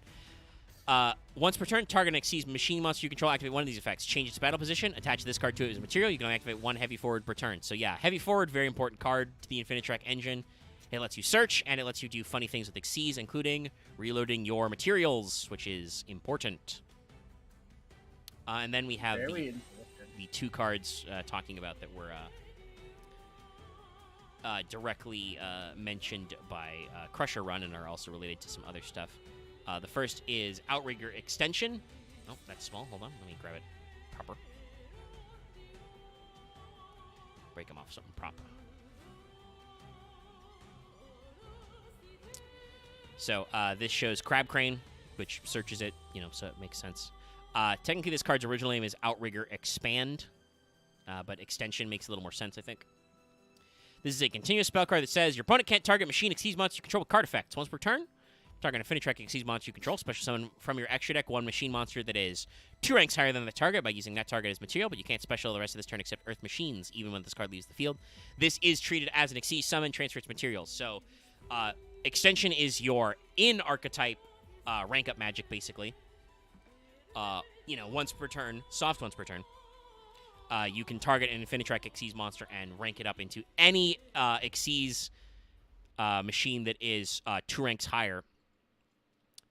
Once per turn, target an Xyz machine monster you control. Activate one of these effects. Change its battle position. Attach this card to it as material. You can only activate one Heavy Forward per turn. So yeah, Heavy Forward, very important card to the Infinitrack engine. It lets you search, and it lets you do funny things with Xyz, including reloading your materials, which is important. And then we have the two cards talking about that were directly mentioned by Crusher Run and are also related to some other stuff. The first is Outrigger Extension. Oh, that's small. Hold on. Let me grab it proper. Break them off something proper. So this shows Crab Crane, which searches it, so it makes sense. Technically, this card's original name is Outrigger Expand, but Extension makes a little more sense, I think. This is a continuous spell card that says your opponent can't target machine Xyz monster you control with card effects. Once per turn, target an Infinitrack Xyz monster you control. Special summon from your extra deck one machine monster that is 2 ranks higher than the target by using that target as material, but you can't special the rest of this turn except Earth Machines, even when this card leaves the field. This is treated as an Xyz summon, transfer its materials. So, Extension is your in-archetype rank-up magic, basically. Once per turn, soft once per turn. You can target an Infinitrack Xyz monster and rank it up into any Xyz machine that is 2 ranks higher,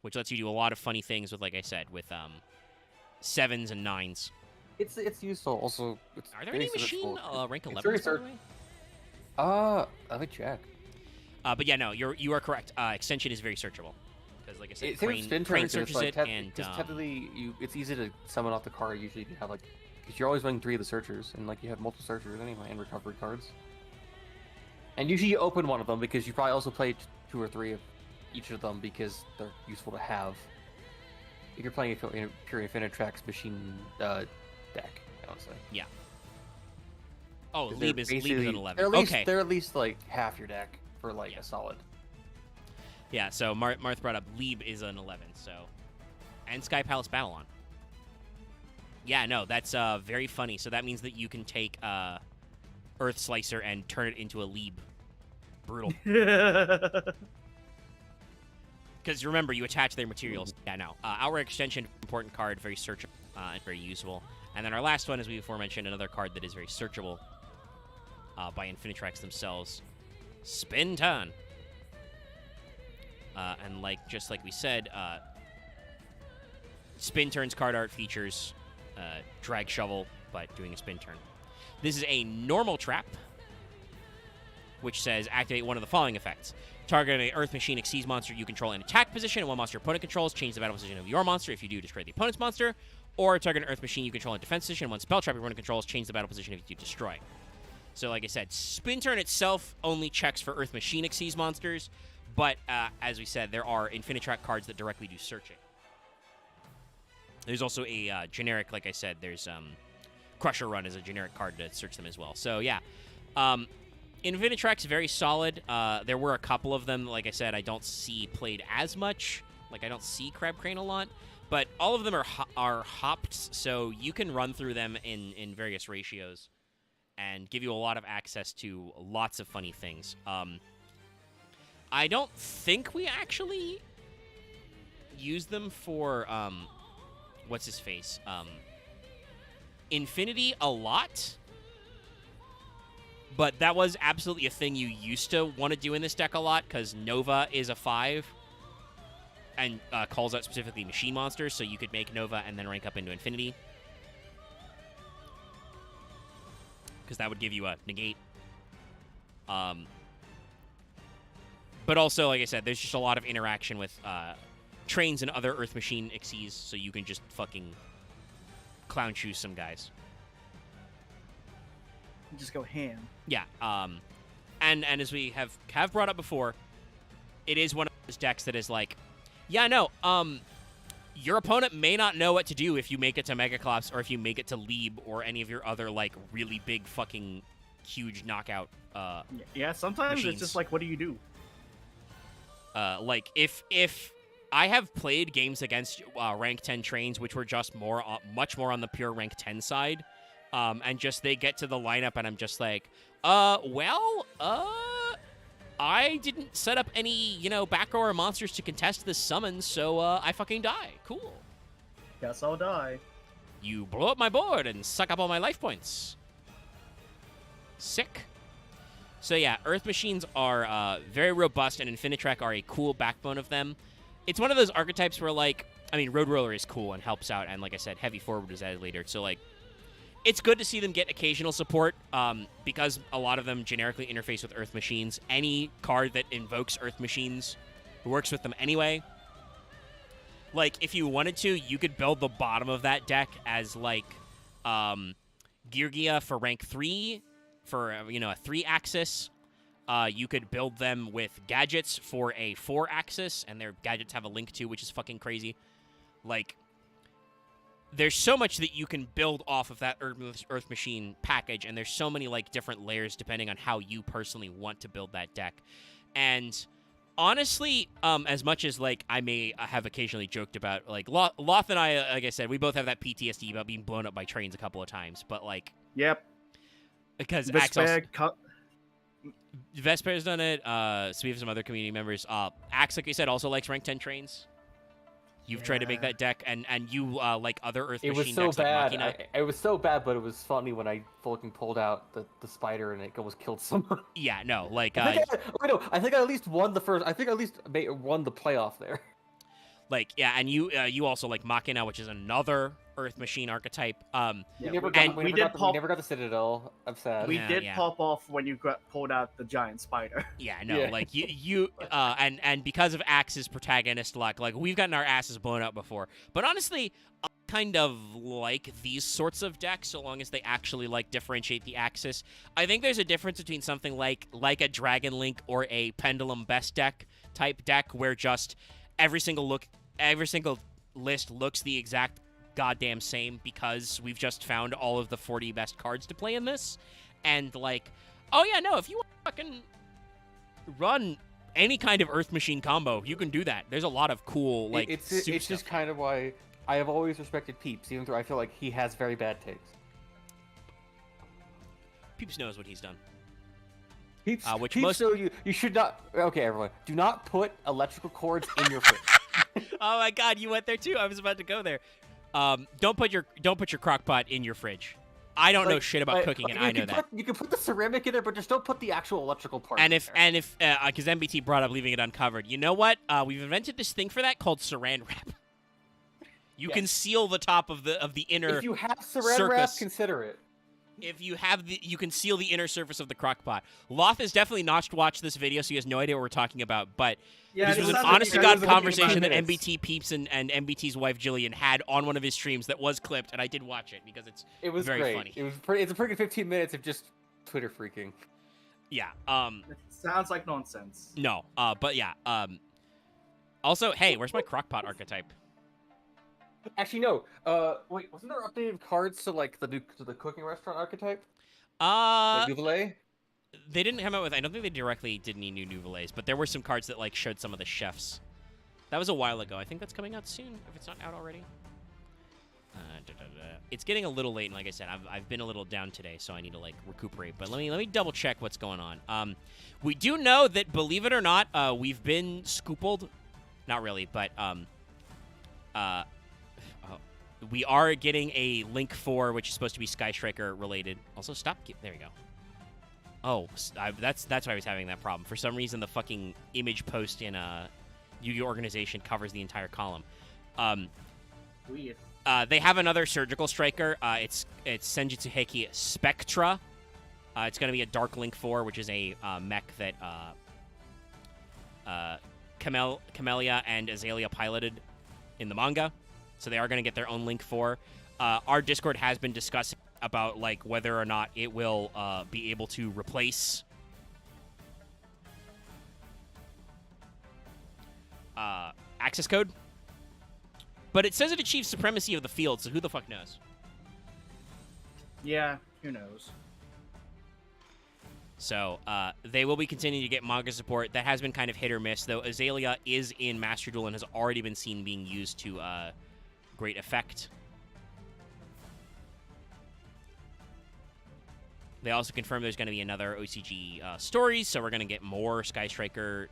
which lets you do a lot of funny things with, like I said, with 7s and 9s. It's useful. Also, are there any machine rank 11s, by the way? Let me check. But yeah, no, you are correct. Extension is very searchable because, like I said, Crane searches like, it, and technically, it's easy to summon off the card. Usually, you have because you're always running 3 of the searchers, and you have multiple searchers anyway, and recovery cards. And usually, you open one of them because you probably also played 2 or 3 of each of them because they're useful to have. If you're playing a pure Infinitrax machine deck, I would say. Yeah. Oh, Lieb is an 11. They're at least half your deck for a solid. Yeah, so Marth brought up Lieb is an 11, so. And Sky Palace Battlon. Yeah, no, that's very funny. So that means that you can take Earth Slicer and turn it into a Lieb. Brutal. Because remember, you attach their materials. Yeah, no. Outrigger Extension, important card, very searchable and very useful. And then our last one, as we aforementioned, another card that is very searchable by Infinitrax themselves. Spin Turn. And just like we said, Spin Turn's card art features Drag Shovel, but doing a Spin Turn. This is a normal trap, which says activate one of the following effects. Target an Earth Machine Xyz monster you control in attack position, and one monster your opponent controls. Change the battle position of your monster. If you do, destroy the opponent's monster. Or target an Earth Machine you control in defense position, and one spell trap your opponent controls. Change the battle position if you do, destroy. So, like I said, Spin Turn itself only checks for Earth Machine Xyz monsters, but as we said, there are Infinitrack cards that directly do searching. There's also a generic, like I said, there's Crusher Run is a generic card to search them as well. So, yeah. Infinitrack's very solid. There were a couple of them, like I said, I don't see played as much. I don't see Crab Crane a lot. But all of them are hopped, so you can run through them in various ratios and give you a lot of access to lots of funny things. I don't think we actually use them for what's his face? Infinity a lot. But that was absolutely a thing you used to want to do in this deck a lot, because Nova is a 5 and calls out specifically machine monsters, so you could make Nova and then rank up into Infinity. Because that would give you a negate. But also, like I said, there's just a lot of interaction with trains and other Earth Machine Xyz, so you can just fucking clown choose some guys. Just go ham. Yeah, and as we have brought up before, it is one of those decks that is like, yeah, no, your opponent may not know what to do if you make it to Megaclops or if you make it to Leeb or any of your other, like, really big fucking huge knockout Yeah, sometimes machines. it's just like, what do you do? Like, if I have played games against rank 10 trains, which were just much more on the pure rank 10 side, and just they get to the lineup, and I'm just like, I didn't set up any, back rower monsters to contest this summon, so I fucking die. Cool. Guess I'll die. You blow up my board and suck up all my life points. Sick. So yeah, Earth Machines are very robust, and Infinitrack are a cool backbone of them. It's one of those archetypes where, like, I mean, Road Roller is cool and helps out, and like I said, Heavy Forward is added later, so, like, it's good to see them get occasional support, because a lot of them generically interface with Earth Machines. Any card that invokes Earth Machines works with them anyway. Like, if you wanted to, you could build the bottom of that deck as, like, Geargia for rank 3, for, a 3-axis. You could build them with gadgets for a 4-axis, and their gadgets have a link to, which is fucking crazy. Like, there's so much that you can build off of that Earth Machine package, and there's so many, like, different layers depending on how you personally want to build that deck. And honestly, as much as, like, I may have occasionally joked about, like, Loth and I, like I said, we both have that PTSD about being blown up by trains a couple of times, but, like... Yep. Because Vesper's done it, so we have some other community members. Axe, like I said, also likes rank 10 trains. You've tried to make that deck, and you like other Earth Machine decks. It was so bad. Like Machina. It was so bad, but it was funny when I fucking pulled out the spider and it almost killed someone. Yeah, no, like I think I at least won the first. I think I at least won the playoff there. Like, yeah, and you also like Machina, which is another Earth Machine archetype. We never got the Citadel. I'm sad. We did pop off when you pulled out the giant spider. Yeah, no, like you and because of Axe's protagonist luck, like we've gotten our asses blown out before. But honestly, I kind of like these sorts of decks so long as they actually like differentiate the axis. I think there's a difference between something like a Dragon Link or a Pendulum Best deck type deck where just every single list looks the exact goddamn same because we've just found all of the 40 best cards to play in this. And, like, oh yeah, no, if you want to fucking run any kind of Earth Machine combo, you can do that. There's a lot of cool, like, it's just kind of why I have always respected Peeps, even though I feel like he has very bad takes. Peeps knows what he's done. Peeps, so you should not. Okay, everyone, do not put electrical cords in your fridge. Oh my god, you went there too. I was about to go there. Don't put your crock pot in your fridge. I don't know shit about cooking, and I know that. You can put the ceramic in there, but just don't put the actual electrical part. And if because MBT brought up leaving it uncovered, you know what? We've invented this thing for that called Saran wrap. You can seal the top of the inner. If you have Saran wrap, consider it. If you have you can seal the inner surface of the crock pot. Loth has definitely not watched this video, so he has no idea what we're talking about. But this was an honest-to-God conversation that MBT Peeps and MBT's wife Jillian had on one of his streams that was clipped, and I did watch it because it was very great. funny. It's a freaking 15 minutes of just Twitter freaking. Yeah. It sounds like nonsense. No. But yeah. Also, hey, where's my crock pot archetype? Actually, no. Wait, wasn't there updated cards to like the cooking restaurant archetype? Like Nouvelet? They didn't come out with. I don't think they directly did any new Nouvelets, but there were some cards that like showed some of the chefs. That was a while ago. I think that's coming out soon, if it's not out already. It's getting a little late, and like I said, I've been a little down today, so I need to like recuperate. But let me double check what's going on. We do know that, believe it or not, we've been scoopled. Not really, but Uh, oh, we are getting a Link 4, which is supposed to be Sky Striker related. Also, stop. There we go. Oh, that's why I was having that problem. For some reason, the fucking image post in Yu-Gi-Oh! Organization covers the entire column. Weird. They have another surgical striker. It's Senjutsu Heiki Spectra. It's going to be a Dark Link 4, which is a mech that Camellia and Azalea piloted in the manga. So they are going to get their own Link 4. Our Discord has been discussing about like whether or not it will be able to replace access code. But it says it achieves supremacy of the field, so who the fuck knows? Yeah, who knows? So they will be continuing to get manga support. That has been kind of hit or miss, though. Azalea is in Master Duel and has already been seen being used to great effect. They also confirmed there's going to be another OCG stories, so we're going to get more Sky Striker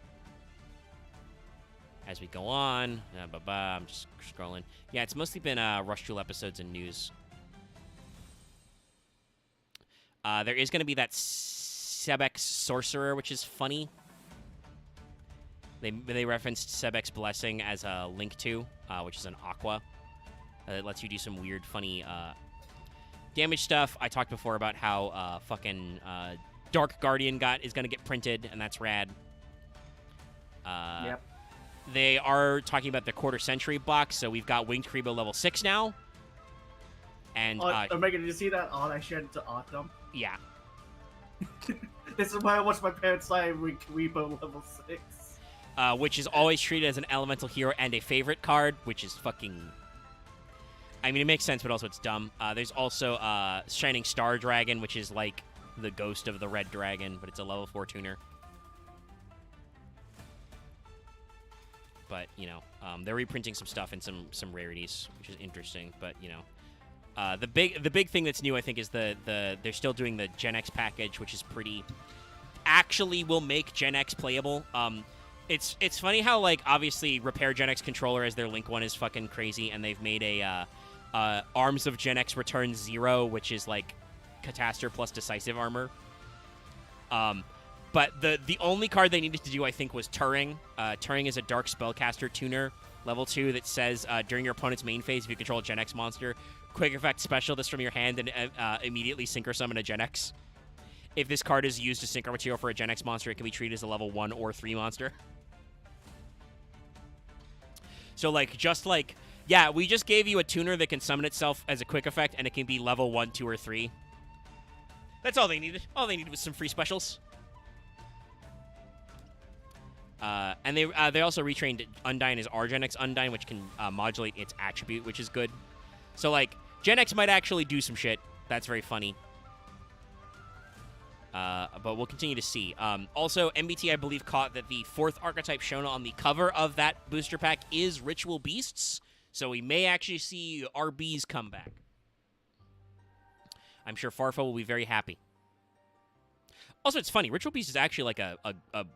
as we go on. I'm just scrolling. Yeah, it's mostly been Rush Duel episodes and news. There is going to be that Sebex Sorcerer, which is funny. They referenced Sebex Blessing as a Link 2, which is an Aqua. It lets you do some weird, funny damage stuff. I talked before about how fucking Dark Guardian is going to get printed, and that's rad. Yep. They are talking about the quarter century box, so we've got Winged Karibo level 6 now. And Omega, did you see that art I shared to Arkham? yeah. This is why I watched my parents play Karibo level 6. Which is always treated as an elemental hero and a favorite card, which is fucking... I mean, it makes sense, but also it's dumb. There's also Shining Star Dragon, which is like the ghost of the Red Dragon, but it's a level 4 tuner. But, you know, they're reprinting some stuff and some rarities, which is interesting. But, you know, the big thing that's new, I think, is they're still doing the Gen X package, which is pretty... Actually will make Gen X playable. It's funny how, like, obviously Repair Gen X controller as their Link one is fucking crazy, and they've made a Arms of Gen X Return 0, which is, like, Catastor plus Decisive Armor. But the only card they needed to do, I think, was Turing. Turing is a Dark Spellcaster tuner, level 2, that says, during your opponent's main phase, if you control a Gen X monster, quick effect special this from your hand and immediately Synchro Summon a Gen X. If this card is used as Synchro material for a Gen X monster, it can be treated as a level 1 or 3 monster. So, like, just like, yeah, we just gave you a tuner that can summon itself as a quick effect, and it can be level 1, 2, or 3. That's all they needed. All they needed was some free specials. And they also retrained Undyne as our Gen X Undyne, which can modulate its attribute, which is good. So, like, Gen X might actually do some shit. That's very funny. But we'll continue to see. Also, MBT, I believe, caught that the 4th archetype shown on the cover of that booster pack is Ritual Beasts, so we may actually see RBs come back. I'm sure Farfo will be very happy. Also, it's funny. Ritual Beast is actually like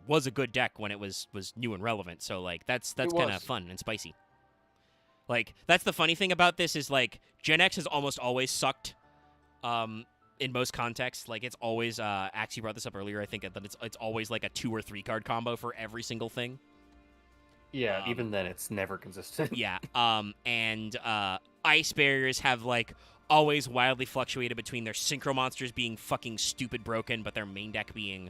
was a good deck when it was new and relevant. So like that's kind of fun and spicy. Like that's the funny thing about this is like Gen X has almost always sucked. In most contexts, like it's always Axie brought this up earlier. I think that it's always like a 2 or 3 card combo for every single thing. Yeah, even then it's never consistent. Yeah. And ice barriers have like always wildly fluctuated between their synchro monsters being fucking stupid broken, but their main deck being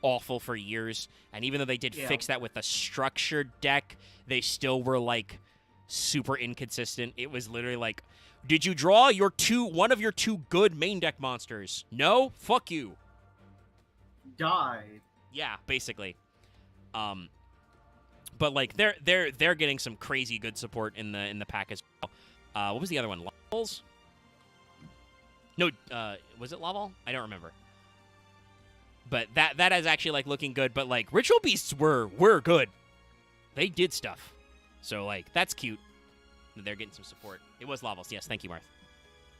awful for years. And even though they did fix that with a structured deck, they still were like super inconsistent. It was literally like, did you draw one of your 2 good main deck monsters? No? Fuck you. Die. Yeah, basically. But like they're getting some crazy good support in the pack as well. What was the other one? Lavals? No, was it Laval? I don't remember. But that is actually like looking good. But like Ritual Beasts were good. They did stuff. So like that's cute. They're getting some support. It was Lavals. Yes, thank you, Marth.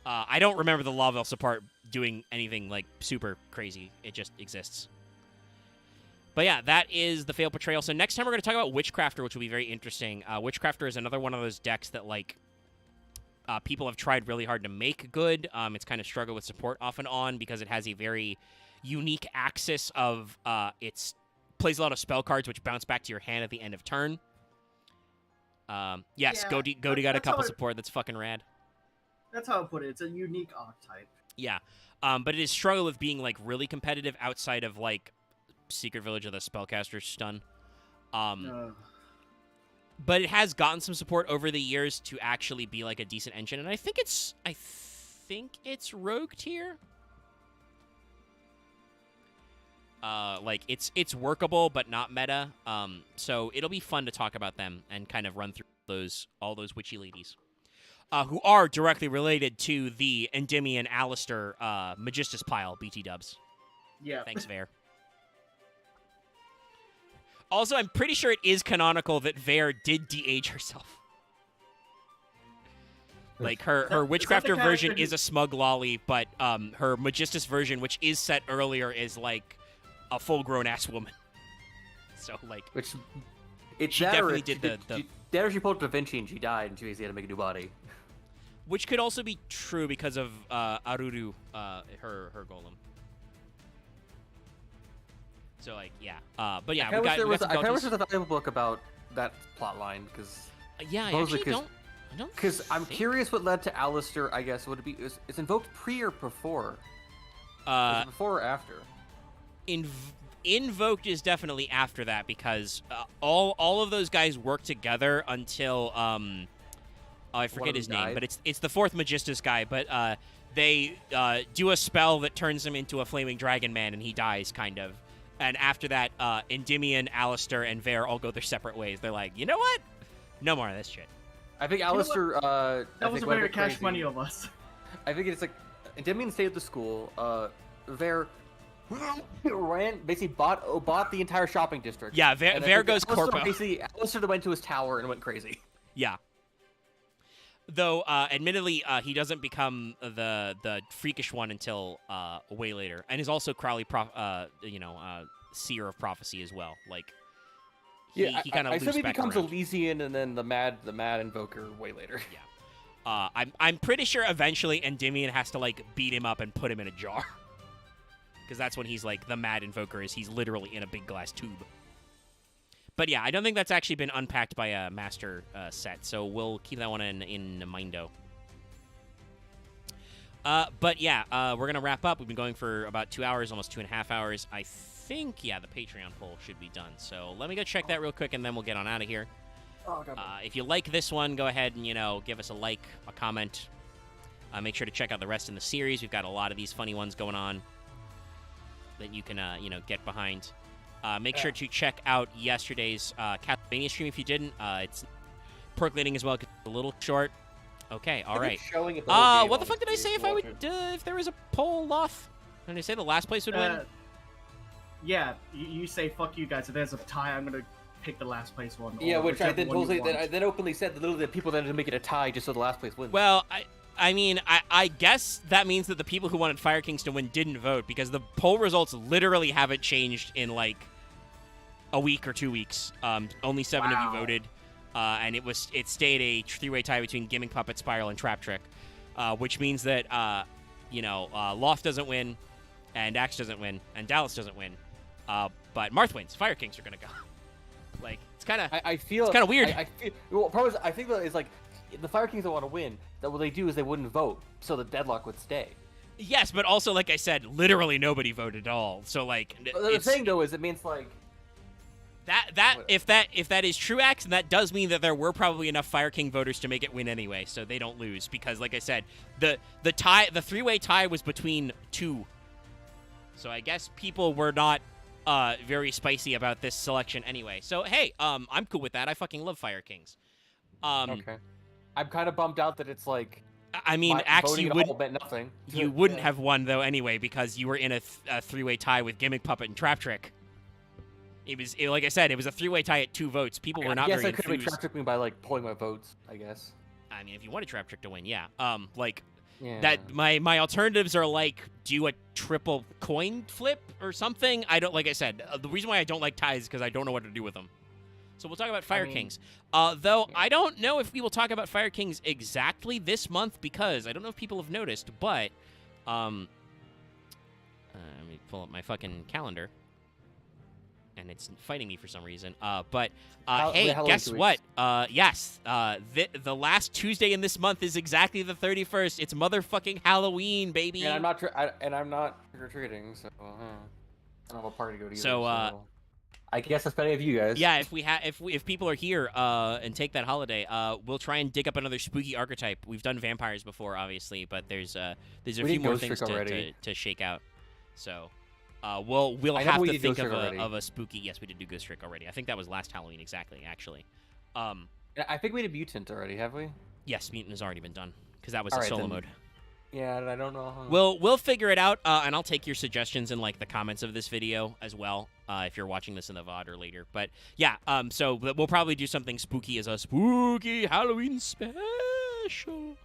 I don't remember the Laval support doing anything like super crazy. It just exists. But yeah, that is the failed Portrayal. So next time we're going to talk about Witchcrafter, which will be very interesting. Witchcrafter is another one of those decks that, like, people have tried really hard to make good. It's kind of struggled with support off and on because it has a very unique axis of it's plays a lot of spell cards which bounce back to your hand at the end of turn. Yes, Yeah, Goaty got a that's couple how support. That's fucking rad. That's how I put it. It's a unique archetype. Yeah, but it has struggled with being, like, really competitive outside of, like, Secret Village of the Spellcaster's Stun. But it has gotten some support over the years to actually be, like, a decent engine, and I think it's rogue tier. Like, it's workable but not meta. So it'll be fun to talk about them and kind of run through all those witchy ladies, who are directly related to the Endymion Alistair Magistus pile BT dubs. Yeah. Thanks, Vare. Also, I'm pretty sure it is canonical that Vare did de-age herself. Like, her Witchcrafter version is a smug lolly, but her Magistus version, which is set earlier, is, like, a full-grown ass woman. So, like, Which it's she that definitely or did the that or she pulled Da Vinci and she died and she basically had to make a new body. which could also be true because of Aruru, her golem. So, like, yeah. But yeah, I kind of wish some there was Galties. a valuable book about that plot line because Yeah, I supposedly actually don't. I don't. because I'm think- curious what led to Alistair. I guess would it be it's invoked pre or before? Is it before or after? Invoked is definitely after that because all of those guys work together until I forget of his them name, died. but it's the fourth Magistus guy. But they do a spell that turns him into a flaming dragon man, and he dies, kind of. And after that, Endymion, Alistair, and Vare all go their separate ways. They're like, you know what? No more of this shit. I think Alistair. That was a very cash money of us. I think it's like Endymion stayed at the school. Vare basically bought the entire shopping district. Yeah, And I Vare think goes Alistair corpo. Basically, Alistair went to his tower and went crazy. Yeah. Though, admittedly, he doesn't become the freakish one until way later, and is also Crowley, seer of prophecy as well. Like, he kind of I loops assume he back becomes around. Elysian and then the mad invoker way later. Yeah. I'm pretty sure eventually Endymion has to, like, beat him up and put him in a jar, because that's when he's like the mad invoker. He's literally in a big glass tube. But yeah, I don't think that's actually been unpacked by a master set, so we'll keep that one in mindo. But yeah, we're going to wrap up. We've been going for about 2 hours, almost 2.5 hours. I think, yeah, the Patreon poll should be done. So let me go check that real quick, and then we'll get on out of here. Oh, God. If you like this one, go ahead and, give us a like, a comment. Make sure to check out the rest in the series. We've got a lot of these funny ones going on that you can, get behind. Make sure to check out yesterday's Castlevania stream if you didn't. It's percolating as well, 'cause it's a little short. Okay, all right. What the fuck did I say if I would if there was a poll off? Did I say the last place would win? Yeah, you say fuck you guys. If there's a tie, I'm gonna pick the last place one. Yeah, or which I whichever then one you totally want. then openly said that literally the people that to make it a tie just so the last place wins. Well, I mean, I guess that means that the people who wanted Fire Kings to win didn't vote, because the poll results literally haven't changed in, like, a week or 2 weweeks. Only 7 of you voted, and it stayed a three-way tie between Gimmick Puppet, Spiral, and Trap Trick, which means that Loth doesn't win, and Axe doesn't win, and Dallas doesn't win, but Marth wins. Fire Kings are gonna go. Like, it's kind of I feel it's kind of weird. I feel, well, problem is, I think that is like if the Fire Kings don't want to win. That what they do is they wouldn't vote, so the deadlock would stay. Yes, but also, like I said, literally nobody voted at all. So, like, The thing though is it means like if that is true, Axe, and that does mean that there were probably enough Fire King voters to make it win anyway, so they don't lose, because, like I said, the three-way tie was between two. So I guess people were not very spicy about this selection anyway. So hey, I'm cool with that. I fucking love Fire Kings. okay. I'm kind of bummed out that it's like. I mean, Axe, voting you at would all meant nothing. you wouldn't have won though anyway, because you were in a three-way tie with Gimmick Puppet and Trap Trick. Like I said, it was a three-way tie at 2 votes. People were not I guess very I could have enthused. trap tricked me by like pulling my votes. I guess. I mean, if you want a Trap Trick to win, yeah. Like, Yeah. That my alternatives are like do a triple coin flip or something. I don't like I said the reason why I don't like ties is because I don't know what to do with them. So we'll talk about Fire Kings. Though I don't know if we will talk about Fire Kings exactly this month because I don't know if people have noticed, but let me pull up my fucking calendar. And it's fighting me for some reason. But hey, guess what? Yes, the last Tuesday in this month is exactly the 31st. It's motherfucking Halloween, baby. And I'm not trick or treating, so I don't have a party to go to. So I guess that's plenty of you guys. Yeah, if people are here and take that holiday, we'll try and dig up another spooky archetype. We've done vampires before, obviously, but there's a few more things to shake out. So. We'll have to think of a spooky. Yes, we did do Ghost Trick already. I think that was last Halloween exactly. Actually, I think we did Mutant already, have we? Yes, Mutant has already been done because that was a solo mode. Yeah, I don't know. We'll figure it out, and I'll take your suggestions in like the comments of this video as well. If you're watching this in the VOD or later, but yeah, so we'll probably do something spooky as a spooky Halloween special.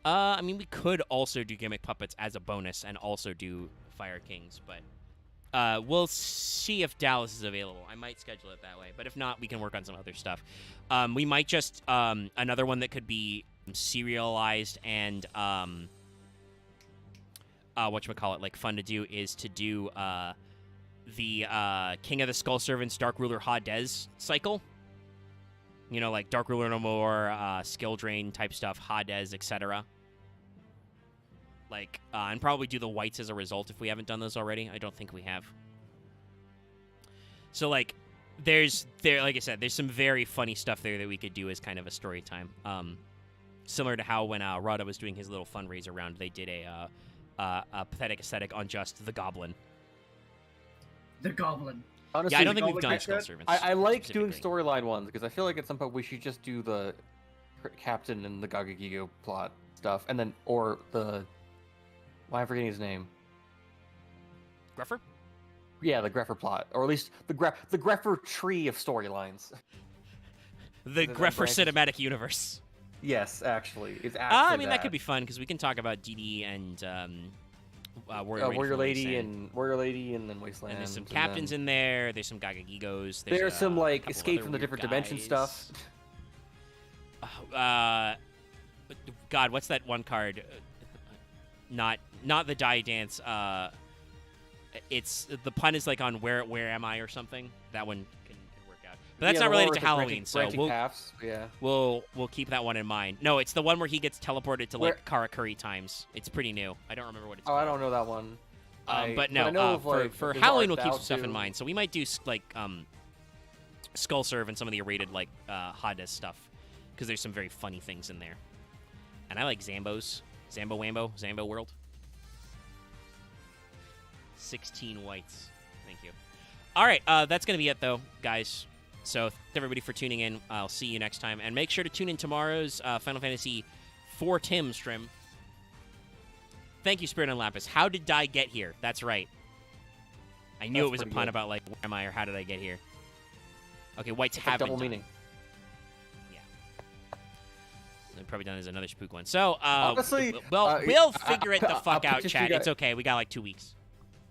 I mean, we could also do Gimmick Puppets as a bonus and also do Fire Kings, but we'll see if Dallas is available. I might schedule it that way, but if not, we can work on some other stuff. We might just, another one that could be serialized and, whatchamacallit, like fun to do is to do the King of the Skull Servants, Dark Ruler Hades cycle. You know, like Dark Ruler No More, Skill Drain type stuff, Hades, etc. Like, and probably do the whites as a result if we haven't done those already. I don't think we have. So, like, like I said, there's some very funny stuff there that we could do as kind of a story time. Similar to how when Rada was doing his little fundraiser round, they did a pathetic aesthetic on just the Goblin. The Goblin. Honestly, yeah, I don't think we've done Skull Servants. I like doing storyline ones because I feel like at some point we should just do the Captain and the Gagagigo plot stuff, and then or the why am I forgetting his name? Greffer? Yeah, the Greffer plot, or at least the Greffer tree of storylines. The Greffer cinematic universe. Yes, actually, it's actually. I mean, that could be fun because we can talk about DD and Warrior Lady and then Wasteland. And there's some captains in there. There's some Gagagigos. There's some like escape from the different dimension stuff. God, what's that one card? Not the Die Dance. It's the pun is like on where am I or something. That one can work out, but that's not related to Halloween. So we'll keep that one in mind. No, it's the one where he gets teleported to like Karakuri times. It's pretty new. I don't remember what it's called. I don't know that one. But no, for Halloween we'll keep some stuff in mind. So we might do like Skull Serve and some of the rated like Hades stuff because there's some very funny things in there. And I like Zambos. Zambo Wambo. Zambo World. 16 whites. Thank you. All right, that's going to be it, though, guys. So thanks, everybody, for tuning in. I'll see you next time. And make sure to tune in tomorrow's Final Fantasy IV Tim stream. Thank you, Spirit and Lapis. How did Dai get here? That's right. I knew it was a pun about, like, where am I or how did I get here? Okay, whites have double meaning. I've probably done as another spook one. So, honestly, we'll figure it the fuck out, chat. It's okay. We got like 2 weeks.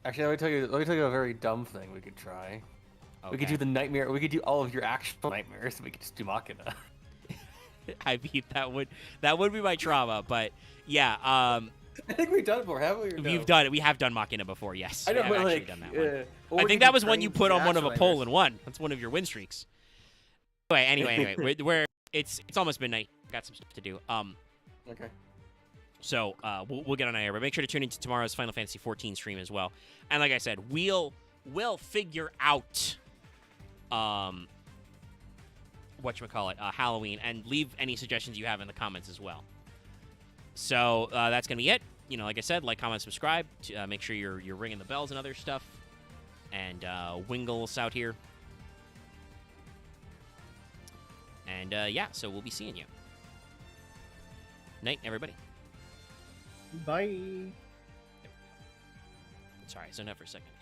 Actually, let me tell you a very dumb thing we could try. Okay. We could do the nightmare. We could do all of your actual nightmares. We could just do Machina. I mean, that would be my trauma, but yeah. I think we've done it before, haven't we? We've done it. We have done Machina before. Yes, I know, we have actually done that one. Well, I think that was one you put on one of a poll and won. That's one of your win streaks. Anyway, it's almost midnight. Got some stuff to do. Okay. So we'll get on air, but make sure to tune into tomorrow's Final Fantasy XIV stream as well. And like I said, we'll figure out Halloween, and leave any suggestions you have in the comments as well. So that's gonna be it. You know, like I said, like, comment, subscribe. Make sure you're ringing the bells and other stuff. And Wingle's out here. And yeah, so we'll be seeing you. Night, everybody. Bye. Sorry, I zoned out for a second. And